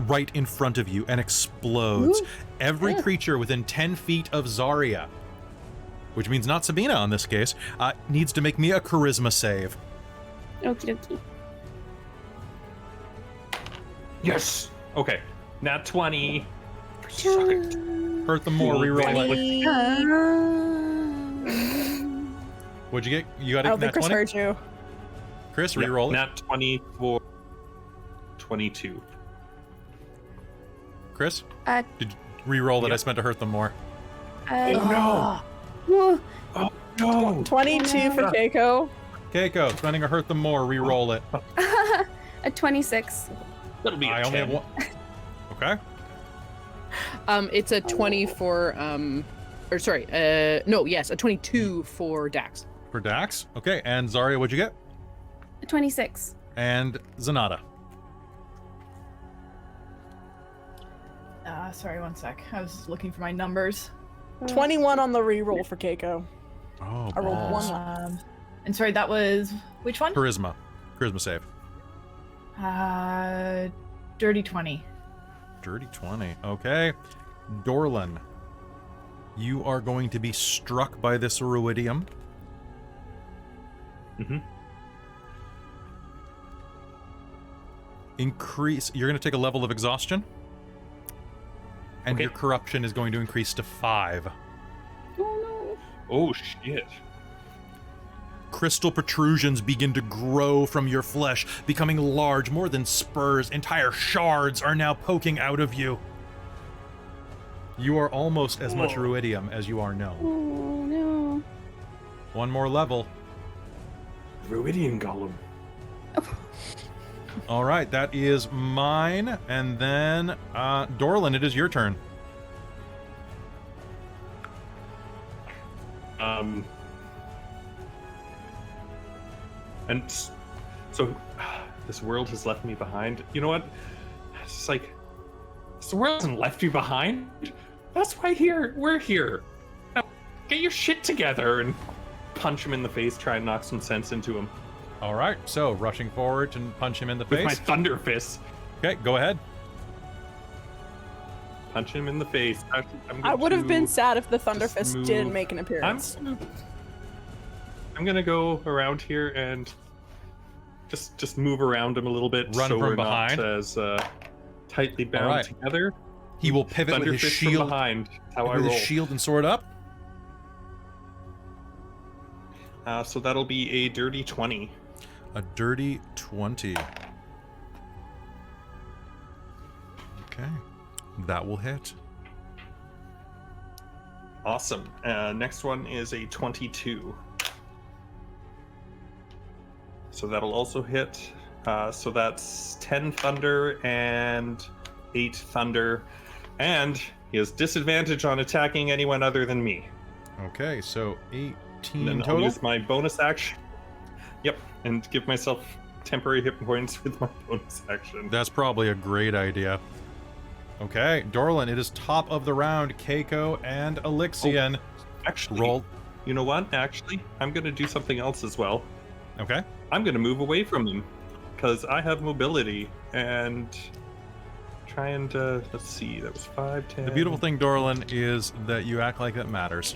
right in front of you and explodes.
Ooh.
Every
Yeah.
creature within 10 feet of Xarria, which means not Sabina in this case, needs to make me a charisma save.
Okie dokie.
Yes. Okay. Nat 20.
Hurt them more, reroll it. What'd you get? You got
I
it
don't
nat
think Chris
20?
heard you.
Chris,
Yep,
reroll it.
Nat 20 for 22.
Chris,
Uh,
did you reroll that I
Yep.
spent to hurt them more?
no.
Whoa.
No.
22 for Kaeko.
Kaeko, spending a hurt them more, reroll it.
A 26.
That'll be a
I only
10.
have one. Okay.
It's a 20 for a 22 for Dax.
For Dax. Okay, and Xarria, what'd you get?
A 26.
And Zenada.
Sorry, one sec. I was looking for my numbers.
21 on the reroll for Kaeko.
Oh,
I rolled
balls.
one.
And sorry, that was which one?
Charisma save.
Dirty 20.
Dirty 20. Okay. Dorlen, you are going to be struck by this ruidium.
Mm-hmm.
You're going to take a level of exhaustion. And
Okay.
your corruption is going to increase to 5.
Oh, shit.
Crystal protrusions begin to grow from your flesh, becoming large, more than spurs. Entire shards are now poking out of you. You are almost as much
Whoa.
ruidium as you are gnome.
Oh, no.
One more level.
Ruidian Golem.
All right, that is mine. And then, Dorlen, it is your turn.
And so this world has left me behind. You know what? It's just like, this world hasn't left you behind. That's why we're here. Now, get your shit together and punch him in the face, try and knock some sense into him.
All right, so rushing forward to punch him in the
With my
face.
thunder fist.
Okay, go ahead.
Punch him in the face.
I would have been
to
sad if the Thunder
just
Fist
move-
didn't make an appearance.
I'm gonna go around here and just move around him a little bit,
Run
so
from
we're
behind.
not as tightly bound
right.
together.
He will pivot
Thunder
with his
fist from
shield,
behind. That's how I
with
roll.
his shield and sword up.
So that'll be a dirty 20.
A dirty 20. Okay, that will hit.
Awesome. Next one is a 22. So that'll also hit. So that's 10 thunder and 8 thunder. And he has disadvantage on attacking anyone other than me.
Okay, so 18
And then I'll
total.
use my bonus action. Yep, and give myself temporary hit points with my bonus action.
That's probably a great idea. Okay, Dorlen, it is top of the round. Kaeko and Elixion.
Actually,
Roll.
You know what? Actually, I'm going to do something else as well.
Okay.
I'm going to move away from him because I have mobility, and try and let's see. That was 5, 10.
The beautiful thing, Dorlen, is that you act like that matters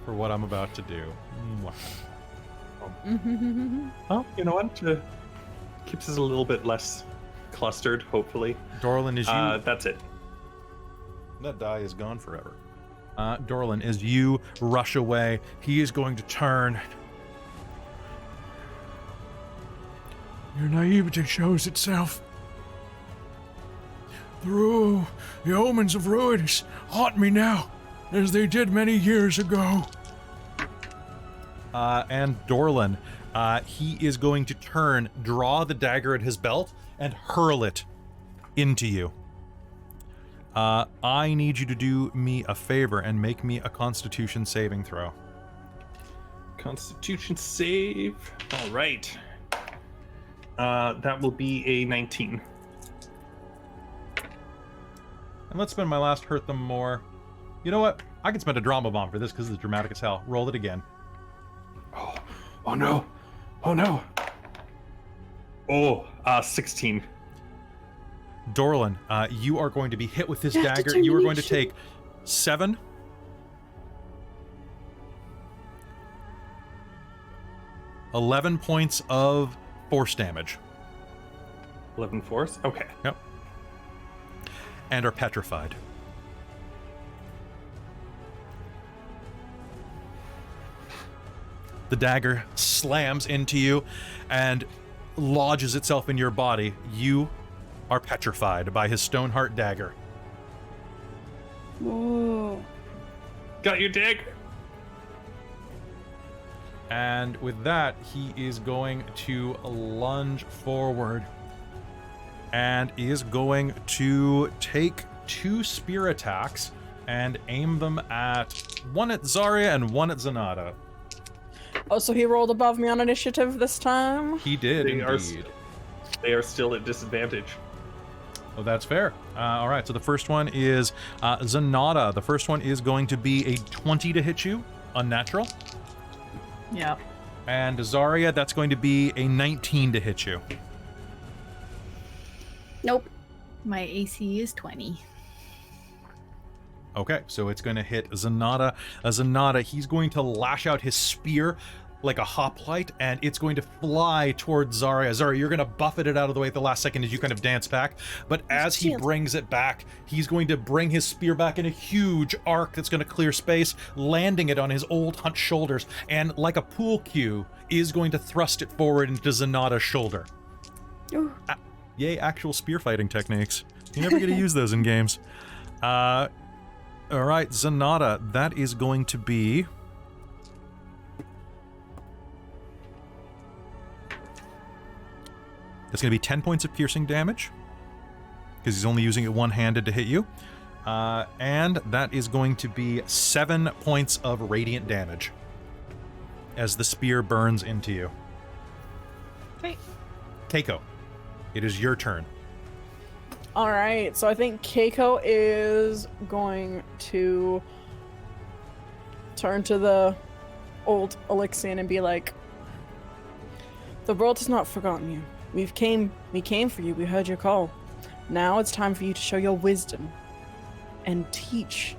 for what I'm about to do.
Oh, you know what? Keeps us a little bit less clustered, hopefully.
Dorlen, is you.
That's it.
That die is gone forever. Dorlen, as you rush away, he is going to turn.
Your naivety shows itself. The omens of ruin haunt me now, as they did many years ago.
And Dorlen, he is going to turn, draw the dagger at his belt, and hurl it into you. I need you to do me a favor and make me a Constitution saving throw.
Constitution save. All right. That will be a 19.
And let's spend my last hurt them more. You know what? I can spend a drama bomb for this because it's dramatic as hell. Roll it again.
Oh no. Oh no. Oh, 16.
Dorlen, you are going to be hit with this dagger. You are going to take 7. 11 points of force damage.
11 force? Okay.
Yep. And are petrified. The dagger slams into you and lodges itself in your body. You are petrified by his Stoneheart dagger.
Whoa.
Got your dagger.
And with that, he is going to lunge forward and is going to take 2 spear attacks and aim them at one at Xarria and one at Zenada.
Oh, so he rolled above me on initiative this time?
He did, indeed.
They are still at disadvantage.
Oh, that's fair. All right, so the first one is Zenada. The first one is going to be a 20 to hit you, unnatural.
Yep.
And Xarria, that's going to be a 19 to hit you.
Nope.
My AC is 20.
Okay, so it's going to hit Zenada. Zenada, he's going to lash out his spear like a hoplite, and it's going to fly towards Xarria. Xarria, you're going to buffet it out of the way at the last second as you kind of dance back. But as he brings it back, he's going to bring his spear back in a huge arc that's going to clear space, landing it on his old hunched shoulders, and like a pool cue, is going to thrust it forward into Zenada's shoulder. Yay, actual spear fighting techniques. You never get to use those in games. All right, Zenada, that is going to be... That's going to be 10 points of piercing damage, because he's only using it one-handed to hit you. And that is going to be 7 points of radiant damage as the spear burns into you.
Great.
Kaeko, it is your turn.
All right, so I think Kaeko is going to turn to the old Elixian and be like, "The world has not forgotten you. We came for you. We heard your call. Now it's time for you to show your wisdom and teach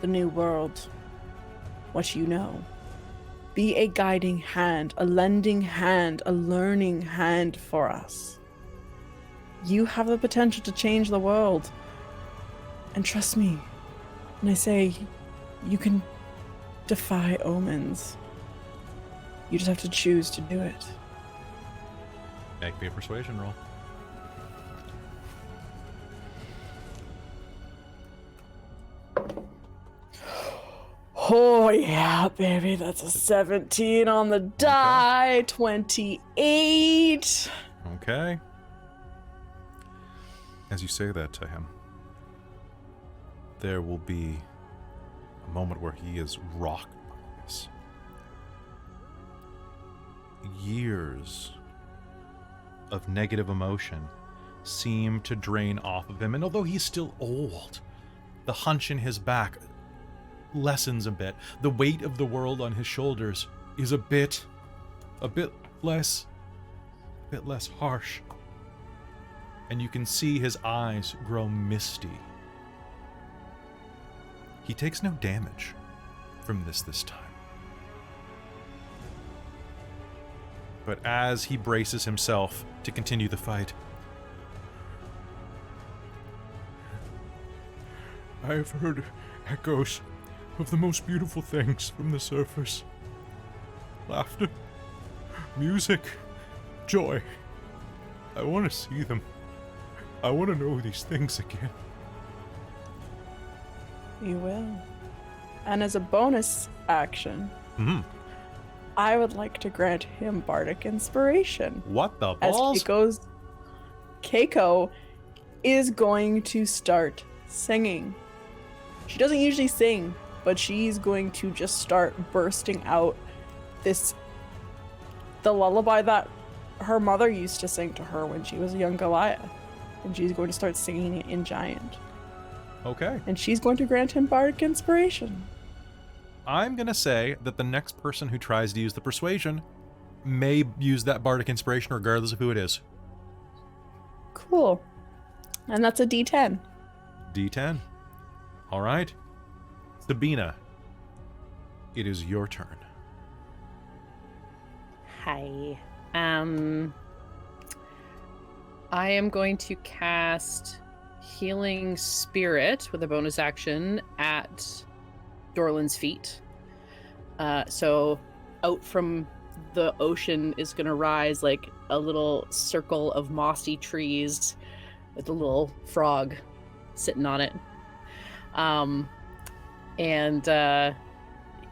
the new world what you know. Be a guiding hand, a lending hand, a learning hand for us. You have the potential to change the world. And trust me when I say you can defy omens. You just have to choose to do it."
Make me a persuasion roll.
Oh yeah, baby, that's a 17 on the die. 28.
Okay. As you say that to him, there will be a moment where he is rocked by this. Years of negative emotion seem to drain off of him, and although he's still old, the hunch in his back lessens a bit. The weight of the world on his shoulders is a bit less harsh. and you can see his eyes grow misty. He takes no damage from this time. But as he braces himself to continue the fight,
I have heard echoes of the most beautiful things from the surface. Laughter, music, joy. I want to see them. I want to know these things again.
You will. And as a bonus action,
mm-hmm.
I would like to grant him bardic inspiration.
What the
As
balls?
Kaeko is going to start singing. She doesn't usually sing, but she's going to just start bursting out the lullaby that her mother used to sing to her when she was a young Goliath. And she's going to start singing it in Giant.
Okay.
And she's going to grant him bardic inspiration.
I'm going to say that the next person who tries to use the persuasion may use that bardic inspiration regardless of who it is.
Cool. And that's a D10.
D10. All right. Sabina, it is your turn.
Hi. I am going to cast Healing Spirit with a bonus action at Dorlen's feet. So out from the ocean is going to rise like a little circle of mossy trees with a little frog sitting on it.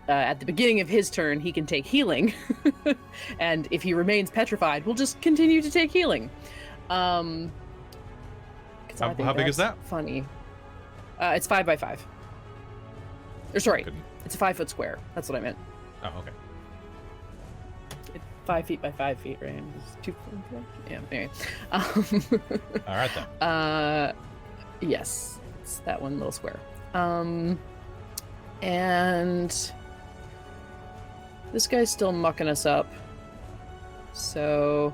At the beginning of his turn, he can take healing. And if he remains petrified, we'll just continue to take healing.
How big is that?
Funny. It's 5 by 5. Or sorry, it's a 5 foot square. That's what I meant.
Oh, okay.
5 feet by 5 feet, right? It's 2 foot. Yeah. Anyway.
All right then.
Yes, it's that one little square. And this guy's still mucking us up. So,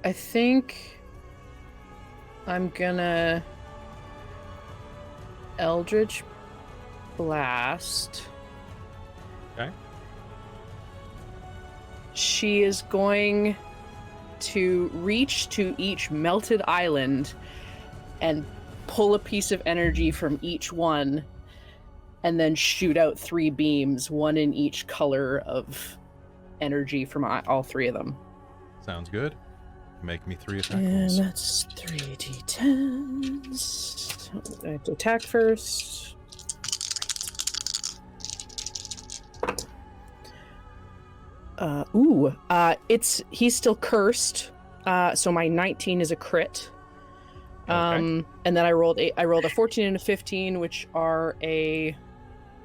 I think I'm gonna Eldritch Blast.
Okay.
She is going to reach to each melted island and pull a piece of energy from each one and then shoot out 3 beams, one in each color of energy from all 3 of them.
Sounds good. Make me 3 attack
And
rolls.
that's 3d10s. I have to attack first. He's still cursed. So my 19 is a crit.
Okay.
And then I rolled a 14 and a 15, which are a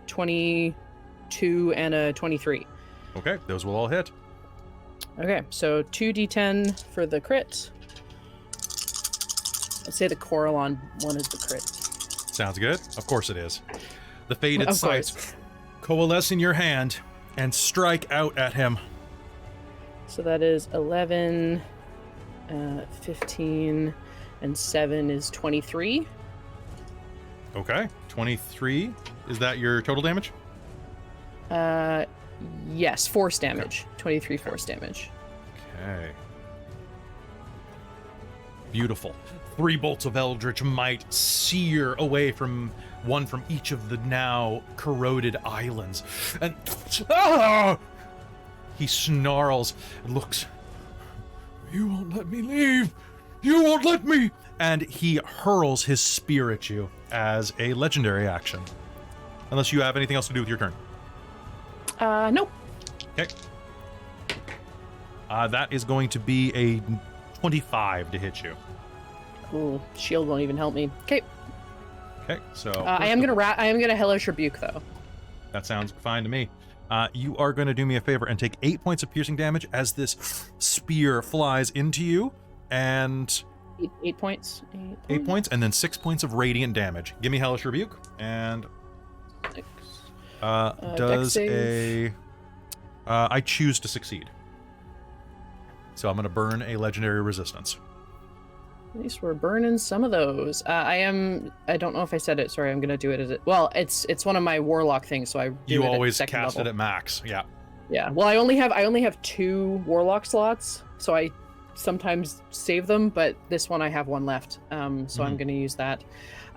22 and a 23.
Okay, those will all hit.
Okay, so 2d10 for the crit. I'd say the Coralon one is the crit.
Sounds good. Of course it is. The faded
Of
sights
course.
coalesce in your hand and strike out at him.
So that is 11, 15, and 7 is 23.
Okay, 23. Is that your total damage?
Yes, force damage. 23 force damage.
Okay. Beautiful. 3 bolts of Eldritch Might sear away from one from each of the now corroded islands. And he snarls and looks.
You won't let me leave. You won't let me.
And he hurls his spear at you as a legendary action. Unless you have anything else to do with your turn.
Nope.
Okay. That is going to be a 25 to hit you.
Ooh, shield won't even help me. Okay.
Okay, so
I am gonna Hellish Rebuke though.
that sounds fine to me. You are going to do me a favor and take 8 points of piercing damage as this spear flies into you, and
8 points.
8 points, and then 6 points of radiant damage. Give me Hellish Rebuke, and
Six.
does
Dex save.
I choose to succeed. So I'm going to burn a legendary resistance.
At least we're burning some of those. I don't know if I said it. Sorry, I'm gonna do it well, it's one of my warlock things, so I do
You
it at
always
second
cast
level.
it at max. Yeah.
Yeah. Well, I only have 2 warlock slots, so I sometimes save them, but this one I have 1 left. So I'm gonna use that.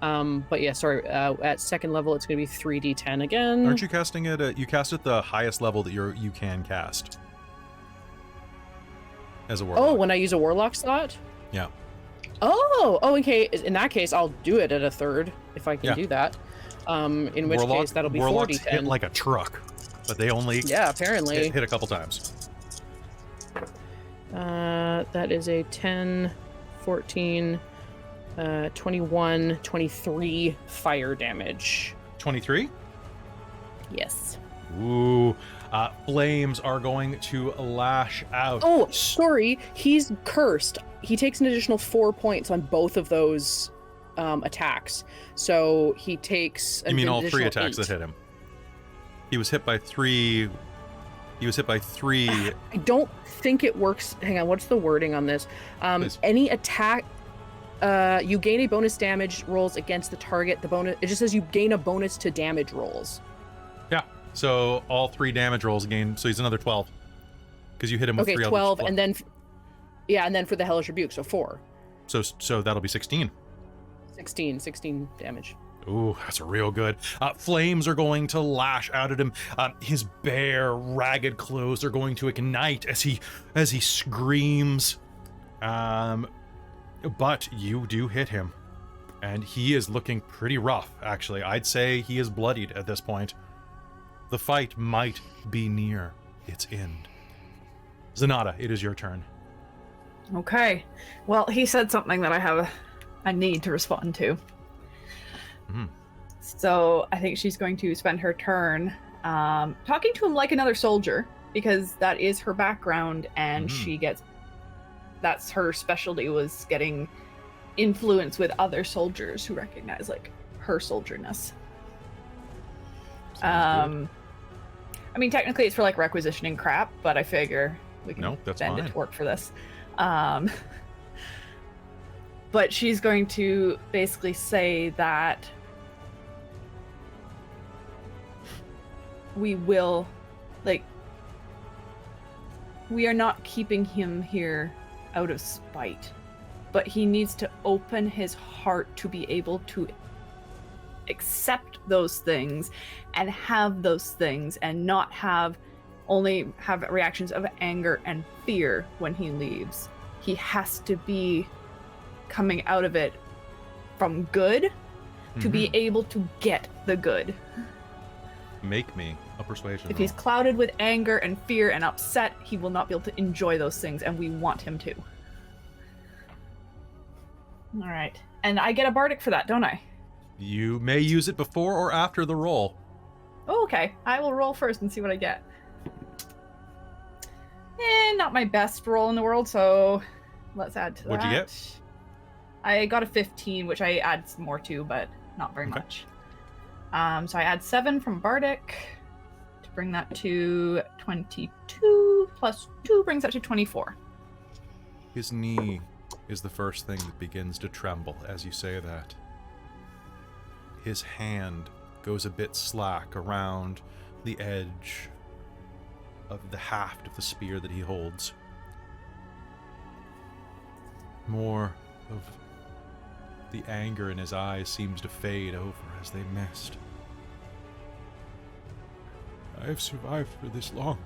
But yeah, sorry. At second level, it's gonna be 3d10 again.
Aren't you casting it at, you cast at the highest level that you can cast as a warlock?
Oh, when I use a warlock slot?
Yeah.
Oh, okay. In that case, I'll do it at a 3rd if I can do that. In which case, that'll be 4d10.
Hit like a truck, but they only
apparently
hit a couple times.
That is a 10, 14, 21, 23 fire damage.
23?
Yes.
Ooh. Flames are going to lash out.
Oh, sorry. He's cursed. He takes an additional 4 points on both of those attacks. So he takes.
You mean all 3 attacks
8.
that hit him? He was hit by 3. He was hit by 3.
I don't think it works. Hang on. What's the wording on this? Any attack. You gain a bonus damage rolls against the target. The bonus. It just says you gain a bonus to damage rolls.
Yeah. So all 3 damage rolls gain. So he's another 12. Because you hit him with 3
12,
others.
and then. Yeah, and then for the Hellish Rebuke, so 4.
So that'll be 16.
16 damage.
Ooh, that's real good. Flames are going to lash out at him. His bare, ragged clothes are going to ignite as he screams. But you do hit him, and he is looking pretty rough. Actually, I'd say he is bloodied at this point. The fight might be near its end. Zenada, it is your turn.
Okay. Well, he said something that I have a need to respond to. So I think she's going to spend her turn talking to him like another soldier, because that is her background, and that's her specialty, was getting influence with other soldiers who recognize like her soldierness. I mean, technically it's for like requisitioning crap, but I figure we can bend it to work for this. But she's going to basically say that we will, like, we are not keeping him here out of spite, but he needs to open his heart to be able to accept those things and have those things, and not only have reactions of anger and fear when he leaves. He has to be coming out of it from good to be able to get the good.
Make me a persuasion
If he's clouded with anger and fear and upset, he will not be able to enjoy those things, and we want him to. All right. And I get a bardic for that, don't I?
You may use it before or after the roll.
Oh, okay. I will roll first and see what I get. Not my best roll in the world, so let's add to that.
What'd you get?
I got a 15, which I add some more to, but not very much. So I add 7 from bardic to bring that to 22, plus 2 brings that to 24.
His knee is the first thing that begins to tremble as you say that. His hand goes a bit slack around the edge of the haft of the spear that he holds. More of the anger in his eyes seems to fade over as they mist.
I have survived for this long.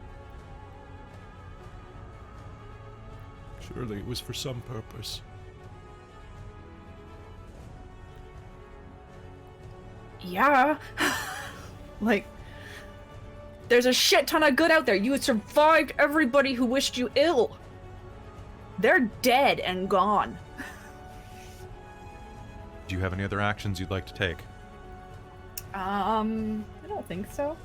Surely it was for some purpose.
Yeah. Like, there's a shit ton of good out there. You had survived everybody who wished you ill. They're dead and gone.
Do you have any other actions you'd like to take?
I don't think so.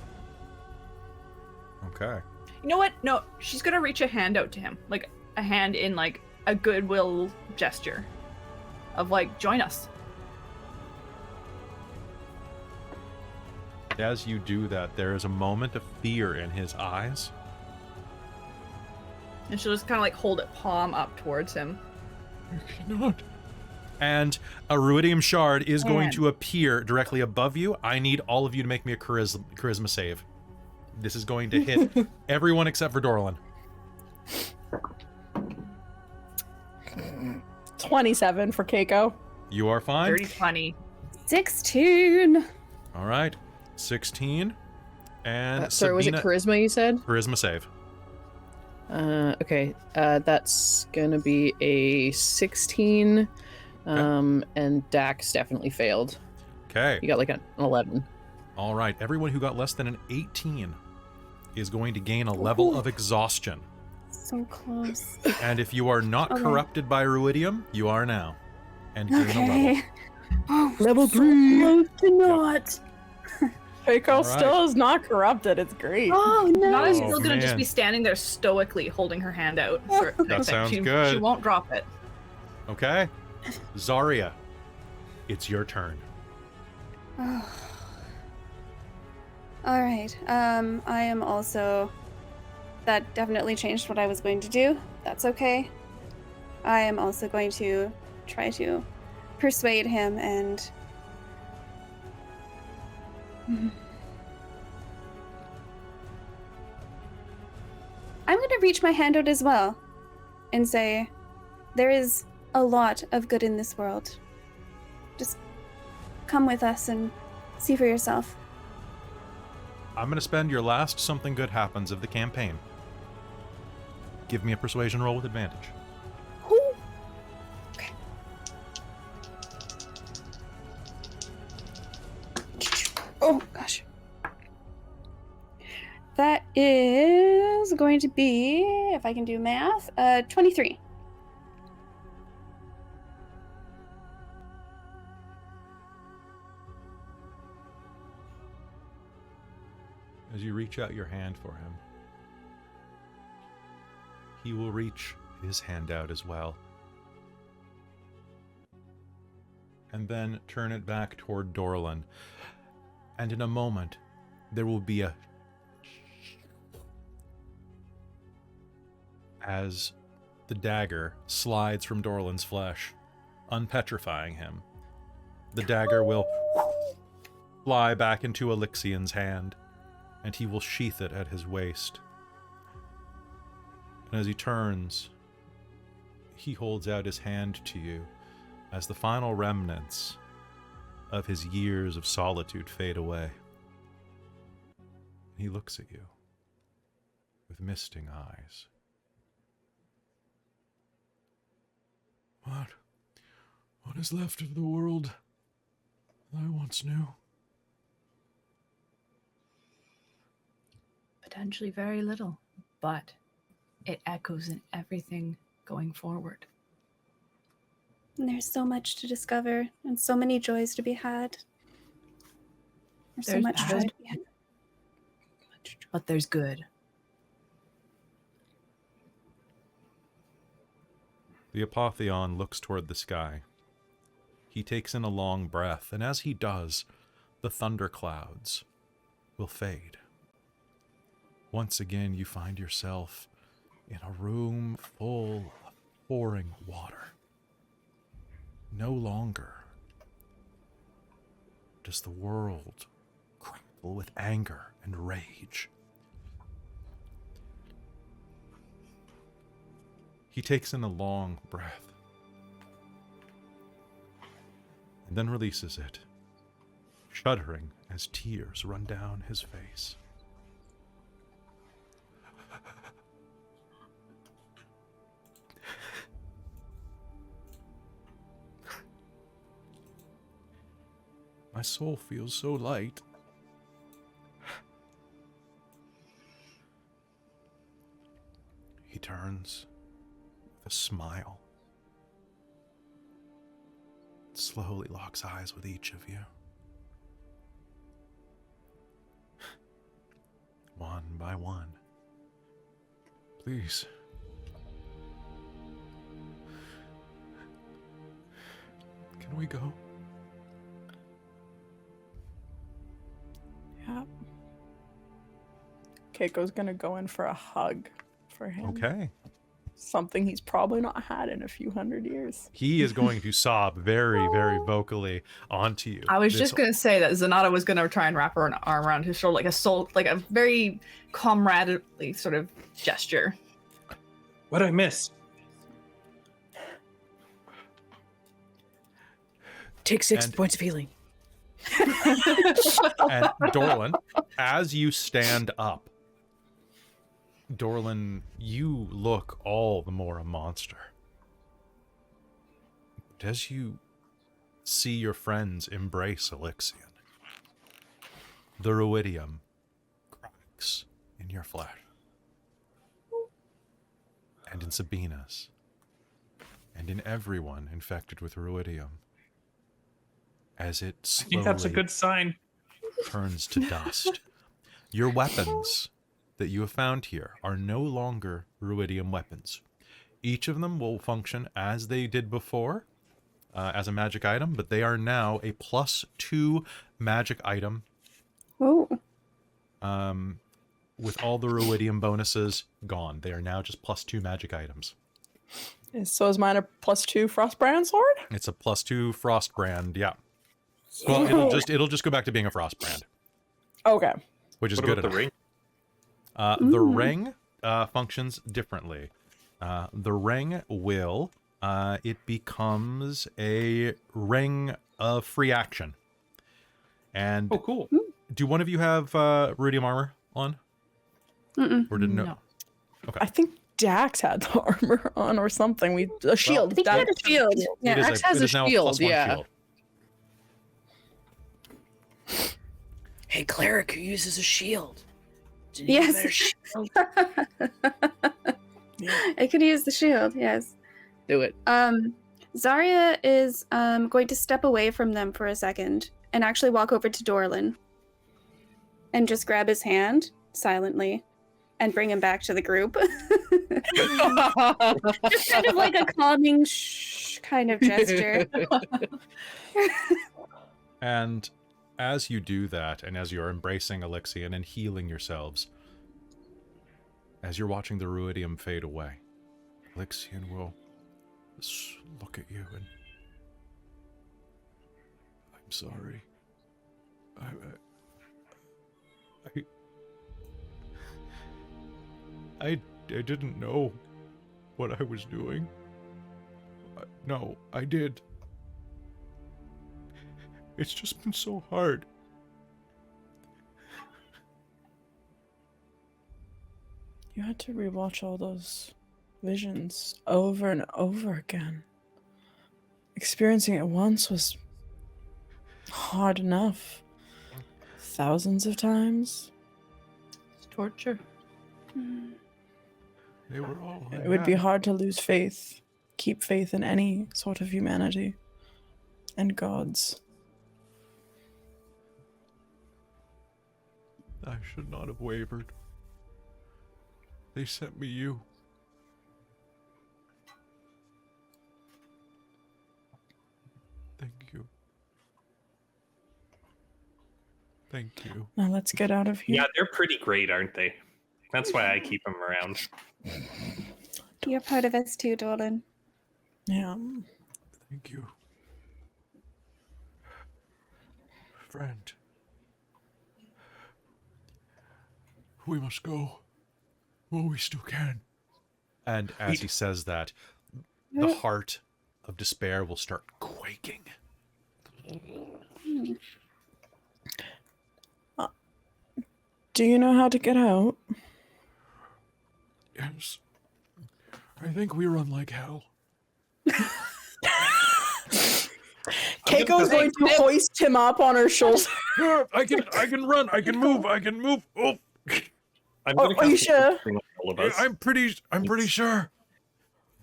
Okay.
You know what? No, she's gonna reach a hand out to him. Like, a hand in, like, a goodwill gesture. Of, like, join us.
As you do that, there is a moment of fear in his eyes,
And she'll just kind of like hold it palm up towards him.
You cannot.
And a ruidium shard is going
Man.
to appear directly above you. I need all of you to make me a charisma save. This is going to hit everyone except for Dorlen.
27 for Kaeko.
You are fine.
Dirty 20.
16.
All right. 16. And
Sorry, was it
Sabina,
charisma you said?
charisma save.
Okay. That's gonna be a 16. And Dax definitely failed.
Okay.
You got like an 11.
All right. Everyone who got less than an 18 is going to gain a level of exhaustion.
So close.
And if you are not
Okay.
corrupted by ruidium, you are now. And gain a level.
Okay. Oh,
Level
so
3.
close to not.
Kaeko
All right.
still is not corrupted. It's great.
Oh no.
Nada's
Oh,
still gonna just
man.
be standing there stoically holding her hand out. For,
That sounds
she,
good.
She won't drop it.
Okay. Xarria, it's your turn.
All right. I am also. That definitely changed what I was going to do. That's okay. I am also going to try to persuade him and. I'm going to reach my hand out as well and say, there is a lot of good in this world. Just come with us and see for yourself.
I'm going to spend your last something good happens of the campaign. Give me a persuasion roll with advantage.
Okay. Oh, gosh. That is going to be, if I can do math, 23.
As you reach out your hand for him, he will reach his hand out as well. And then turn it back toward Dorlen. And in a moment, there will be a... as the dagger slides from Dorlen's flesh, unpetrifying him. The dagger will fly back into Elixian's hand, and he will sheath it at his waist. And as he turns, he holds out his hand to you as the final remnants of his years of solitude fade away. He looks at you with misting eyes.
What is left of the world I once knew?
Potentially very little, but it echoes in everything going forward.
And there's so much to discover and so many joys to be had. There's so
There's
much joy
bad.
to be had.
But there's good.
The Apotheon looks toward the sky. He takes in a long breath, and as he does, the thunderclouds will fade. Once again, you find yourself in a room full of pouring water. No longer does the world crackle with anger and rage. He takes in a long breath and then releases it, shuddering as tears run down his face. My soul feels so light. He turns with a smile, slowly locks eyes with each of you. One by one.
Please. Can we go?
Yep. Keiko's gonna go in for a hug for him.
Okay.
something he's probably not had in a few hundred years.
He is going to sob very, very vocally onto you.
I was
This-
just gonna say that Zenada was gonna try and wrap her arm around his shoulder, like a very comradely sort of gesture.
What'd I miss?
Take 6
And-
points of healing.
And Dorlen, as you stand up, Dorlen, you look all the more a monster. But as you see your friends embrace Elixion, the ruidium cracks in your flesh. And in Sabina's. And in everyone infected with ruidium. As it
I
slowly
think that's a good sign.
turns to dust. Your weapons that you have found here are no longer ruidium weapons. Each of them will function as they did before, as a magic item, but they are now a +2 magic item.
Oh.
With all the ruidium bonuses gone. They are now just +2 magic items.
So is mine a +2 Frostbrand sword?
It's a +2 Frostbrand, yeah. Well, it'll just go back to being a Frostbrand,
Okay.
which is
What
good
about the
enough.
ring?
The ring functions differently. The ring will, it becomes a ring of free action. And
Oh, cool.
do one of you have ruidium armor on?
Mm-mm.
Or didn't know?
No.
I think Dax had the armor on or something. A shield.
I think he had a shield. Yeah.
It is,
Axe has
it
a
is now
shield,
a +1
yeah.
shield.
Hey, cleric who uses a shield. Do you need a
Yes.
better shield?
I could use the shield, yes.
Do it.
Xarria is going to step away from them for a second and actually walk over to Dorlen and just grab his hand silently and bring him back to the group. Just kind of like a calming shh kind of gesture.
And as you do that, and as you're embracing Elixion and healing yourselves, as you're watching the ruidium fade away, Elixion will look at you and... I'm sorry. I didn't know what I was doing. No, I did. It's just been so hard.
You had to rewatch all those visions over and over again. Experiencing it once was hard enough. Thousands of times.
It's torture.
They were all
It would be hard to lose faith. Keep faith in any sort of humanity. And gods.
I should not have wavered. They sent me you. Thank you. Thank you.
Now let's get out of here.
Yeah, they're pretty great, aren't they? That's why I keep them around.
You're part of us too, Dorlen.
Yeah.
Thank you. Friend. We must go. While we still can.
And as he says that, the heart of despair will start quaking.
Do you know how to get out?
Yes. I think we run like hell.
Keiko's going to hoist him up on her shoulder.
I can run. I can move. I can move. Oh.
I'm
Oh,
gonna
are you
cast
sure?
something on all of us.
I'm pretty sure.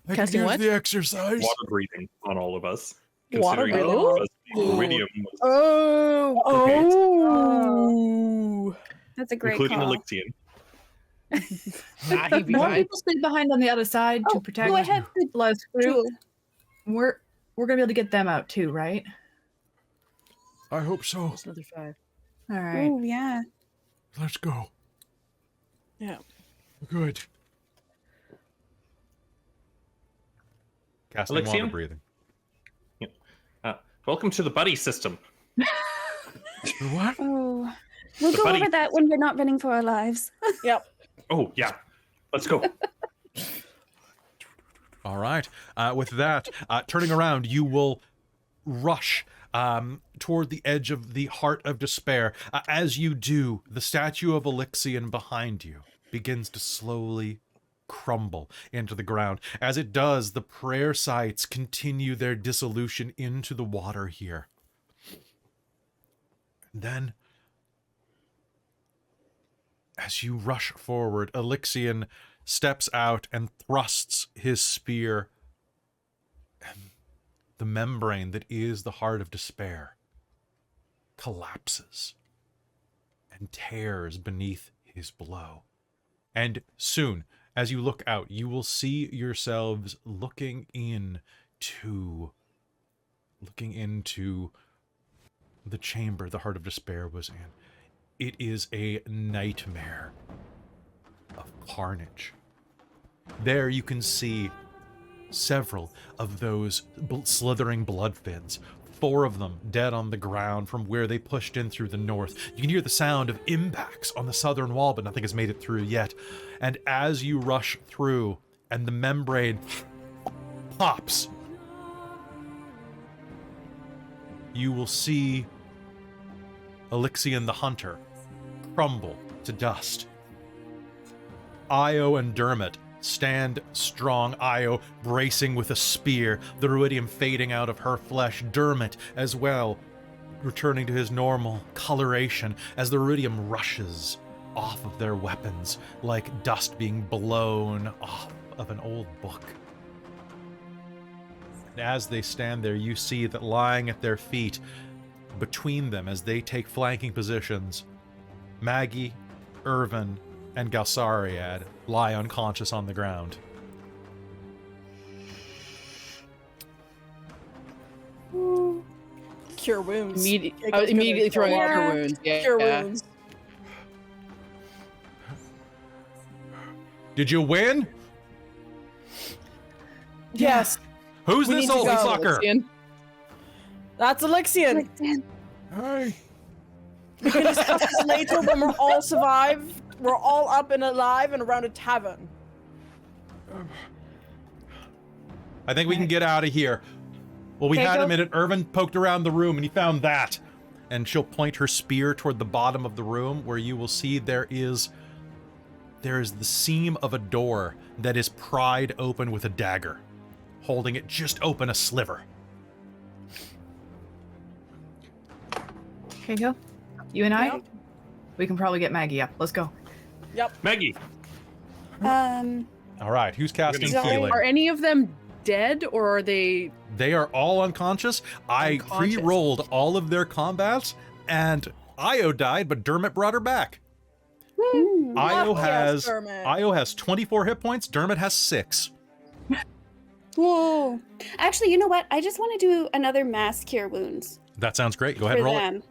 I can
Casting
use
what?
the exercise.
Water breathing on all of us.
Water
Considering
breathing?
all of us, the iridium was,
Oh.
That's a great
including
call.
Elixion.
Nah, he'd be
More
fine.
people stay behind on the other side to protect
go ahead.
blood through.
Jewel.
We're gonna be able to get them out too, right?
I hope so.
That's another 5.
All right.
Oh, yeah.
Let's go.
Yeah.
Good.
Casting water
Alexian?
breathing.
Welcome to the buddy system.
What?
Oh, we'll
The
go
buddy-
over that when we're not running for our lives.
Yep.
Oh, yeah. Let's go.
All right. With that, turning around, you will rush toward the edge of the Heart of Despair. As you do, the statue of Alexian behind you begins to slowly crumble into the ground. As it does, the prayer sites continue their dissolution into the water here. Then, as you rush forward, Alexian steps out and thrusts his spear, and the membrane that is the Heart of Despair collapses and tears beneath his blow. And soon, as you look out, you will see yourselves looking into the chamber the Heart of Despair was in. It is a nightmare of carnage. There you can see several of those slithering blood fins. 4 of them dead on the ground from where they pushed in through the north. You can hear the sound of impacts on the southern wall, but nothing has made it through yet. And as you rush through and the membrane pops, you will see Alexian the Hunter crumble to dust. Io and Dermot stand strong, Io bracing with a spear, the ruidium fading out of her flesh, Dermot as well returning to his normal coloration as the ruidium rushes off of their weapons like dust being blown off of an old book. And as they stand there, you see that lying at their feet, between them as they take flanking positions, Maggie, Irvin, and Xarria lie unconscious on the ground.
Cure wounds.
Immediately throwing out her wounds. Yeah.
Cure wounds.
Did you win?
Yes.
Who's
We
this
need to
old
go.
fucker?
Alexian.
That's Alexian.
Hi.
We can discuss this later when we're all survived. We're all up and alive and around a tavern.
I think we can get out of here. Well, we had a
Kaeko?
minute. Irvin poked around the room and he found that. And she'll point her spear toward the bottom of the room where you will see there is the seam of a door that is pried open with a dagger, holding it just open a sliver.
Kaeko, you and I,
Yep.
we can probably get Maggie up. Let's go.
Yep.
Maggie.
All right, who's casting
Sorry,
healing?
Are any of them dead, or are they?
They are all unconscious. I
Unconscious.
pre-rolled all of their combats, and Io died, but Dermot brought her back. Io
Fuck yes,
has
Dermot.
Io has 24 hit points. Dermot has 6.
Whoa. Actually, you know what? I just want to do another mass cure wounds
That sounds great. Go ahead
for
and roll it.
them.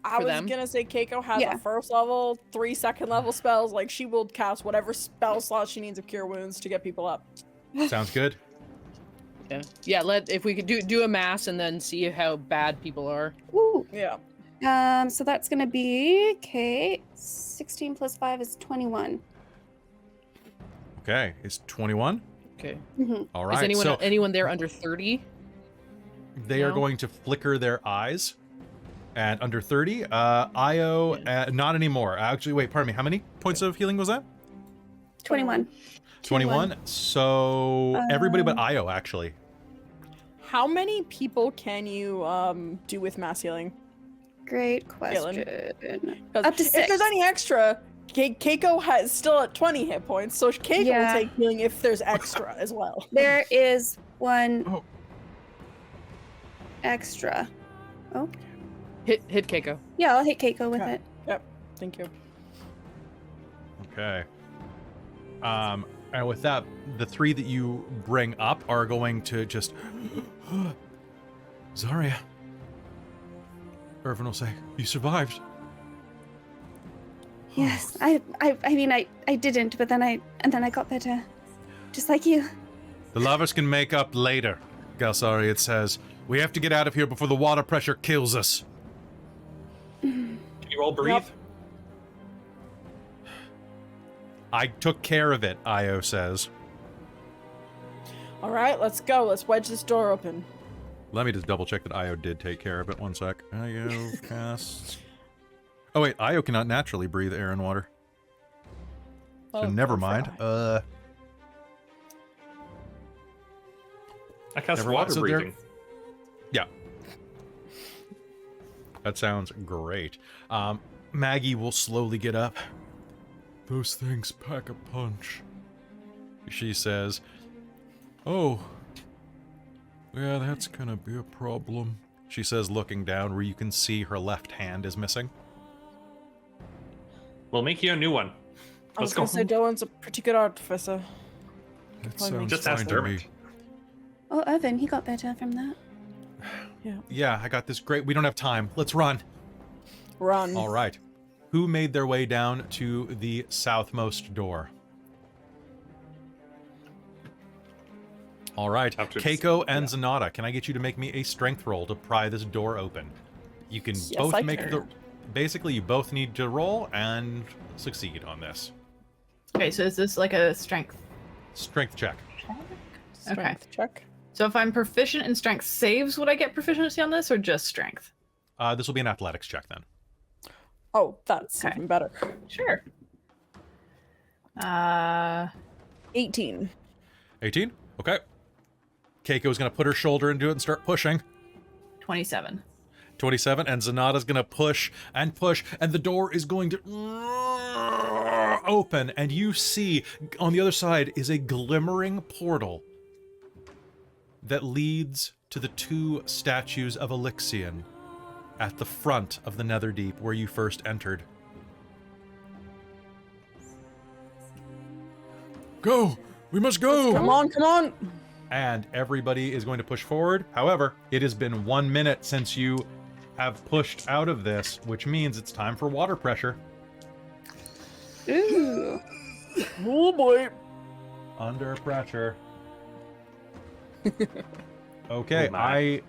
I
For
was
them?
gonna say Kaeko has
Yeah.
a first level, 3 second level spells. Like she will cast whatever spell slot she needs of cure wounds to get people up.
Sounds good.
Yeah. If we could do a mass and then see how bad people are.
Ooh.
Yeah.
So that's gonna be 16 plus 5 is 21.
Okay, it's 21.
Okay.
All right.
Is
So
anyone there under 30?
they are
No?
going to flicker their eyes. And under 30, Io, not anymore. Actually, wait, pardon me. How many points of healing was that?
21.
21. So everybody but Io, actually.
How many people can you do with mass healing?
Great question.
'Cause
Up to
if there's
6.
any extra, Keiko has still at 20 hit points, so Keiko
Yeah.
will take healing if there's extra as well.
There is one
Oh.
extra. Oh,
Hit Keiko.
yeah, I'll hit Keiko with
Okay.
it.
Yep. Thank you.
Okay. And with that, the 3 that you bring up are going to just... Xarria. Irvin will say, you survived.
Yes, I mean, I didn't, but then I got better, just like you.
The lovers can make up later, Xarria says. We have to get out of here before the water pressure kills us.
Can you all breathe?
Yep.
I took care of it, Io says.
All right, let's go. Let's wedge this door open.
Let me just double check that Io did take care of it. One sec. Io casts... Oh wait, Io cannot naturally breathe air and water. So never mind.
I cast
Never
water
mind. So
breathing.
Yeah. That sounds great. Maggie will slowly get up.
Those things pack a punch.
She says,
Oh. Yeah, that's gonna be a problem.
she says, looking down where you can see her left hand is missing.
We'll make you a new one.
I was
Let's
gonna
go.
say Dorlen's a pretty good artificer.
That
Probably
sounds
Just
fine
ask
to
Dermot.
me.
Oh, Evan, he got better from that.
Yeah, I got this great. We don't have time. Let's run.
Run.
All right. Who made their way down to the southmost door? All right.
After-
Kaeko and Zenada, can I get you to make me a strength roll to pry this door open? You can
Yes,
both
I
make
can.
the... Basically, you both need to roll and succeed on this.
Okay, so is this like a strength?
Strength check.
Strength check.
So if I'm proficient in strength saves, would I get proficiency on this or just strength?
This will be an athletics check then.
Oh, that's
Okay.
even better.
Sure.
18.
18? Okay. Keiko's going to put her shoulder into it and start pushing.
27.
27, and Zenada's going to push, and the door is going to open, and you see on the other side is a glimmering portal that leads to the two statues of Elixion at the front of the Netherdeep where you first entered.
Go! We must go!
Come on, come on.
And everybody is going to push forward. However, it has been 1 minute since you have pushed out of this, which means it's time for water pressure.
Ooh.
Oh boy.
Under pressure. Okay,
Oh my.
I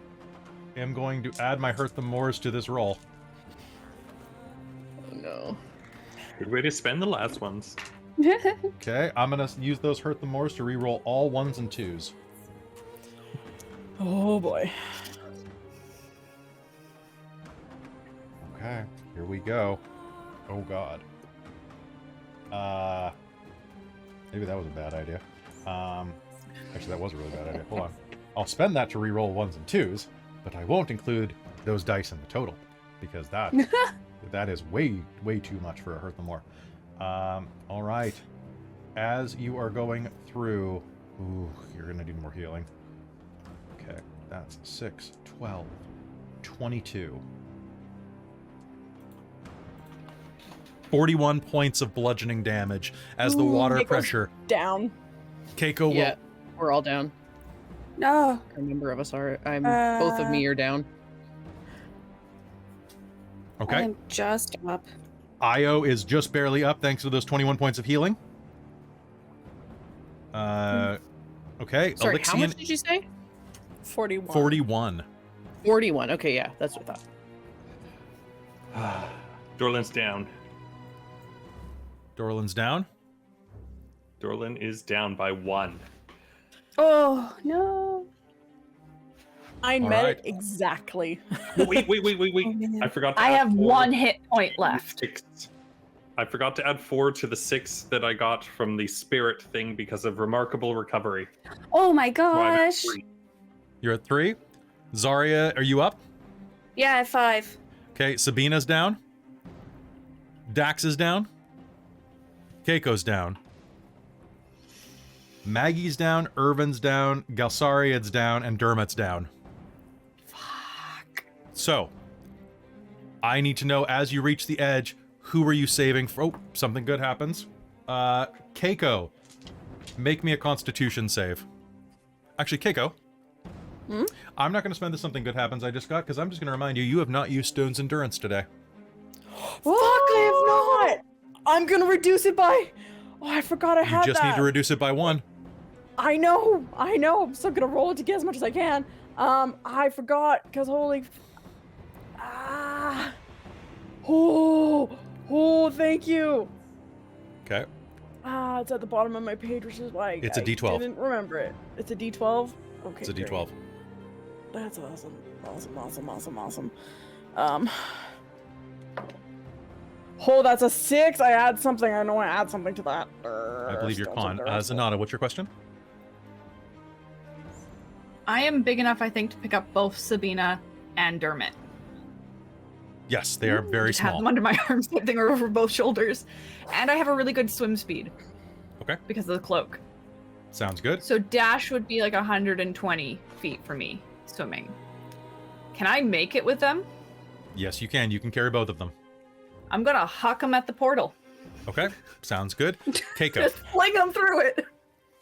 am going to add my Hurt the Moors to this roll.
Oh no.
Good way to spend the last ones.
Okay, I'm going to use those Hurt the Moors to re-roll all 1s and 2s.
Oh boy.
Okay, here we go. Oh god. Maybe that was a bad idea. Actually, that was a really bad idea. Hold on. I'll spend that to re-roll 1s and 2s, but I won't include those dice in the total, because that is way too much for a Hurt the More. All right. As you are going through... Ooh, you're going to do more healing. Okay, that's 6, 12, 22. 41 points of bludgeoning damage as the
Ooh,
water
Keiko's
pressure...
Down.
Keiko will...
Yeah, we're all down.
No.
A number of us are. Both of me are down.
Okay.
I'm just up.
Io is just barely up thanks to those 21 points of healing. Okay.
Sorry, how
Elixion,
much did you say?
41.
41.
41. Okay, yeah, that's what I thought.
Dorlen's down.
Dorlen's down.
Dorlen is down by 1.
Oh, no.
I
All
met
right.
it exactly.
Wait.
Oh, man.
I forgot to
I
add
have
4
1 hit point left.
6. I forgot to add 4 to the 6 that I got from the spirit thing because of remarkable recovery.
Oh my
So I'm at
gosh.
3.
You're at 3. Xarria, are you up?
Yeah, at 5.
Okay, Sabina's down. Dax is down. Keiko's down. Maggie's down. Irvin's down. Xarria's down. And Dermot's down.
Fuck.
So, I need to know as you reach the edge, who are you saving for? Oh, something good happens. Kaeko, make me a Constitution save. Actually, Kaeko.
Hmm?
I'm not going to spend the something good happens I just got, because I'm just going to remind you, you have not used Stone's Endurance today.
Fuck, I have not. I'm gonna reduce it by. Oh, I forgot I had
You just
that.
need to reduce it by 1.
I know. I'm still gonna roll it to get as much as I can. I forgot because holy. Thank you.
Okay.
It's at the bottom of my page, which is why
It's a
I
D12.
didn't remember it. It's a D12. Okay.
It's a
great.
D12.
That's awesome. That's a 6. I add something. I know I add something to that.
I believe you're con. Zenada, what's your question?
I am big enough, I think, to pick up both Sabina and Dermot.
Yes, they are very
Just have
small.
them under my arms, type thing, or over both shoulders. And I have a really good swim speed.
Okay.
Because of the cloak.
Sounds good.
So dash would be like 120 feet for me, swimming. Can I make it with them?
Yes, you can. You can carry both of them.
I'm gonna huck them at the portal.
Okay, sounds good. Kaeko,
Just fling them through it.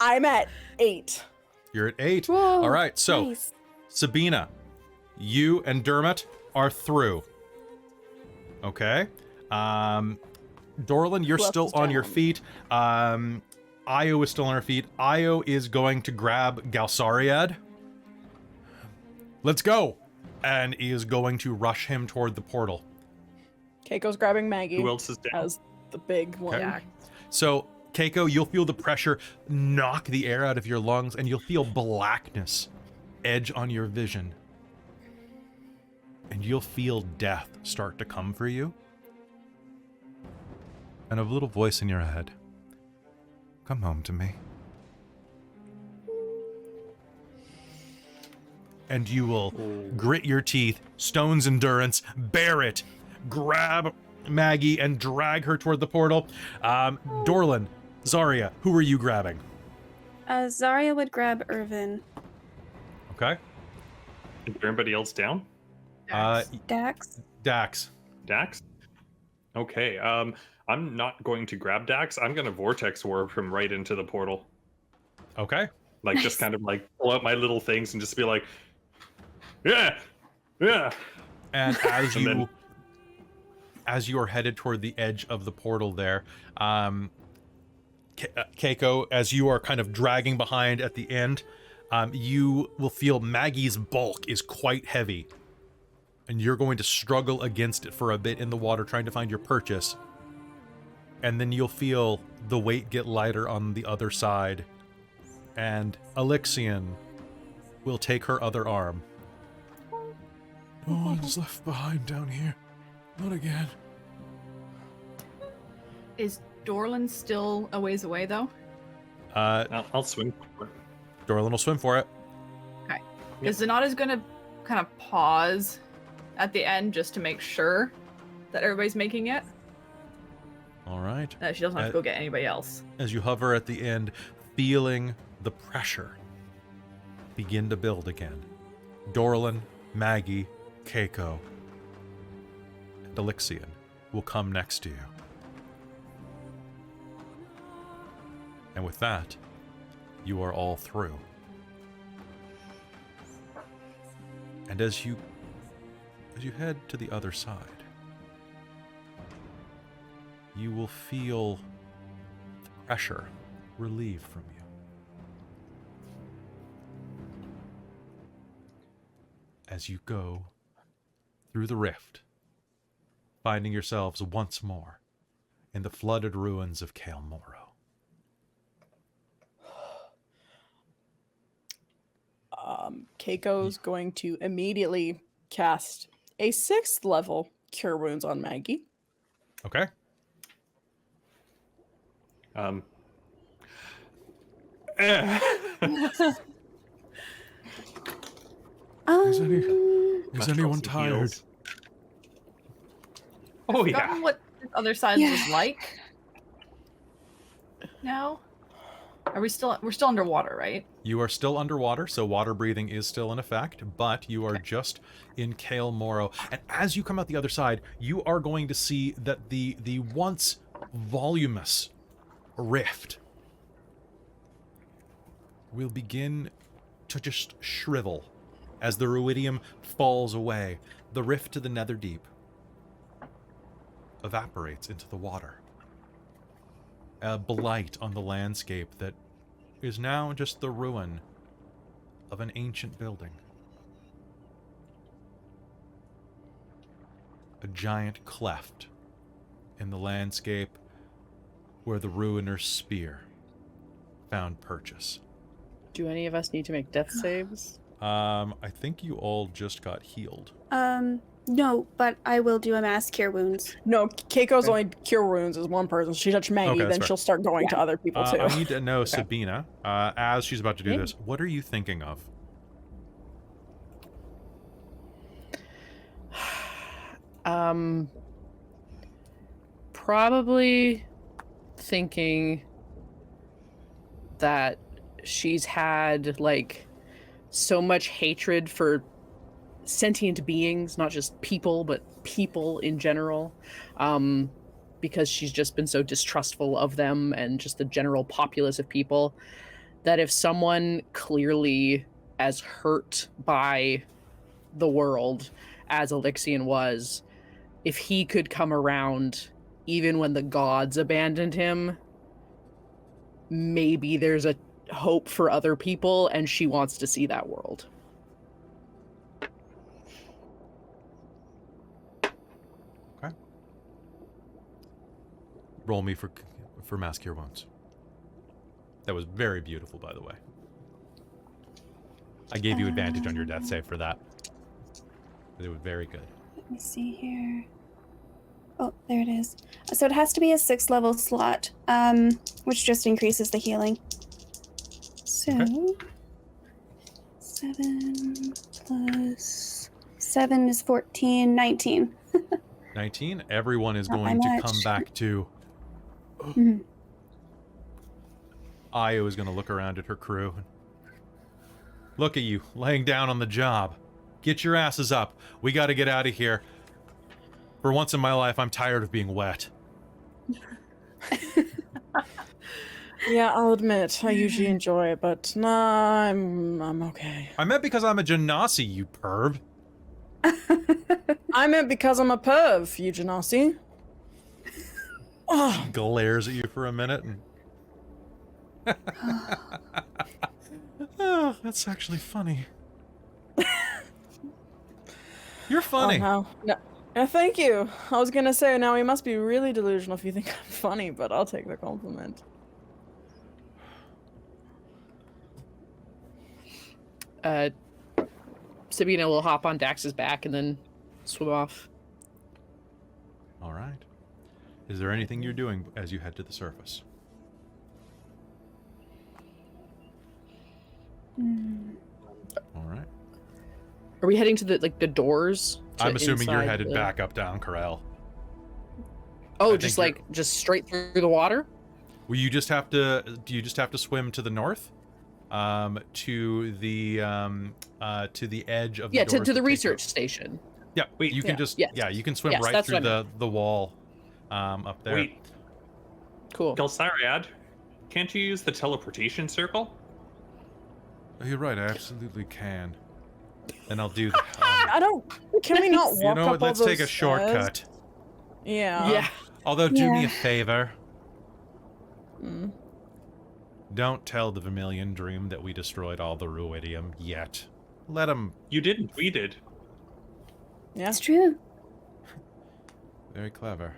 I'm at 8.
you're at 8.
Whoa,
All right, so
nice.
Sabina, you and Dermot are through. Okay. Dorlen, you're
Who else
still
is
on your
down?
feet. Io is still on her feet. Io is going to grab Xarria. Let's go. And he is going to rush him toward the portal.
Keiko's grabbing Maggie
Who else is down?
as the big one.
Okay. So, Kaeko, you'll feel the pressure knock the air out of your lungs, and you'll feel blackness edge on your vision. And you'll feel death start to come for you. And a little voice in your head. Come home to me. And you will grit your teeth, stone's endurance, bear it, grab Maggie and drag her toward the portal. Dorlen, Xarria, who are you grabbing?
Xarria would grab Irvin.
Okay.
Is there anybody else down?
Dax.
Dax.
Dax? Okay, I'm not going to grab Dax. I'm going to vortex warp him right into the portal.
Okay.
Like, just kind of like pull out my little things and just be like, yeah.
And as
And
you
then-
as you are headed toward the edge of the portal there, Kaeko, as you are kind of dragging behind at the end, you will feel Maggie's bulk is quite heavy. And you're going to struggle against it for a bit in the water, trying to find your purchase. And then you'll feel the weight get lighter on the other side. And Alexian will take her other arm.
No one's left behind down here. Not again.
Is Dorlen still a ways away, though?
I'll swim for it.
Dorlen will swim for it.
Okay. Because Zenada's gonna kind of pause at the end just to make sure that everybody's making it.
All right.
That she doesn't have to go get anybody else.
As you hover at the end, feeling the pressure begin to build again. Dorlen, Maggie, Kaeko, and Alexian will come next to you. And with that, you are all through. And as you head to the other side, you will feel the pressure relieved from you. As you go through the rift, finding yourselves once more in the flooded ruins of Kael Moro.
Keiko's going to immediately cast a 6th level Cure Wounds on Maggie.
Okay.
Is anyone tired?
Oh, yeah.
Forgotten what the other side was like. Now? We're still underwater, right?
You are still underwater, so water breathing is still in effect, but you are just in Kael Moro. And as you come out the other side, you are going to see that the once voluminous rift will begin to just shrivel as the ruidium falls away. The rift to the Netherdeep evaporates into the water. A blight on the landscape that is now just the ruin of an ancient building. A giant cleft in the landscape where the ruiner's spear found purchase.
Do any of us need to make death saves?
I think you all just got healed.
No, but I will do a mass cure wounds.
No, Kaiko's only cure wounds is one person. She touched Maggie,
Okay, that's
then
fair.
she'll start going to other people too.
I need to know, Sabina, as she's about to do this, what are you thinking of?
Probably thinking that she's had, like, so much hatred for sentient beings, not just people, but people in general, because she's just been so distrustful of them and just the general populace of people, that if someone clearly as hurt by the world as Elixion was, if he could come around even when the gods abandoned him, maybe there's a hope for other people, and she wants to see that world.
Okay. Roll me for mass cure wounds. That was very beautiful, by the way. I gave you advantage on your death save for that. They were very good.
Let me see here. Oh, there it is. So it has to be a 6th level slot, which just increases the healing. So,
Okay.
7 plus 7 is 14, 19.
19. Everyone is
Not by
going to
much.
come back to...
Mhm.
Io is going to look around at her crew. Look at you, laying down on the job. Get your asses up. We got to get out of here. For once in my life, I'm tired of being wet.
Yeah, I'll admit, I usually enjoy it, but nah, I'm okay.
I meant because I'm a genasi, you perv.
I meant because I'm a perv, you genasi. Oh,
Glares at you for a minute and... Oh, that's actually funny. You're funny.
oh no. Thank you. I was gonna say, now we must be really delusional if you think I'm funny, but I'll take the compliment.
Sabina will hop on Dax's back and then swim off.
All right. Is there anything you're doing as you head to the surface? All right.
Are we heading to the doors?
I'm assuming you're
inside
headed back up down Corel.
Oh,
I
just
think
like just straight through the water?
Well, you just have to. Do you just have to swim to the north, to the edge of the
Yeah,
doors
to the
that take
research
you-
station.
Yeah,
Wait,
you can
yeah,
just
yes.
you can swim
Yes,
right
that's
through
what I
the wall, up there.
Wait,
Cool.
Gelsariad, can't you use the teleportation circle?
Oh, you're right. I absolutely can. And I'll do that.
I don't. Can we not walk
You know
up
what?
all
Let's take
those
a shortcut.
stairs? Yeah.
Yeah.
Although, do me
Yeah.
a favor.
Mm.
Don't tell the Vermilion Dream that we destroyed all the Ruidium yet. Let him...
You didn't. We did.
Yeah.
It's true.
Very clever.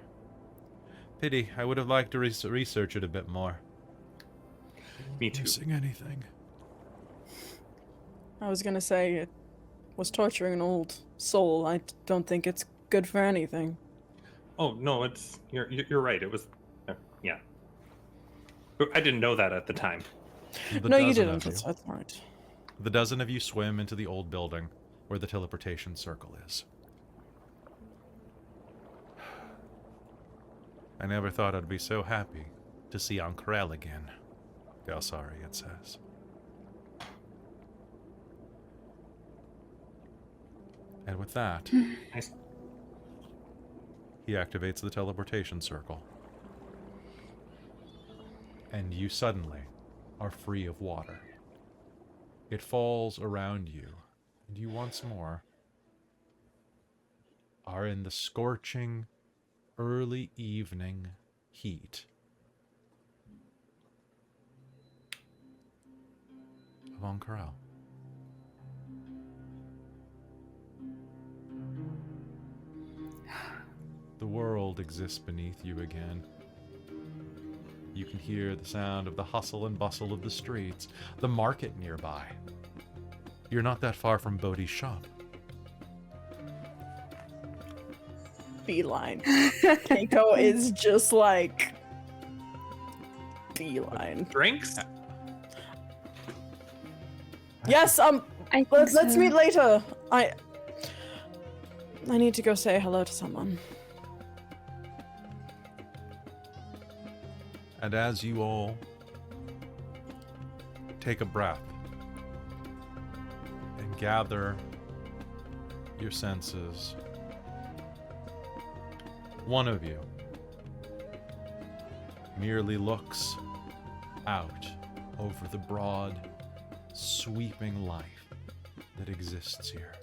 Pity. I would have liked to research it a bit more.
Me too.
Missing anything?
I was gonna say it was torturing an old soul. I don't think it's good for anything.
Oh no, it's you're right. It was, yeah. But I didn't know that at the time.
The
No, you
dozen
didn't.
of you.
That's right.
The dozen of you swim into the old building where the teleportation circle is. I never thought I'd be so happy to see Ankrel again, Gelsari, it says. And with that,
Nice.
he activates the teleportation circle. And you suddenly are free of water. It falls around you, and you once more are in the scorching early evening heat Von Corral. The world exists beneath you again. You can hear the sound of the hustle and bustle of the streets, the market nearby. You're not that far from Bodhi's shop.
Beeline. Kaeko is just like beeline.
Drinks?
Yes, let's meet later. I need to go say hello to someone.
And as you all take a breath and gather your senses, one of you merely looks out over the broad, sweeping life that exists here.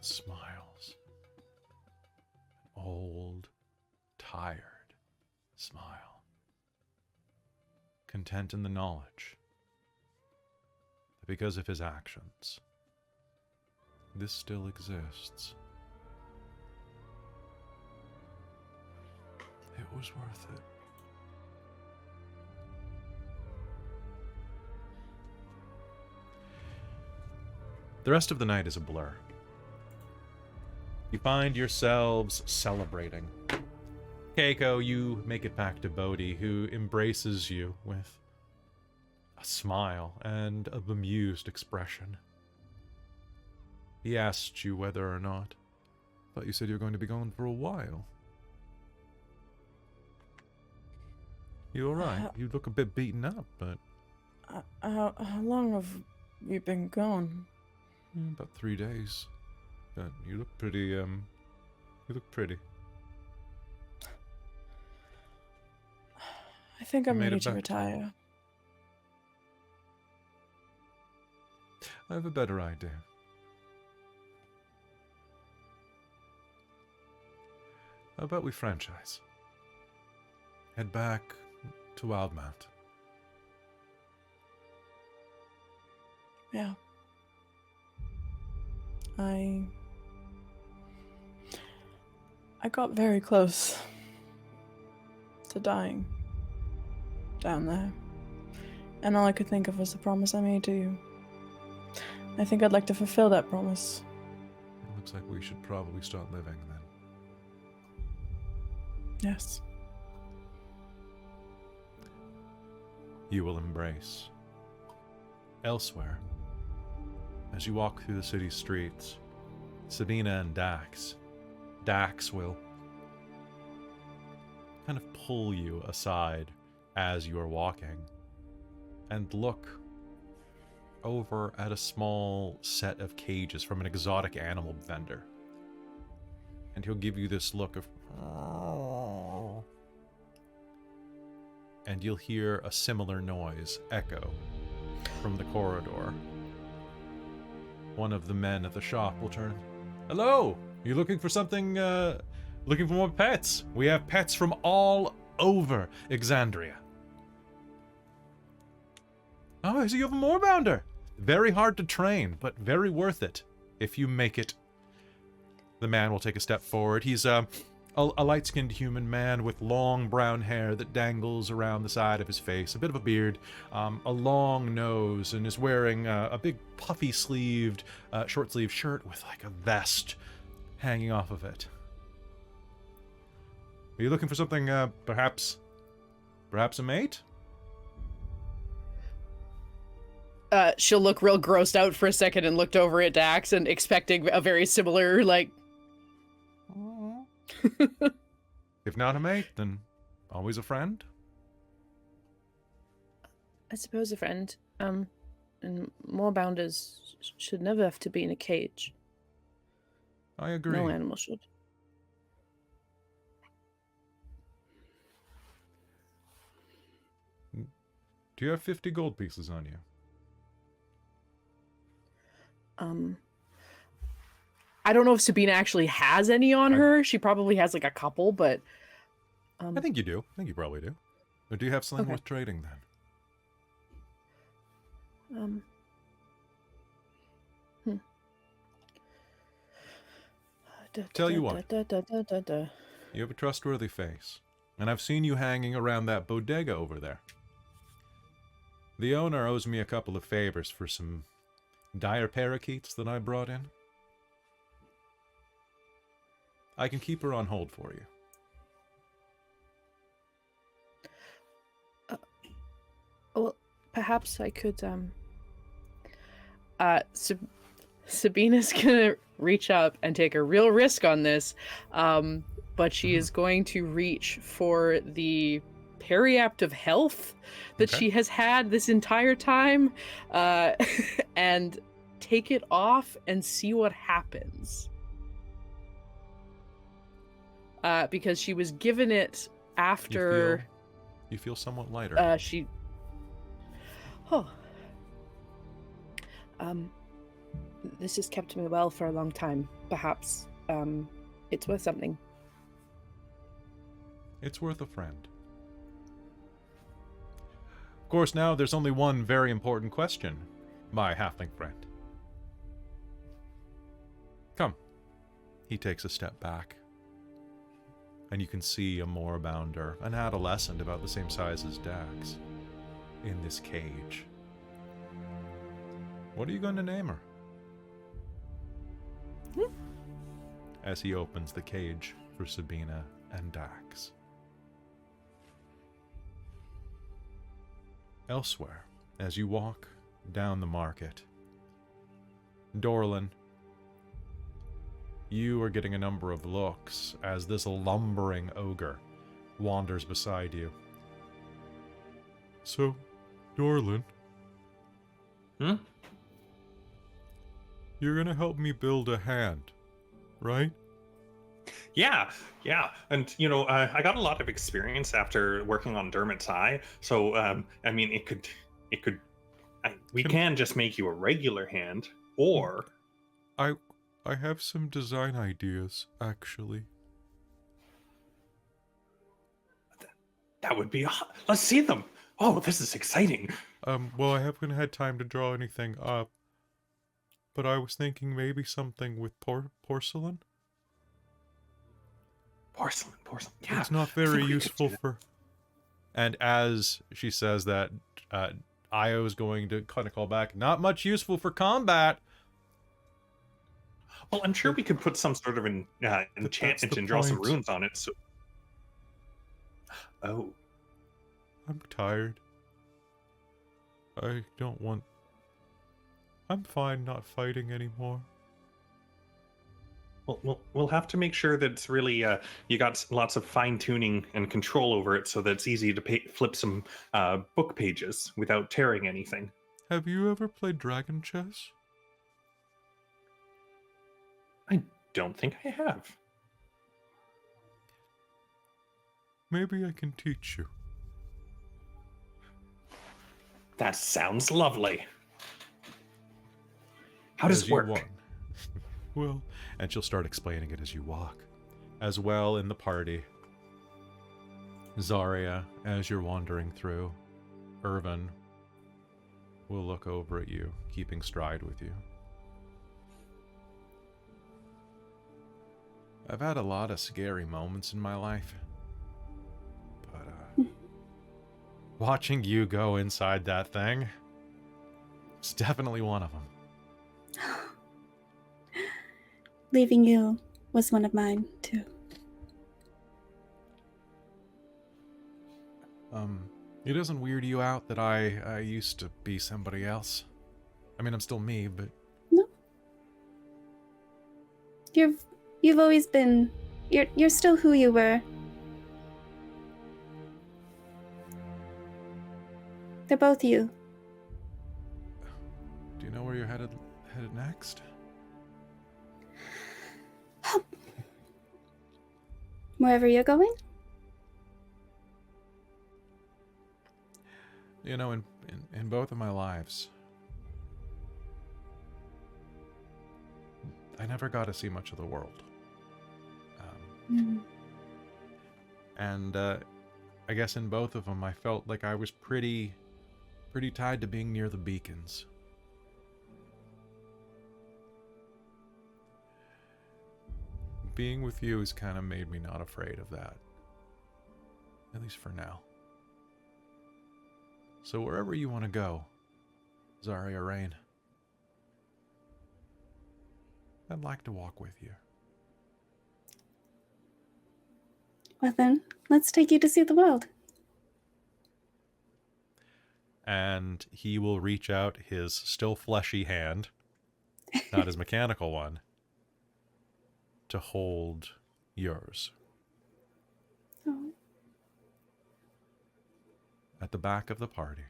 Smiles. An old, tired smile. Content in the knowledge that because of his actions, this still exists. It was worth it. The rest of the night is a blur. You find yourselves celebrating. Kaeko, you make it back to Bodhi, who embraces you with a smile and a bemused expression. He asked you whether or not. Thought you said you were going to be gone for a while. You alright? You look a bit beaten up, but...
How long have you been gone?
About 3 days. But you look pretty, you look pretty.
I think I'm
You made
ready
it
to
back.
retire.
I have a better idea. How about we franchise? Head back to Wildmount.
Yeah. I got very close to dying down there. And all I could think of was the promise I made to you. I think I'd like to fulfill that promise.
It looks like we should probably start living then.
Yes.
You will embrace. Elsewhere, as you walk through the city streets, Sabina and Dax will kind of pull you aside as you are walking and look over at a small set of cages from an exotic animal vendor. And he'll give you this look of... And you'll hear a similar noise echo from the corridor. One of the men at the shop will turn. Hello! You looking for something, looking for more pets? We have pets from all over Xarria. Oh, so you have a moorbounder. Very hard to train, but very worth it if you make it. The man will take a step forward. He's a light-skinned human man with long brown hair that dangles around the side of his face, a bit of a beard, a long nose, and is wearing a big puffy-sleeved, short-sleeved shirt with like a vest hanging off of it. Are you looking for something, perhaps a mate?
She'll look real grossed out for a second and looked over at Dax and expecting a very similar, like...
If not a mate, then always a friend?
I suppose a friend. And moorbounders should never have to be in a cage.
I agree.
No animal should.
Do you have 50 gold pieces on you?
I don't know if Sabina actually has any on her. She probably has like a couple, but...
I think you do. I think you probably do. Or do you have something
Okay.
worth trading then? Tell you what. You have a trustworthy face, and I've seen you hanging around that bodega over there. The owner owes me a couple of favors for some dire parakeets that I brought in. I can keep her on hold for you.
Well, perhaps I could, Sabina's gonna reach up and take a real risk on this, but she is going to reach for the periapt of health that she has had this entire time, and take it off and see what happens. Because she was given it after...
You feel somewhat lighter.
This has kept me well for a long time. Perhaps, it's worth something.
It's worth a friend. Of course, now there's only one very important question, my halfling friend. Come. He takes a step back. And you can see a moorabounder, an adolescent about the same size as Dax, in this cage. What are you going to name her? As he opens the cage for Sabina and Dax. Elsewhere, as you walk down the market, Dorlen, you are getting a number of looks as this lumbering ogre wanders beside you.
So, Dorlen? You're gonna help me build a hand, right?
Yeah. And, you know, I got a lot of experience after working on Dermot's Eye. So, I mean, we can just make you a regular hand, or...
I have some design ideas, actually.
That would be... Let's see them! Oh, this is exciting!
Well, I haven't had time to draw anything up. But I was thinking maybe something with porcelain?
Porcelain. Yeah.
It's not very useful for...
And as she says that, Io is going to kind of call back, not much useful for combat.
Well, I'm sure we could put some sort of an enchantment and draw some runes on it. So, oh,
I'm tired. I don't want. I'm fine not fighting anymore.
Well, we'll have to make sure that it's really you got lots of fine tuning and control over it, so that it's easy to flip some book pages without tearing anything.
Have you ever played dragon chess?
I don't think I have.
Maybe I can teach you.
That sounds lovely. How does it work?
Well,
and she'll start explaining it as you walk. As well in the party, Xarria, as you're wandering through, Irvin will look over at you, keeping stride with you. I've had a lot of scary moments in my life, but watching you go inside that thing, it's definitely one of them.
Leaving you was one of mine, too.
It doesn't weird you out that I used to be somebody else? I mean, I'm still me, but...
No. You've always been... You're still who you were. They're both you.
Do you know where you're headed next?
Wherever you're going?
You know, in both of my lives, I never got to see much of the world. And I guess in both of them, I felt like I was pretty pretty tied to being near the beacons. Being with you has kind of made me not afraid of that. At least for now. So wherever you want to go, Xarria, Rainn, I'd like to walk with you.
Well then, let's take you to see the world.
And he will reach out his still fleshy hand, not his mechanical one, to hold yours.
Oh.
At the back of the party,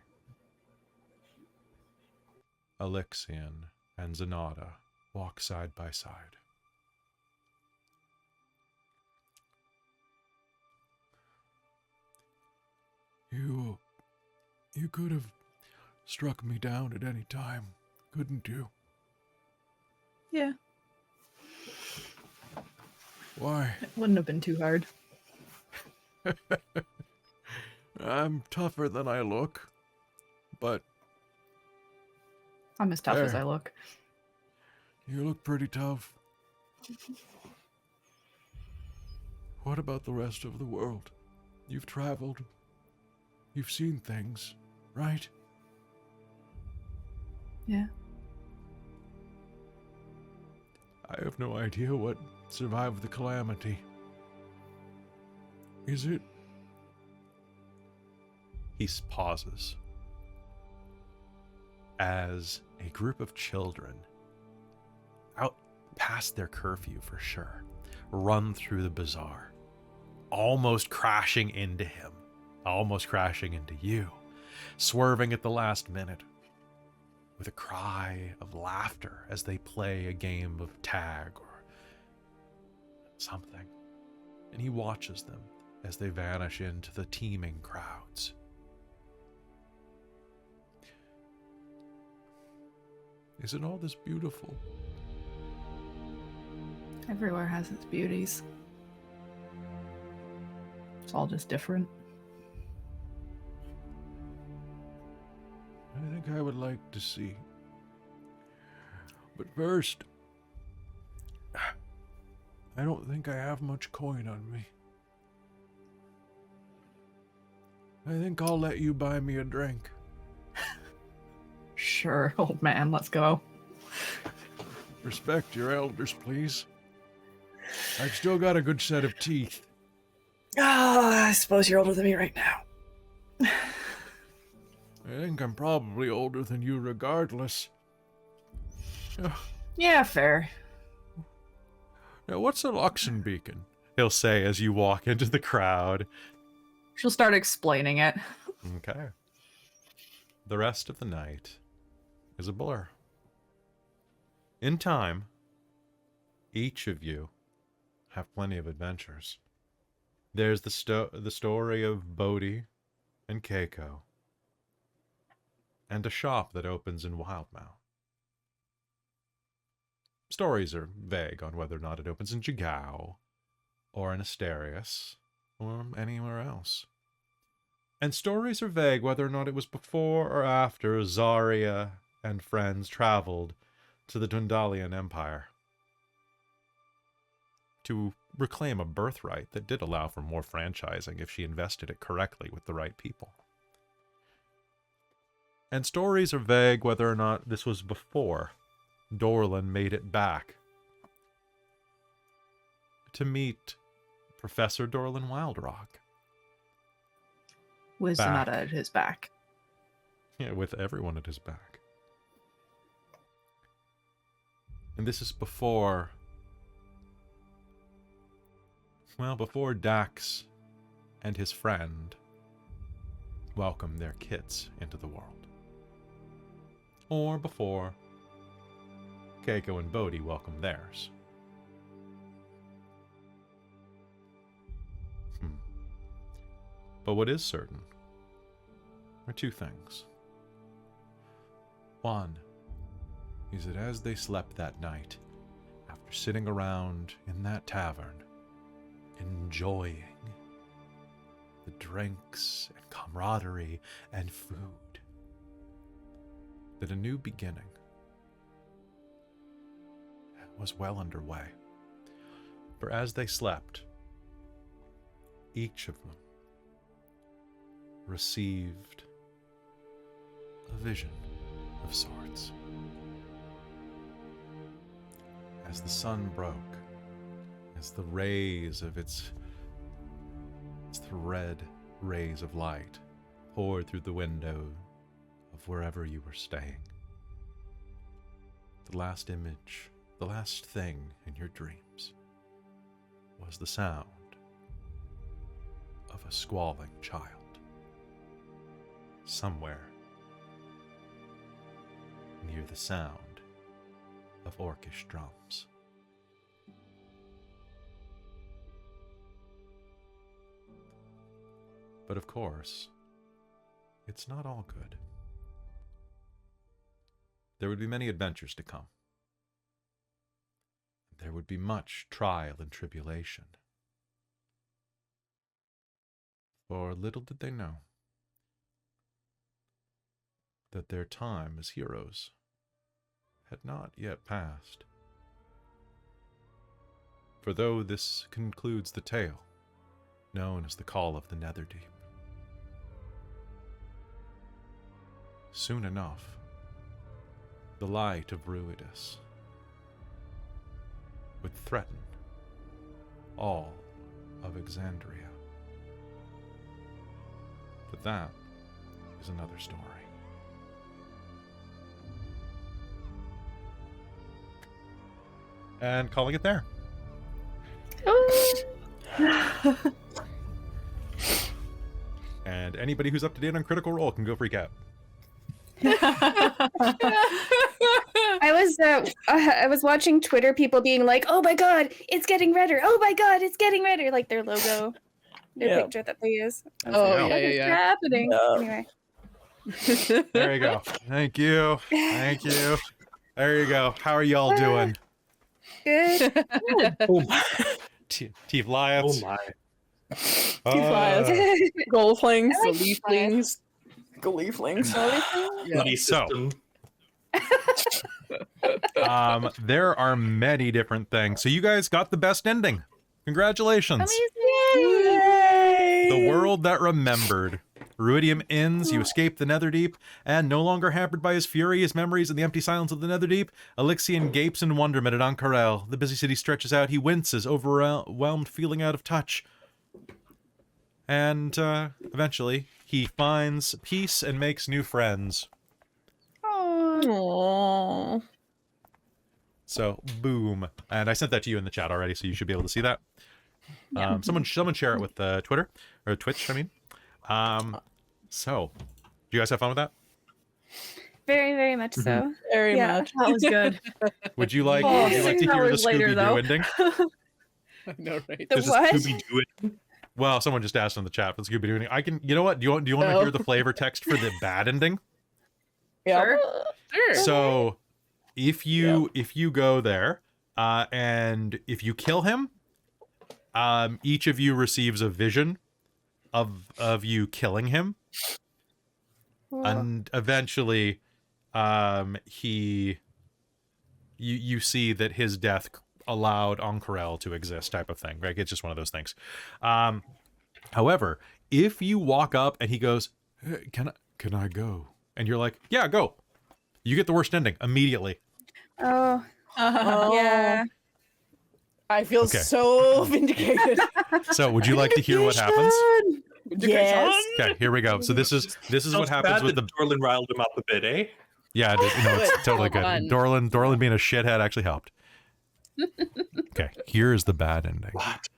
Alexian and Zenada walk side by side.
You could have struck me down at any time, couldn't you?
Yeah,
Why?
it wouldn't have been too hard.
I'm tougher than I look, but
I'm as tough as
There.
I look.
you look pretty tough. What about the rest of the world? You've traveled. You've seen things, right?
Yeah.
I have no idea what survived the calamity. Is it?
He pauses as a group of children, out past their curfew for sure, run through the bazaar, almost crashing into him, almost crashing into you, swerving at the last minute with a cry of laughter as they play a game of tag or something. And he watches them as they vanish into the teeming crowds.
Is it all this beautiful?
Everywhere has its beauties. It's all just different.
I think I would like to see. But first, I don't think I have much coin on me. I think I'll let you buy me a drink.
Sure, old man, let's go.
Respect your elders, please. I've still got a good set of teeth.
I suppose you're older than me right now.
I think I'm probably older than you regardless.
Yeah, fair.
Now, what's a Luxon beacon?
He'll say as you walk into the crowd.
She'll start explaining it.
Okay. The rest of the night is a blur. In time, each of you have plenty of adventures. There's the story of Bodhi and Kaeko, and a shop that opens in Wildmount. Stories are vague on whether or not it opens in Jigao, or in Asterius, or anywhere else. And stories are vague whether or not it was before or after Xarria and friends traveled to the Dwendalian Empire to reclaim a birthright that did allow for more franchising if she invested it correctly with the right people. And stories are vague whether or not this was before Dorlen made it back to meet Professor Dorlen Wildrock.
With
Back.
Zenada at his back.
Yeah, with everyone at his back. And this is before Dax and his friend welcomed their kits into the world. Or before Kaeko and Bodhi welcomed theirs. But what is certain are two things. One is that as they slept that night, after sitting around in that tavern, enjoying the drinks and camaraderie and food, that a new beginning was well underway. For as they slept, each of them received a vision of sorts. As the sun broke, as the rays of its red rays of light poured through the window of wherever you were staying, the last image, the last thing in your dreams was the sound of a squalling child somewhere near the sound of orcish drums. But of course, it's not all good. There would be many adventures to come. There would be much trial and tribulation. For little did they know that their time as heroes had not yet passed. For though this concludes the tale known as the Call of the Netherdeep, soon enough, the light of Ruidus would threaten all of Exandria. But that is another story. And calling it there. And anybody who's up to date on Critical Role can go freak out.
I was watching Twitter, people being like, "Oh my god, it's getting redder! Oh my god, it's getting redder!" Like their logo, their picture that they use.
Oh,
What is happening?
Yeah.
Anyway.
There you go. Thank you. Thank you. There you go. How are y'all doing?
Good.
Oh my.
Tiefliats.
Oh my.
Goldflings,
I like
Leaflings, Gleeflings.
Bloody
So.
system.
There are many different things. So you guys got the best ending. Congratulations.
Amazing!
The world that remembered. Ruidium ends, you escape the Netherdeep, and no longer hampered by his fury, his memories, and the empty silence of the Netherdeep, Elixion gapes in wonderment at Ank'Harel. The busy city stretches out, he winces, overwhelmed, feeling out of touch. And eventually, he finds peace and makes new friends.
Aww.
So, boom. And I sent that to you in the chat already, so you should be able to see that. Someone share it with Twitter, or Twitch, I mean. So, do you guys have fun with that?
Very, very much so.
Very much.
That was good.
Would you like,
Oh,
to hear the
6 hours later,
Scooby-Doo
though.
ending?
I know, right?
The
This is
what?
Scooby-Doo.
Well, someone just asked in the chat for the Scooby-Doo ending. I can, you know what? Do you want to hear the flavor text for the bad ending?
Yeah.
Sure.
So, if you go there, and if you kill him, each of you receives a vision of you killing him, and eventually, you see that his death allowed Ank'Harel to exist, type of thing. Right? It's just one of those things. However, if you walk up and he goes, "Hey, can I go?" and you're like, "Yeah, go," you get the worst ending immediately.
Oh, yeah.
I feel
Okay.
so vindicated.
So, would you like to hear what happens?
Yes.
Okay, here we go. So this is what happens with the
Dorlen riled him up a bit, eh?
yeah. It's totally good.
Fun.
Dorlen being a shithead actually helped. Okay, here is the bad ending.
What?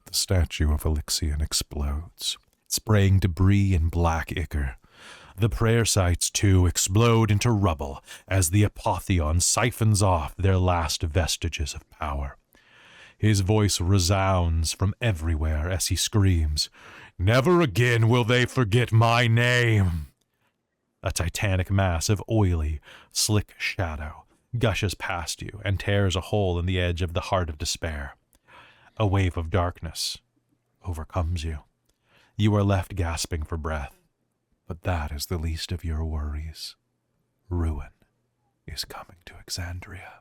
The statue of Elixion explodes, spraying debris and black ichor. The prayer sites, too, explode into rubble as the Apotheon siphons off their last vestiges of power. His voice resounds from everywhere as he screams, "Never again will they forget my name!" A titanic mass of oily, slick shadow gushes past you and tears a hole in the edge of the heart of despair. A wave of darkness overcomes you. You are left gasping for breath, but that is the least of your worries. ruin is coming to Xarria.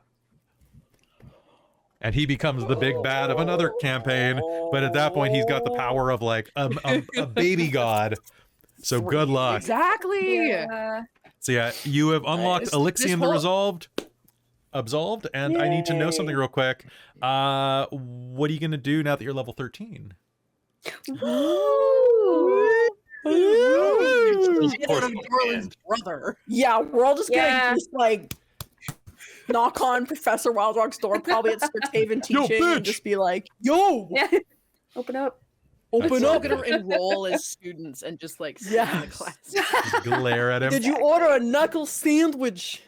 And he becomes the big bad of another campaign, but at that point he's got the power of like a baby god. So good luck.
Exactly.
Yeah.
So yeah, you have unlocked Elixion the Absolved, and I need to know something real quick. What are you going to do now that you're level 13?
Dorlen's brother.
Yeah, we're all just gonna just like knock on Professor Wildrock's door, probably at Startaven teaching, and just be like, "Yo,
Yeah. Open up.
We're all gonna enroll as students and just like sit in the class.
Just glare at him.
did you order a knuckle sandwich?"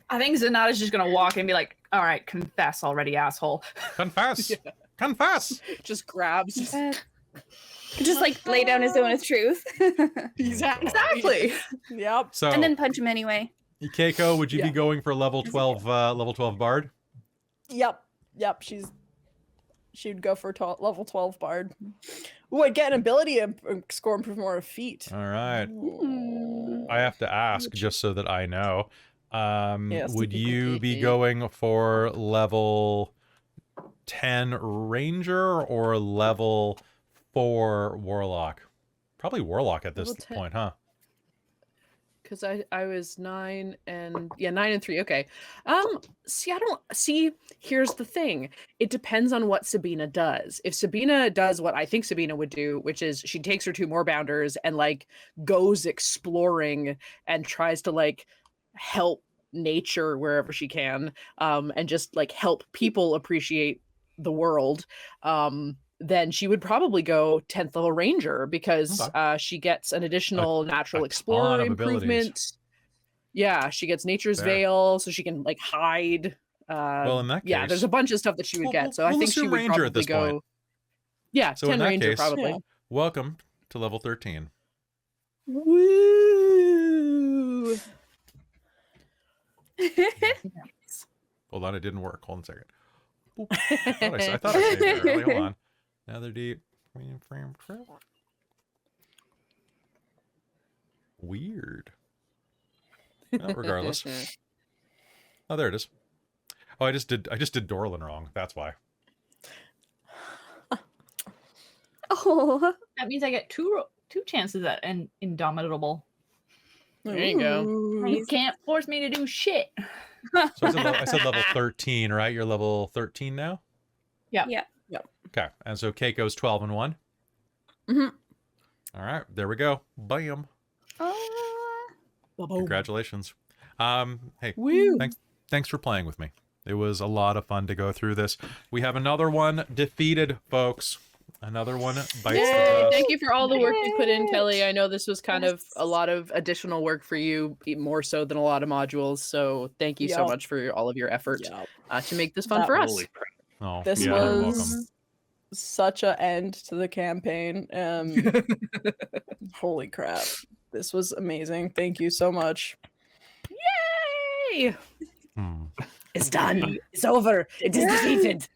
I think Zenada's just gonna walk in and be like, all right, confess already, asshole.
Confess! Confess!
Just grabs.
Just like lay down his own with truth.
Exactly.
Yep.
So,
And then punch him anyway.
Keiko, would you be going for level 12 bard?
Yep. She'd go for level 12 bard. Ooh, I'd get an ability and score improvement or a feat.
All right.
Mm.
I have to ask just so that I know.
Yes,
Would you be going for level 10 ranger or level 4 warlock? Probably warlock at this
Level 10.
point, huh?
Because I was 9 and 3. Okay. Here's the thing. It depends on what Sabina does. If Sabina does what I think Sabina would do, which is she takes her 2 moorbounders and like goes exploring and tries to like help nature wherever she can, and just like help people appreciate the world, then she would probably go 10th level ranger because she gets an additional natural explorer improvement. Yeah, she gets nature's veil, so she can like hide.
Well, in that case,
yeah, there's a bunch of stuff that she would get. So I think she would
ranger at
probably
this
go.
point.
Yeah,
So
10
in that
ranger
case,
probably.
welcome to level 13.
Woo!
Hold on, it didn't work. Hold on a second. Boop. I thought I saved it. Wait, hold on. Netherdeep. Weird. Well, regardless. Oh, there it is. Oh, I just did Dorlen wrong. That's why.
Oh.
That means I get two chances at an indomitable.
There you go.
You can't force me to do shit.
So I said level 13, right? You're level 13 now?
Yeah.
Yeah.
Okay. And so Keiko's 12 and 1.
Mm-hmm.
All right. There we go. Bam.
Oh.
Congratulations. Hey,
Woo.
thanks for playing with me. It was a lot of fun to go through this. We have another one defeated, folks. Another one bites the dust.
Thank you for all the work you put in, Kelly. I know this was kind of a lot of additional work for you, more so than a lot of modules. So thank you so much for all of your effort to make this fun for us.
Oh,
This
you're welcome.
was such an end to the campaign. Holy crap. This was amazing. Thank you so much.
Yay! It's done. It's over. It is defeated.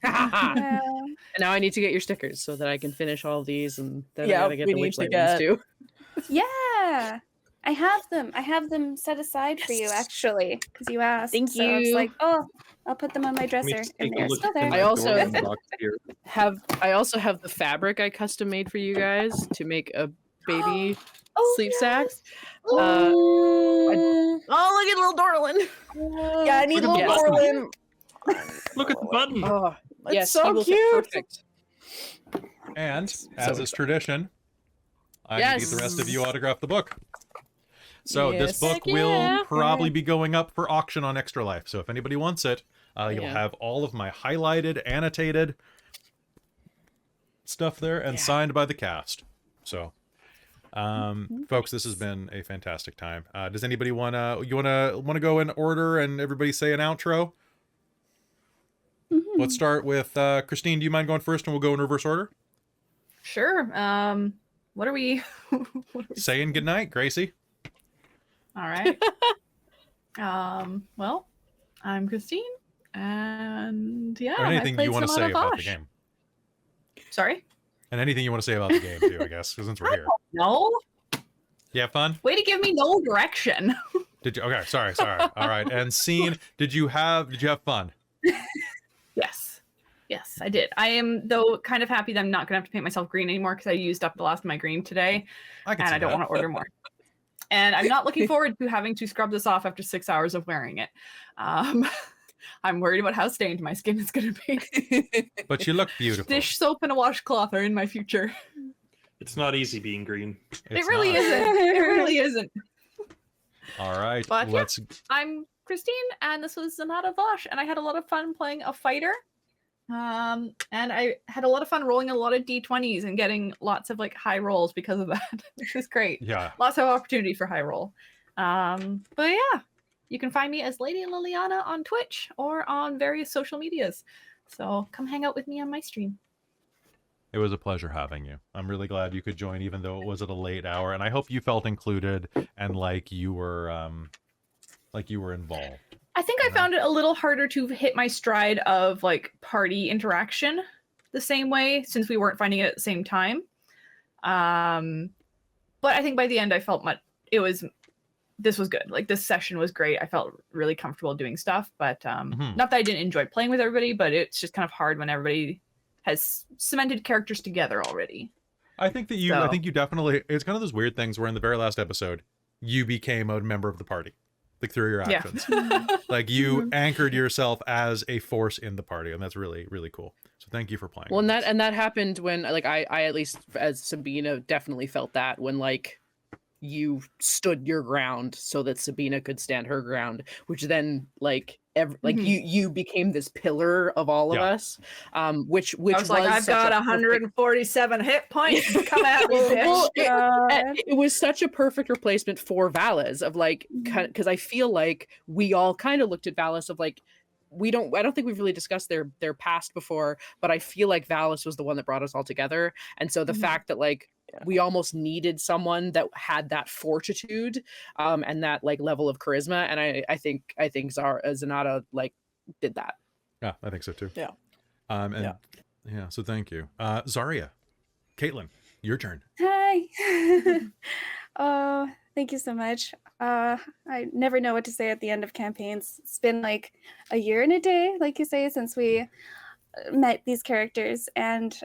And now I need to get your stickers so that I can finish all of these, and then I gotta get the Witchlight ones too.
Yeah. I have them. I have them set aside for you, actually, because you asked.
Thank
So I was
you.
like, oh, I'll put them on my dresser, and they're still there.
I also have the fabric I custom made for you guys to make a baby sleep sack. Oh, look at little Dorlen.
Yeah, I need little Dorlen.
Look at the button.
Oh,
It's
yes,
so
he will fit
cute.
perfect.
And as is tradition, I need to get the rest of you autograph the book. So this book will probably be going up for auction on Extra Life. So if anybody wants it, you'll have all of my highlighted, annotated stuff there and signed by the cast. So, folks, this has been a fantastic time. Does anybody wanna go in order and everybody say an outro? Let's start with Christine. Do you mind going first, and we'll go in reverse order?
Sure. What are we
saying goodnight, Gracie?
All right. Well, I'm Christine, and
or anything you want to say about the
Vosh.
game.
Sorry?
And anything you want to say about the game too, I guess, since we're here.
No.
You have fun?
Way to give me no direction.
Did you? Okay, sorry. All right. And Scene, did you have fun?
Yes, I did. I am, though, kind of happy that I'm not going to have to paint myself green anymore because I used up the last of my green today, and I don't want to order more. And I'm not looking forward to having to scrub this off after 6 hours of wearing it. I'm worried about how stained my skin is going to be.
But you look beautiful.
Dish soap and a washcloth are in my future.
It's not easy being green.
It really isn't. It really isn't.
All right,
But
let's.
yeah, I'm Christine, and this was Zenada Vosh, and I had a lot of fun playing a fighter. And I had a lot of fun rolling a lot of d20s and getting lots of like high rolls because of that, which was great.
Yeah.
Lots of opportunity for high roll. But yeah, you can find me as Lady Liliana on Twitch or on various social medias. So come hang out with me on my stream.
It was a pleasure having you. I'm really glad you could join, even though it was at a late hour. And I hope you felt included and like you were involved.
I think I found it a little harder to hit my stride of like party interaction the same way since we weren't finding it at the same time. But I think by the end I felt this was good. Like this session was great. I felt really comfortable doing stuff, but not that I didn't enjoy playing with everybody, but it's just kind of hard when everybody has cemented characters together already.
I think that I think you definitely, it's kind of those weird things where in the very last episode, you became a member of the party. Like through your actions. Like you anchored yourself as a force in the party, and that's really, really cool. So thank you for playing.
Well, and that happened when like I at least as Sabina definitely felt that when like you stood your ground so that Sabina could stand her ground, which then like you became this pillar of all of us. Which I was like,
I've got 147 hit points. Come at me, bitch.
It was such a perfect replacement for Valis of like, because I feel like we all kind of looked at Valis of like, I don't think we've really discussed their past before, but I feel like Valis was the one that brought us all together. And so the fact that like we almost needed someone that had that fortitude and that like level of charisma, and I think Zenada like did that.
Yeah, I think so too.
Yeah.
So thank you. Xarria, Caitlan, your turn.
Hi. Oh, thank you so much. I never know what to say at the end of campaigns. It's been like a year and a day, like you say, since we met these characters, and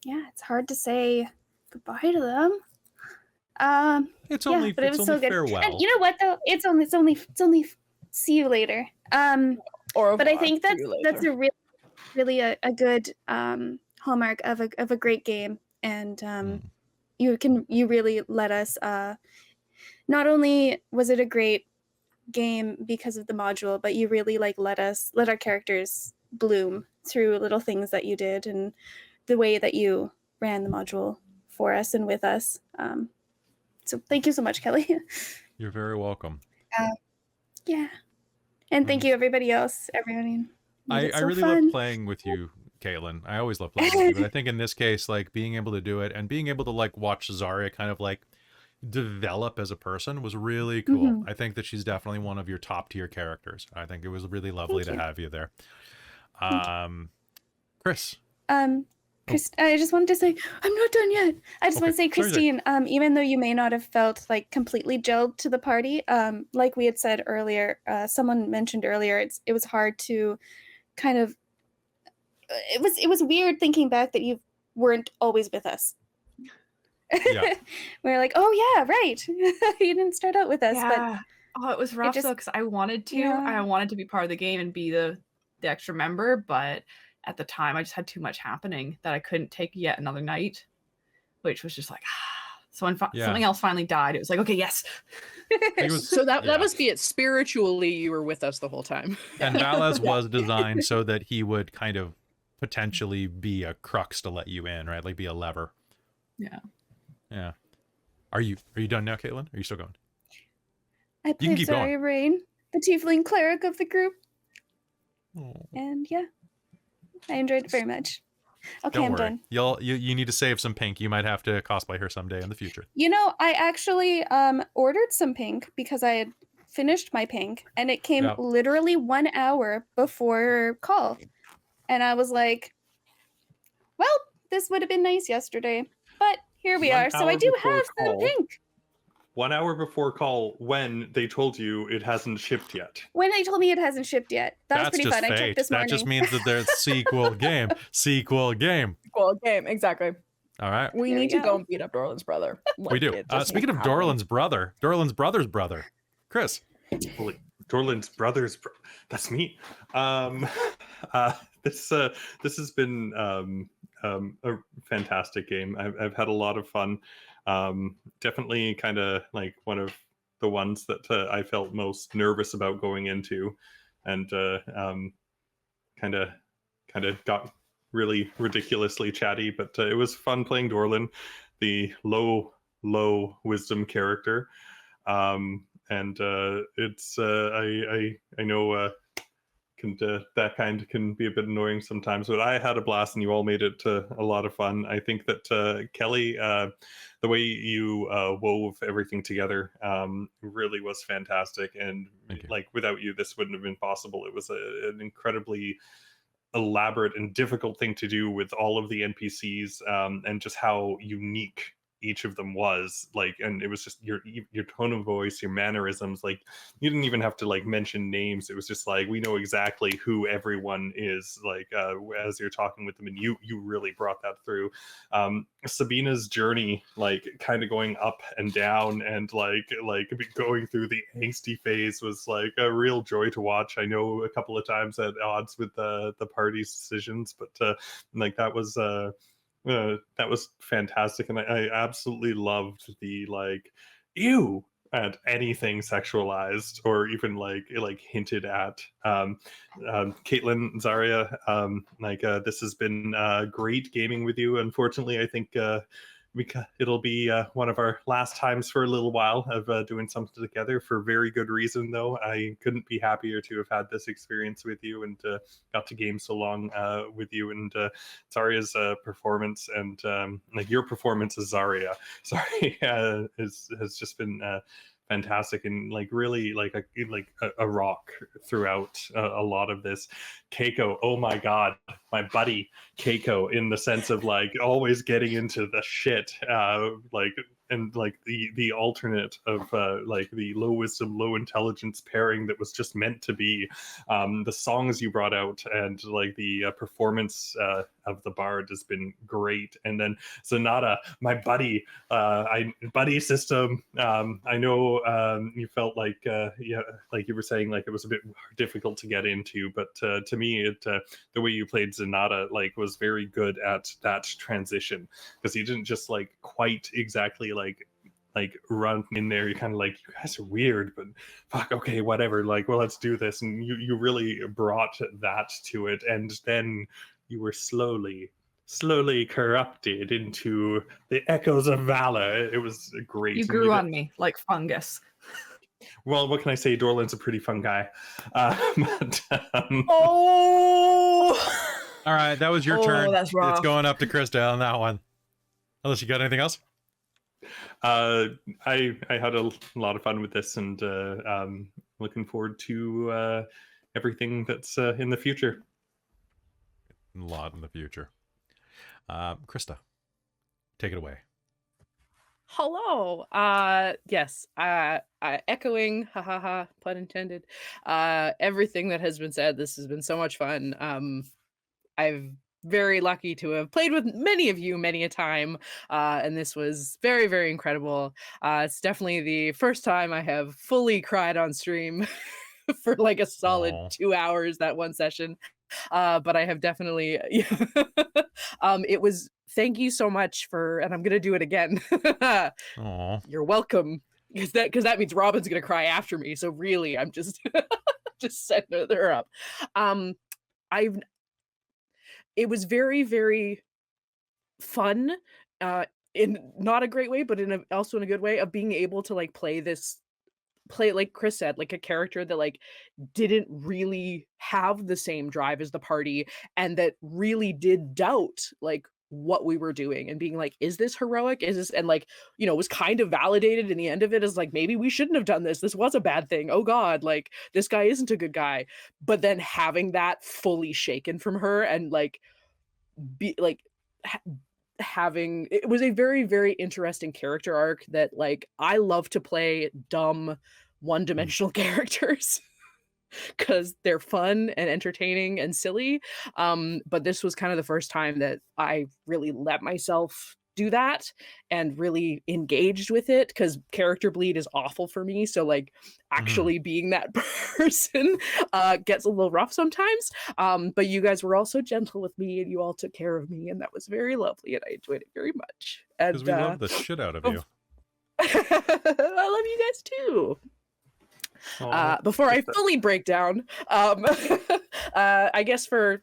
it's hard to say goodbye to them.
It's only so good. Farewell.
And you know what though? It's only see you later. But I think that's a really a good hallmark of a great game, and you really let us. Not only was it a great game because of the module, but you really like let our characters bloom through little things that you did and the way that you ran the module for us and with us. So thank you so much, Kelly.
You're very welcome.
Yeah. And thank you everybody else. Everyone.
I really love playing with you, Caitlan. I always love playing with you, but I think in this case, like being able to do it and being able to like watch Xarria kind of like develop as a person was really cool. I think that she's definitely one of your top tier characters. I think it was really lovely to have you there. Chris.
Chris, I just wanted to say, I'm not done yet. I just want to say, Christine, even though you may not have felt like completely gelled to the party, like we had said earlier, someone mentioned earlier, it was hard to kind of, it was weird thinking back that you weren't always with us. Yeah. We're like, oh yeah, right. You didn't start out with us.
Yeah. But it was rough though, because I wanted to. Yeah. I wanted to be part of the game and be the extra member, but at the time I just had too much happening that I couldn't take yet another night, which was just like, so when something else finally died, it was like, okay, yes.
So that must be it. Spiritually, you were with us the whole time.
And Valis was designed so that he would kind of potentially be a crux to let you in, right? Like be a lever.
Yeah.
Yeah. Are you done now, Caitlan? Are you still going?
I played Xarria Rainn, the tiefling cleric of the group.
Oh.
And yeah, I enjoyed it very much. Okay,
Don't
I'm
worry.
done.
You need to save some pink. You might have to cosplay her someday in the future.
You know, I actually ordered some pink because I had finished my pink, and it came literally 1 hour before call. And I was like, well, this would have been nice yesterday, but here we are. So I do have some pink.
1 hour before call when they told you it hasn't shipped yet.
When they told me it hasn't shipped yet. That was
That's
pretty
just
fun. I checked
fate.
this morning.
That just means that there's sequel game. Sequel game.
Cool game, exactly.
All right.
We
There
need
we
to go
go.
and beat up Dorlen's brother.
We
Like,
do.
it just
Speaking of
needs to happen.
Dorlen's brother's brother, Chris.
Holy, Dorlen's brothers. That's me. This has been a fantastic game. I've had a lot of fun. Definitely kind of like one of the ones that I felt most nervous about going into, and kind of got really ridiculously chatty. But it was fun playing Dorlen, the low wisdom character. And it's I know that kind can be a bit annoying sometimes, but I had a blast and you all made it a lot of fun. I think that Kelly, the way you wove everything together really was fantastic, and like without you this wouldn't have been possible. It was an incredibly elaborate and difficult thing to do with all of the NPCs, and just how unique each of them was, like, and it was just your tone of voice, your mannerisms, like you didn't even have to like mention names. It was just like we know exactly who everyone is, like as you're talking with them, and you really brought that through. Sabina's journey, like kind of going up and down and like going through the angsty phase was like a real joy to watch. I know a couple of times at odds with the party's decisions, but like that was fantastic, and I absolutely loved the like ew at anything sexualized or even like hinted at. Caitlan, Xarria, this has been great gaming with you. Unfortunately, I think it'll be one of our last times for a little while of doing something together, for very good reason though. I couldn't be happier to have had this experience with you and got to game so long with you, and Xarria's performance and like your performance as Xarria, sorry, has just been fantastic, and like really like a rock throughout a lot of this. Kaeko, oh my god, my buddy Kaeko, in the sense of like always getting into the shit, like, and like the alternate of like the low wisdom, low intelligence pairing that was just meant to be. The songs you brought out and like the performance of the bard has been great. And then Zenada, my buddy, buddy system. I know you felt like yeah, like you were saying, like it was a bit difficult to get into, but to me, it the way you played Zenada like was very good at that transition, because you didn't just like quite exactly like run in there. You kind of like, you guys are weird, but fuck, okay, whatever, like, well, let's do this. And you really brought that to it, and then you were slowly corrupted into the echoes of valor. It was great.
You grew on me like fungus.
Well, what can I say? Dorlen's a pretty fun guy. But,
Oh,
All right, that was your turn.
That's rough.
It's going up to Christa on that one. Unless you got anything else?
I had a lot of fun with this, and looking forward to everything that's in the future.
A lot in the future. Christa, take it away.
Hello. Yes. Echoing, pun intended. Everything that has been said. This has been so much fun. I'm very lucky to have played with many of you many a time, and this was very, very incredible. It's definitely the first time I have fully cried on stream for like a solid 2 hours that one session. But I have definitely it was, thank you so much for, and I'm gonna do it again. You're welcome, because that means Robin's gonna cry after me, so really I'm just just setting her up. It was very, very fun, in not a great way, but also in a good way, of being able to like play like Chris said, like a character that like didn't really have the same drive as the party, and that really did doubt like what we were doing, and being like, is this heroic? Is this, and like, you know, was kind of validated in the end of it as like, maybe we shouldn't have done this. This was a bad thing. Oh God, like this guy isn't a good guy. But then having that fully shaken from her, and like be like it was a very, very interesting character arc that, like, I love to play dumb one-dimensional characters because they're fun and entertaining and silly. But this was kind of the first time that I really let myself do that and really engaged with it, because character bleed is awful for me. So like actually being that person gets a little rough sometimes. But you guys were also gentle with me and you all took care of me, and that was very lovely and I enjoyed it very much.
Because we love the shit out of you.
I love you guys too. Before I fully break down, I guess for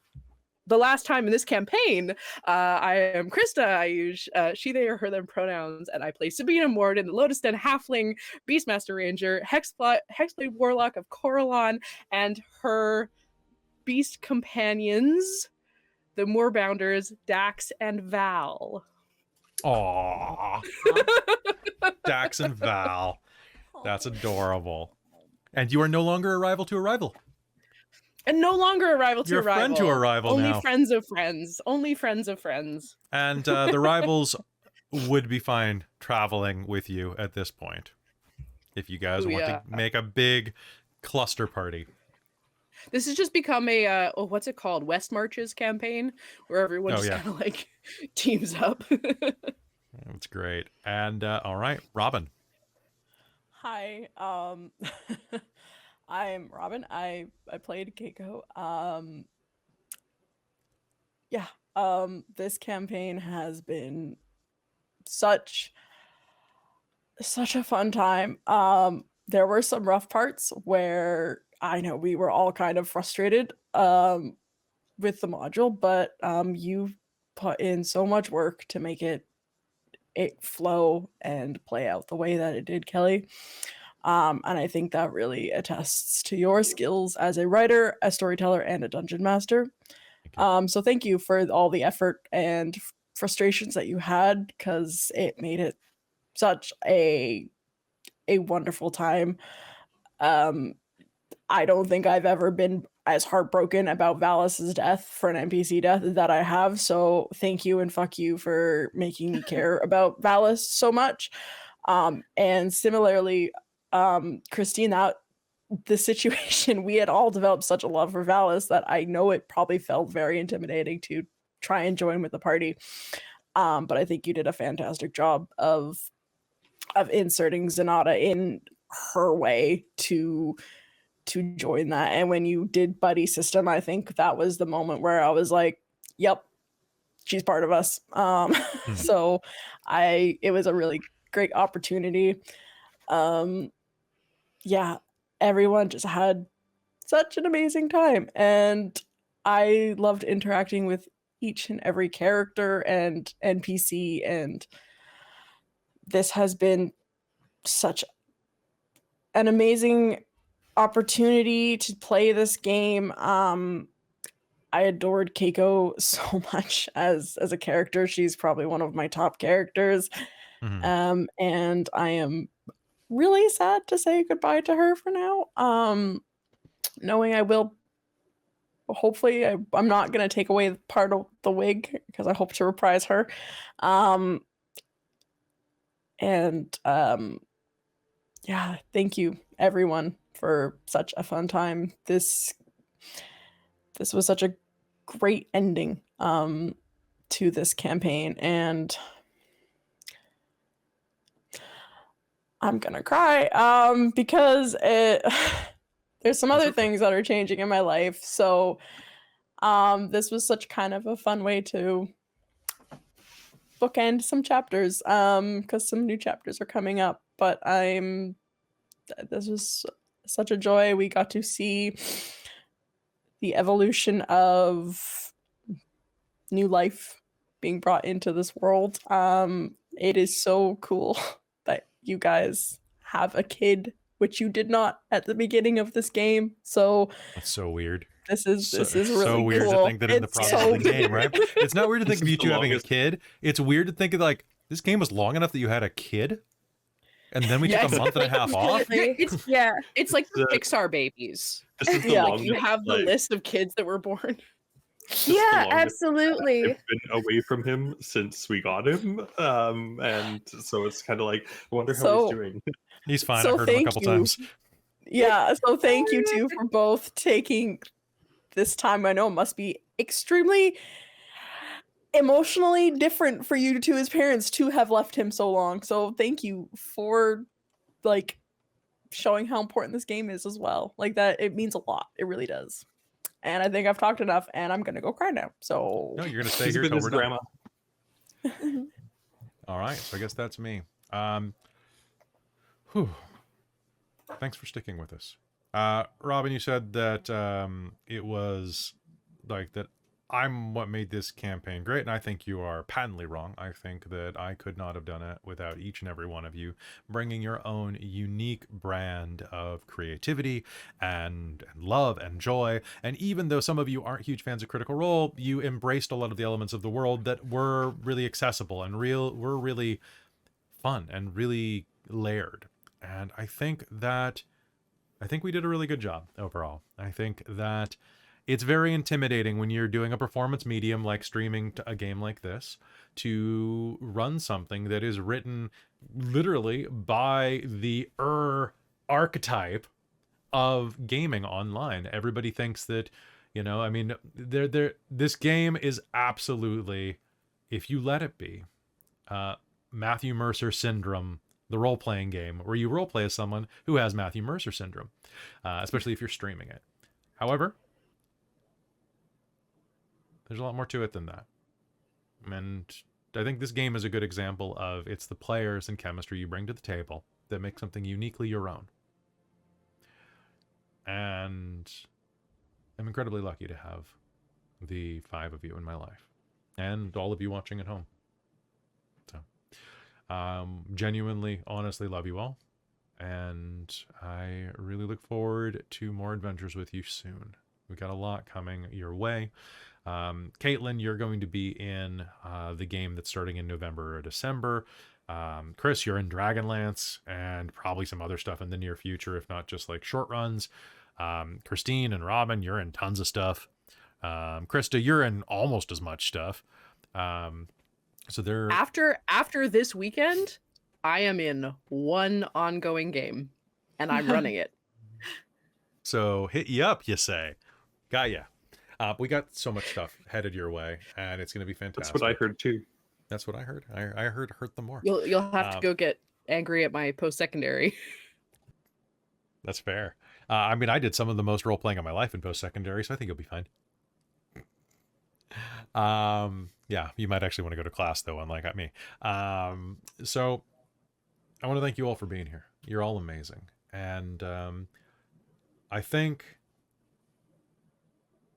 the last time in this campaign, I am Christa. I use she, they, or her, them pronouns, and I play Sabina Moorden, the Lotus Den Halfling, Beastmaster Ranger, Hexblade Warlock of Coralon, and her beast companions, the Moorbounders, Dax and Val.
Aww. Dax and Val. That's adorable. And you are no longer a rival to a rival.
And no longer a rival to
You're
a rival.
friend to a rival
Only
now.
friends of friends. Only friends of friends.
And the rivals would be fine traveling with you at this point. If you guys want to make a big cluster party.
This has just become a, what's it called? West Marches campaign, where everyone just kind of like teams up.
That's great. And all right, Robin.
Hi, I'm Robin. I played Kaeko. This campaign has been such a fun time. There were some rough parts where I know we were all kind of frustrated with the module, but you put in so much work to make it flow and play out the way that it did, Kelly. And I think that really attests to your skills as a writer, a storyteller, and a dungeon master. So thank you for all the effort and frustrations that you had, because it made it such a wonderful time. I don't think I've ever been as heartbroken about Valis's death, for an NPC death, that I have. So thank you and fuck you for making me care about Valis so much. And similarly, Christine, the situation, we had all developed such a love for Valis that I know it probably felt very intimidating to try and join with the party. But I think you did a fantastic job of inserting Zenada in her way to join that. And when you did buddy system, I think that was the moment where I was like, yep, she's part of us. So it was a really great opportunity. Everyone just had such an amazing time, and I loved interacting with each and every character and NPC, and this has been such an amazing opportunity to play this game. I adored Kaeko so much as a character. She's probably one of my top characters. And I am really sad to say goodbye to her for now. Knowing I will, hopefully, I'm not going to take away part of the wig, because I hope to reprise her. Thank you everyone for such a fun time. This was such a great ending to this campaign, and I'm gonna cry because there's some other things that are changing in my life. So this was such kind of a fun way to bookend some chapters, because some new chapters are coming up. But this was such a joy. We got to see the evolution of new life being brought into this world. It is so cool that you guys have a kid, which you did not at the beginning of this game. So
that's so weird.
This is really
so weird
cool.
to think that in the process of the game, right? It's not weird to think of you two having a kid. It's weird to think of, like, this game was long enough that you had a kid, and then we took a month and a half off.
It's like the Pixar babies.
This is the
Like
longest,
you have the list of kids that were born.
Just the
Yeah,
longest
absolutely.
I've been away from him since we got him, and so it's kind of like I wonder how he's doing.
He's fine.
So
I heard him a
thank
couple
you.
times.
Yeah, so thank you too for both taking this time. I know it must be extremely emotionally different for you two as parents to have left him so long. So thank you for like showing how important this game is as well. Like that, it means a lot. It really does. And I think I've talked enough, and I'm gonna go cry now. So
No, you're gonna stay
He's
here
been
till
his
we're done.
grandma.
All right, so I guess that's me. Thanks for sticking with us. Robin, you said that it was like that I'm what made this campaign great, and I think you are patently wrong. I think that I could not have done it without each and every one of you bringing your own unique brand of creativity and love and joy. And even though some of you aren't huge fans of Critical Role, you embraced a lot of the elements of the world that were really accessible and were really fun and really layered. And I think we did a really good job overall. I think that it's very intimidating when you're doing a performance medium like streaming a game like this to run something that is written literally by the archetype of gaming online. Everybody thinks that, you know, I mean, this game is absolutely, if you let it be, Matthew Mercer syndrome, the role-playing game where you role-play as someone who has Matthew Mercer syndrome, especially if you're streaming it. However, there's a lot more to it than that. And I think this game is a good example of it's the players and chemistry you bring to the table that make something uniquely your own. And I'm incredibly lucky to have the 5 of you in my life and all of you watching at home. So, genuinely, honestly love you all. And I really look forward to more adventures with you soon. We've got a lot coming your way. Caitlan, you're going to be in the game that's starting in November or December. Chris, you're in Dragonlance and probably some other stuff in the near future, if not just like short runs. Christine and Robin, you're in tons of stuff. Christa, you're in almost as much stuff. So they're
after this weekend, I am in one ongoing game, and I'm running it.
So hit you up, you say. Got ya. We got so much stuff headed your way, and it's going to be fantastic.
That's what I heard too.
That's what I heard. I heard hurt them more.
You'll have to go get angry at my post-secondary.
That's fair. I mean, I did some of the most role-playing of my life in post-secondary, so I think you'll be fine. Yeah, you might actually want to go to class, though, unlike me. So I want to thank you all for being here. You're all amazing. And I think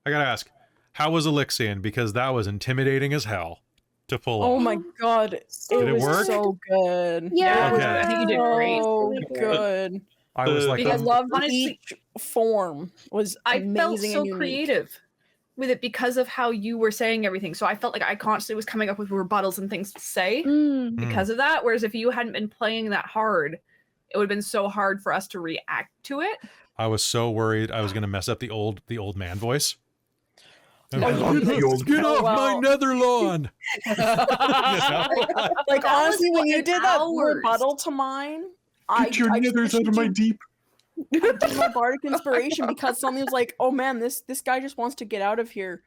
I gotta ask, how was Elixian? Because that was intimidating as hell to pull off.
Oh my god,
Did it
was
work?
so good.
Yeah,
Okay.
I think you did great.
So good.
I was like,
I
Because
loved
honestly,
each form was
I
amazing
felt so
and unique.
creative with it because of how you were saying everything. So I felt like I constantly was coming up with rebuttals and things to say because of that. Whereas if you hadn't been playing that hard, it would have been so hard for us to react to it.
I was so worried I was going to mess up the old man voice.
Oh,
Get off my nether lawn!
Like
That
honestly,
was
when you
fucking
did that
hours.
rebuttal to mine,
Get your nithers out of my deep.
I did my bardic inspiration because something was like, oh man, this guy just wants to get out of here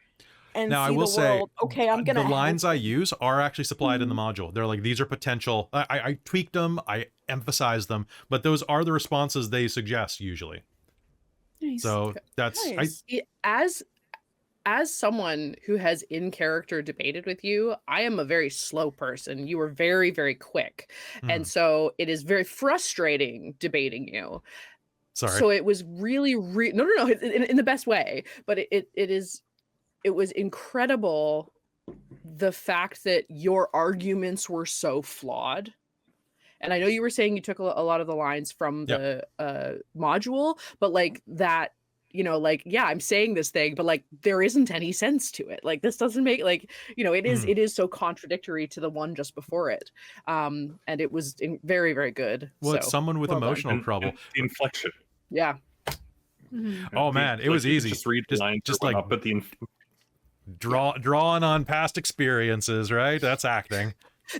and
Now,
see
I will
the
say,
world. Okay, I'm gonna
the lines
help.
I use are actually supplied in the module. They're like, these are potential. I tweaked them, I emphasized them, but those are the responses they suggest usually.
Nice.
So that's
Nice.
As someone who has in character debated with you, I am a very slow person. You are very, very quick. And so it is very frustrating debating you.
Sorry.
So it was really, no, in the best way. But it was incredible the fact that your arguments were so flawed. And I know you were saying you took a lot of the lines from the module, but like that, you know, like, yeah, I'm saying this thing, but like there isn't any sense to it. Like this doesn't make, like, you know, it is so contradictory to the one just before it. And it was very, very good.
Well,
so,
it's someone with
well done.
emotional trouble.
The inflection.
Yeah.
Oh man, it was easy.
Just read the lines
just
or
like
whatnot, but
Drawing on past experiences, right? That's acting.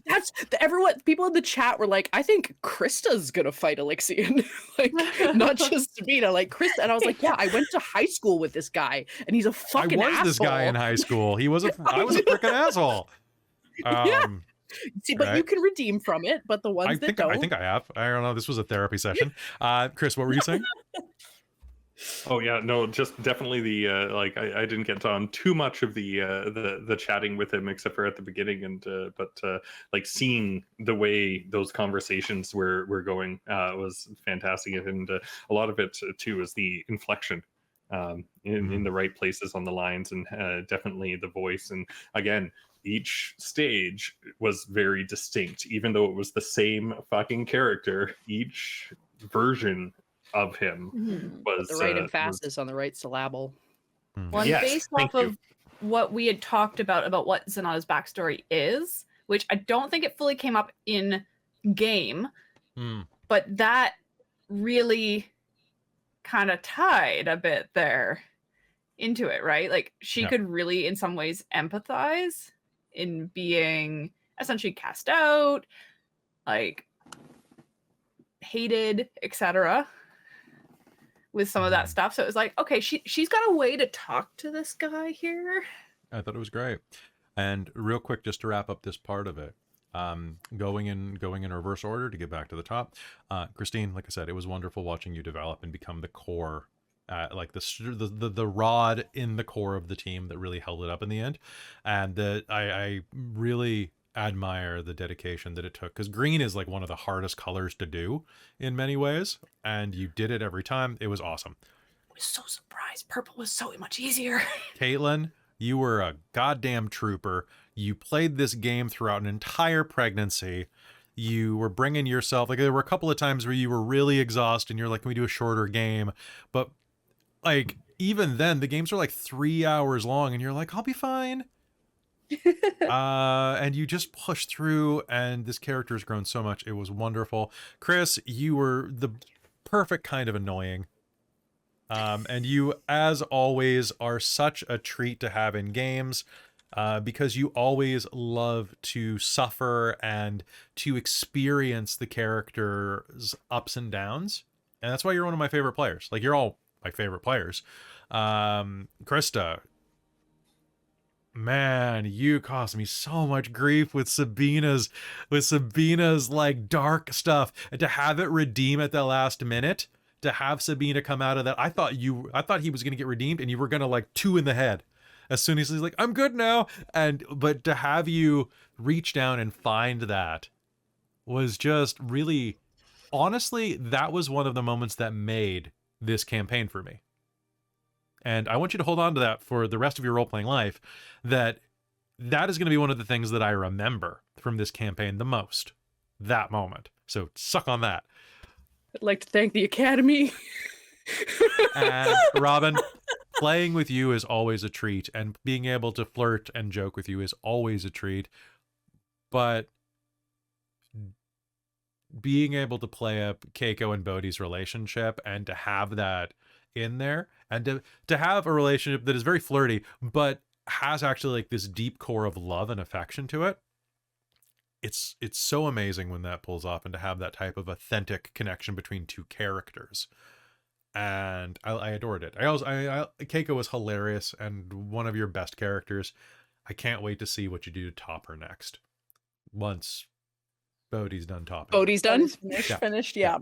That's everyone. People in the chat were like, "I think Krista's gonna fight Alexian, like not just Sabina, like Krista." And I was like, "Yeah, I went to high school with this guy, and he's a fucking asshole."
I was this guy in high school. I was a freaking asshole.
Yeah. See, but
right.
You can redeem from it. But the ones that don't,
I think I have. I don't know. This was a therapy session. Chris, what were you saying?
Oh yeah, no, just definitely the like I didn't get on too much of the chatting with him except for at the beginning, and but like seeing the way those conversations were going was fantastic, and a lot of it too is the inflection in the right places on the lines, and definitely the voice, and again, each stage was very distinct, even though it was the same fucking character. Each version of him was
the right emphasis on the right syllable.
Well,
yes,
based off of what we had talked about what Zenada's backstory is, which I don't think it fully came up in game, but that really kind of tied a bit there into it, right? Like she could really in some ways empathize in being essentially cast out, like hated, etc., with some of that stuff. So it was like, okay, she's got a way to talk to this guy here.
I thought it was great. And real quick, just to wrap up this part of it, going in reverse order to get back to the top, Christine, like I said, it was wonderful watching you develop and become the core, like the rod in the core of the team that really held it up in the end. And that I really admire the dedication that it took, because green is like one of the hardest colors to do in many ways, and you did it every time. It was awesome.
I was so surprised. Purple was so much easier.
Caitlan, you were a goddamn trooper. You played this game throughout an entire pregnancy. You were bringing yourself, like there were a couple of times where you were really exhausted and you're like, can we do a shorter game? But like even then the games are like 3 hours long and you're like, I'll be fine. And you just push through, and this character has grown so much. It was wonderful. Chris, you were the perfect kind of annoying, and you, as always, are such a treat to have in games, because you always love to suffer and to experience the character's ups and downs, and that's why you're one of my favorite players. Like, you're all my favorite players. Christa, man, you caused me so much grief with Sabina's like dark stuff, and to have it redeem at the last minute, to have Sabina come out of that. I thought he was going to get redeemed and you were going to like 2 in the head as soon as he's like, I'm good now. But to have you reach down and find that was just really, honestly, that was one of the moments that made this campaign for me. And I want you to hold on to that for the rest of your role-playing life, that is going to be one of the things that I remember from this campaign the most, that moment. So suck on that.
I'd like to thank the Academy.
And Robin, playing with you is always a treat, and being able to flirt and joke with you is always a treat. But being able to play up Kaeko and Bodhi's relationship, and to have that in there, and to have a relationship that is very flirty but has actually like this deep core of love and affection to it, it's so amazing when that pulls off, and to have that type of authentic connection between two characters. And I adored it. Kaeko was hilarious and one of your best characters. I can't wait to see what you do to top her next, once Bodhi's done topping.
Bodhi's done?
Finished, yeah.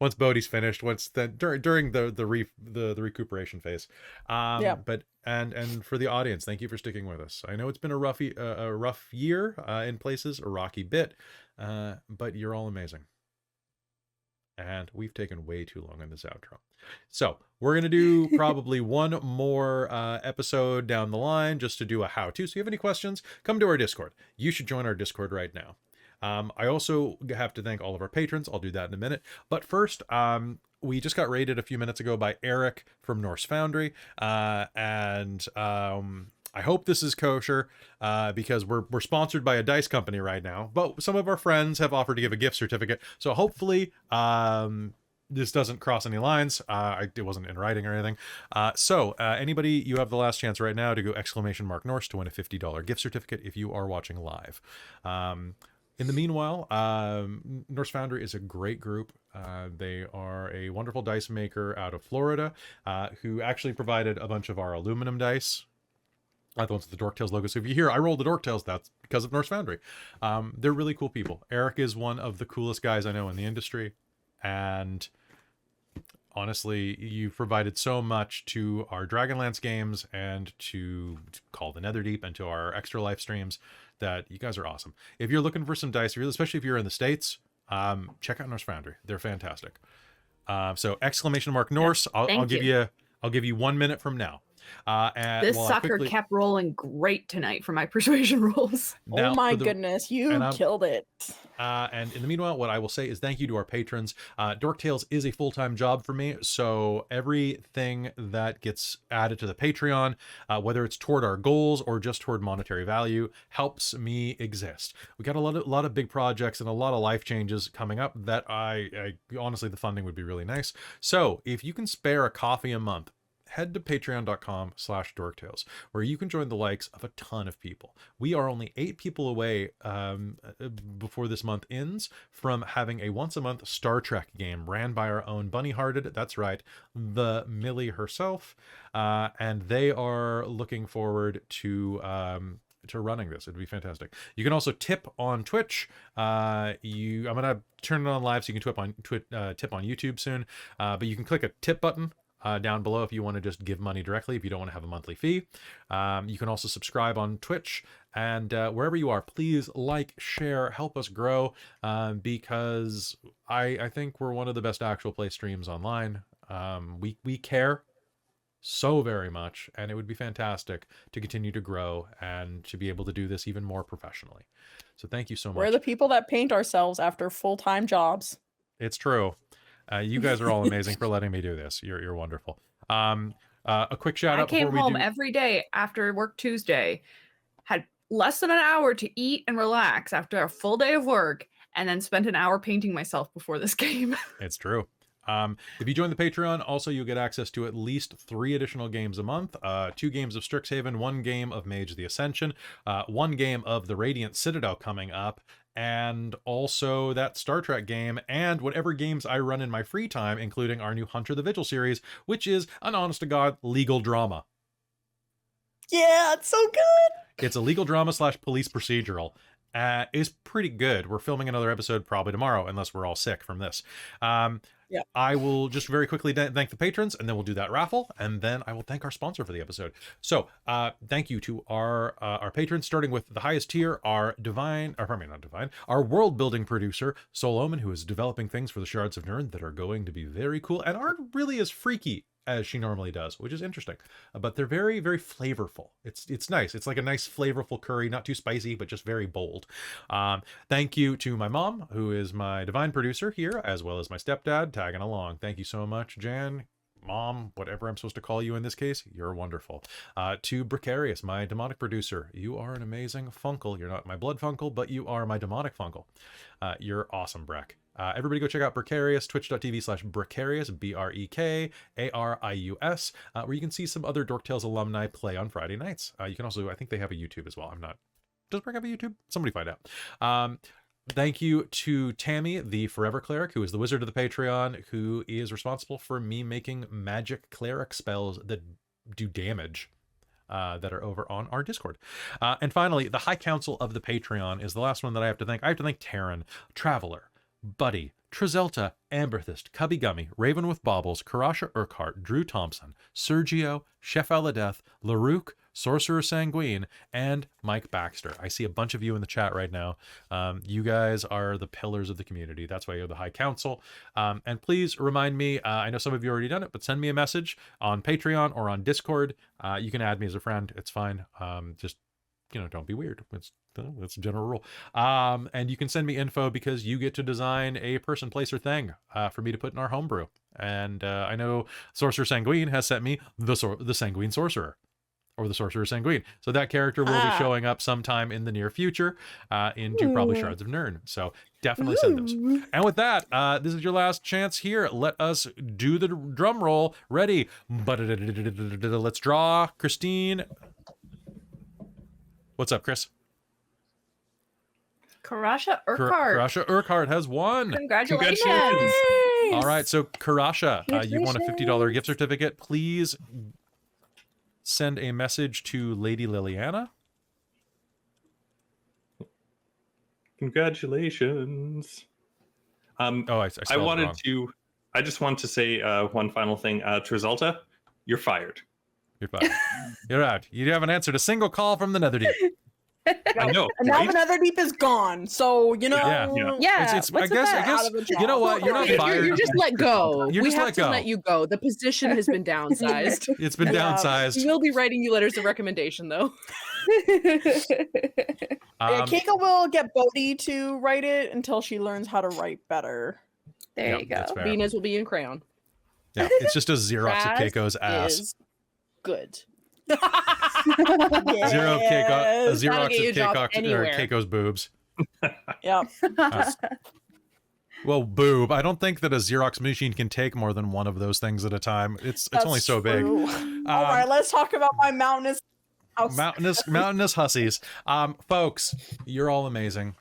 Once Bodhi's finished, during the recuperation phase. But and for the audience, thank you for sticking with us. I know it's been a rough year in places, a rocky bit, but you're all amazing. And we've taken way too long on this outro. So we're going to do probably one more episode down the line, just to do a how-to. So if you have any questions, come to our Discord. You should join our Discord right now. I also have to thank all of our patrons. I'll do that in a minute. But first, we just got raided a few minutes ago by Eric from Norse Foundry. I hope this is kosher, because we're sponsored by a dice company right now. But some of our friends have offered to give a gift certificate. So hopefully this doesn't cross any lines. It wasn't in writing or anything. So anybody, you have the last chance right now to go !Norse to win a $50 gift certificate if you are watching live. In the meanwhile, Norse Foundry is a great group. They are a wonderful dice maker out of Florida, who actually provided a bunch of our aluminum dice. The ones with the Dorktails logo. So if you hear I roll the Dorktails, that's because of Norse Foundry. They're really cool people. Eric is one of the coolest guys I know in the industry. And honestly, you've provided so much to our Dragonlance games and to Call the Netherdeep and to our Extra Life streams that you guys are awesome. If you're looking for some dice, especially if you're in the States, check out Norse Foundry. They're fantastic. So !Norse. I'll give you 1 minute from now. And
this sucker kept rolling great tonight for my persuasion rolls.
Oh my goodness, you killed it.
And in the meanwhile, what I will say is thank you to our patrons. Dorktales is a full-time job for me, so everything that gets added to the Patreon, whether it's toward our goals or just toward monetary value, helps me exist. We got a lot of big projects and a lot of life changes coming up that I honestly, the funding would be really nice. So if you can spare a coffee a month, head to patreon.com/dorktales, where you can join the likes of a ton of people. We are only 8 people away before this month ends from having a once a month Star Trek game ran by our own Bunny Hearted. That's right, the Millie herself. And they are looking forward to running this. It'd be fantastic. You can also tip on Twitch. I'm gonna turn it on live so you can tip on YouTube soon. But you can click a tip button down below if you want to just give money directly, if you don't want to have a monthly fee. You can also subscribe on Twitch, and wherever you are, please like, share, help us grow, because I think we're one of the best actual play streams online. We care so very much, and it would be fantastic to continue to grow and to be able to do this even more professionally. So thank you so much.
We're the people that paint ourselves after full-time jobs.
It's true. You guys are all amazing for letting me do this. You're wonderful. A quick shout out.
I came home every day after work Tuesday, had less than an hour to eat and relax after a full day of work, and then spent an hour painting myself before this game.
It's true. If you join the Patreon, also you'll get access to at least 3 additional games a month, 2 games of Strixhaven, 1 game of Mage the Ascension, 1 game of the Radiant Citadel coming up, and also that Star Trek game, and whatever games I run in my free time, including our new Hunter the Vigil series, which is an honest-to-God legal drama.
Yeah, it's so good!
It's a legal drama / police procedural. It's pretty good. We're filming another episode probably tomorrow, unless we're all sick from this.
Yeah.
I will just very quickly thank the patrons, and then we'll do that raffle, and then I will thank our sponsor for the episode. So, thank you to our patrons, starting with the highest tier, our our world building producer, Sol Omen, who is developing things for the Shards of Nirn that are going to be very cool and aren't really as freaky as she normally does, which is interesting. But they're very, very flavorful. It's nice. It's like a nice flavorful curry, not too spicy, but just very bold. Thank you to my mom, who is my divine producer here, as well as my stepdad tagging along. Thank you so much, Jan, Mom, whatever I'm supposed to call you in this case. You're wonderful. To Precarious, my demonic producer. You are an amazing Funkle. You're not my blood Funkle, but you are my demonic Funkle. You're awesome, Breck. Everybody go check out Precarious, twitch.tv/Precarious, BREKARIUS, where you can see some other Dorktales alumni play on Friday nights. You can also, I think they have a YouTube as well. Does Breck have a YouTube? Somebody find out. Thank you to Tammy, the Forever Cleric, who is the wizard of the Patreon, who is responsible for me making magic cleric spells that do damage. That are over on our Discord. And finally, the High Council of the Patreon is the last one that I have to thank. I have to thank Taryn, Traveler, Buddy, Trizelta, Amberthist, Cubby Gummy, Raven with Baubles, Karasha Urquhart, Drew Thompson, Sergio, Chef Aladeth, Larouk, Sorcerer Sanguine, and Mike Baxter. I see a bunch of you in the chat right now. You guys are the pillars of the community. That's why you're the High Council. And please remind me, I know some of you already done it, but send me a message on Patreon or on Discord. You can add me as a friend. It's fine. Just, don't be weird. That's a general rule. And you can send me info because you get to design a person, place, or thing for me to put in our homebrew. And I know Sorcerer Sanguine has sent me the Sanguine Sorcerer. or the Sorcerer Sanguine. So that character will be showing up sometime in the near future into probably Shards of Nirn. So definitely send those. And with that, this is your last chance here. Let us do the drum roll. Ready? Let's draw. Christine. What's up, Chris?
Karasha Urquhart.
Karasha Urquhart has won.
Congratulations.
All right, so Karasha, you won a $50 gift certificate. Please send a message to Lady Liliana.
Congratulations.
I
just want to say one final thing. Trizalta, you're fired.
You're fired. You're out. You haven't answered a single call from the Netherdeep.
I know.
And now the Netherdeep is gone, so you know.
Yeah.
I guess. You know what? You're not fired.
You're just let go.
You're
We
just
have
let
to
go.
let you go. The position has been downsized.
It's been
Yeah.
downsized.
We will be writing you letters of recommendation, though.
Kaeko will get Bodhi to write it until she learns how to write better.
There you go.
that's fair.
Venus will be in crayon.
Yeah, it's just a Xerox of
Raz
Keiko's ass.
is good.
A Xerox
That'll
of
get you a job anywhere.
Keiko's boobs.
Yep.
Well, boob. I don't think that a Xerox machine can take more than one of those things at a time. It's only so big.
All right, let's talk about my mountainous house.
Mountainous hussies. Folks, you're all amazing.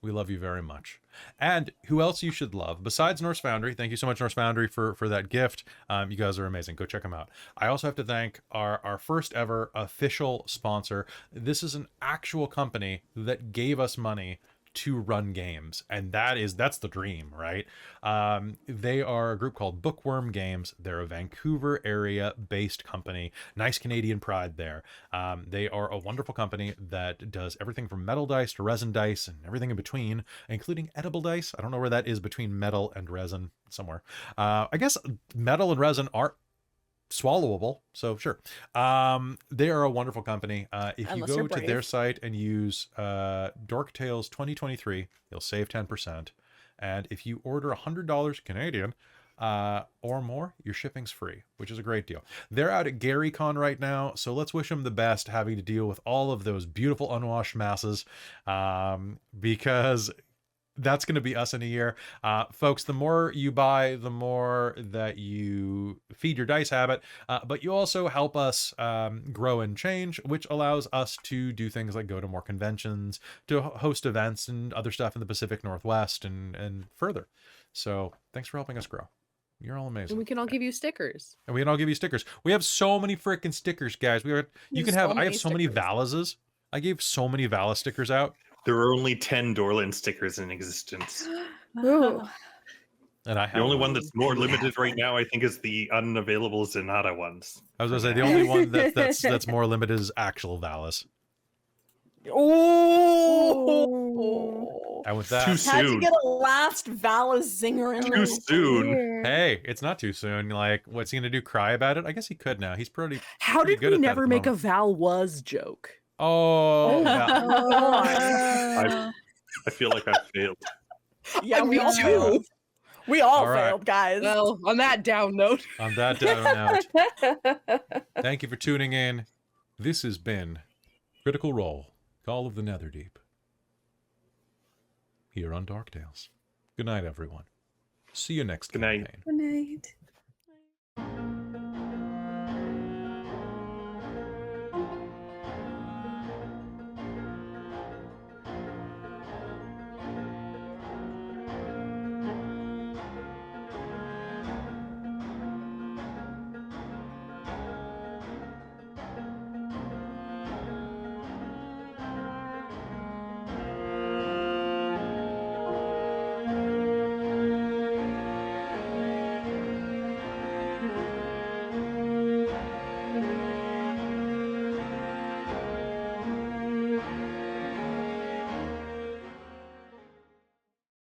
We love you very much. And who else you should love besides Norse Foundry? Thank you so much, Norse Foundry, for that gift. You guys are amazing. Go check them out. I also have to thank our first ever official sponsor. This is an actual company that gave us money to run games, and that's the dream, right? They are a group called Bookworm Games. They're a Vancouver area based company. Nice Canadian pride there. They are a wonderful company that does everything from metal dice to resin dice and everything in between, including edible dice. I don't know where that is between metal and resin, somewhere. I guess metal and resin are swallowable, so sure. They are a wonderful company. If you go to their site and use Dork Tales 2023, you'll save 10%. And if you order $100 Canadian or more, your shipping's free, which is a great deal. They're out at GaryCon right now, so let's wish them the best, having to deal with all of those beautiful unwashed masses, because that's going to be us in a year. Folks, the more you buy, the more that you feed your dice habit, but you also help us grow and change, which allows us to do things like go to more conventions, to host events and other stuff in the Pacific Northwest and further. So thanks for helping us grow. You're all amazing.
And we can all give you stickers.
We have so many freaking stickers, guys. I have so many Valases. I gave so many Vala stickers out.
There are only 10 Dorlen stickers in existence.
Ooh.
And I have
The only one that's more limited right now, I think, is the unavailable Zenada ones.
I was gonna say the only one that's more limited is actual Valas.
Oh,
And with that,
Too
had to
soon.
get a last Vala zinger in
Too
there.
soon.
hey, it's not too soon. Like, what's he gonna do? Cry about it? I guess he could now. He's pretty.
How
pretty
did
good
we
at that
never
at the
make a
moment.
Val was joke?
Oh,
I feel like I failed.
Yeah, we
Me
all
too.
failed. We all
All right.
failed, guys.
Well, on that down note.
on that down note, thank you for tuning in. This has been Critical Role: Call of the Netherdeep here on Dark Tales. Good night, everyone. See you next
Good night.
campaign.
Good night.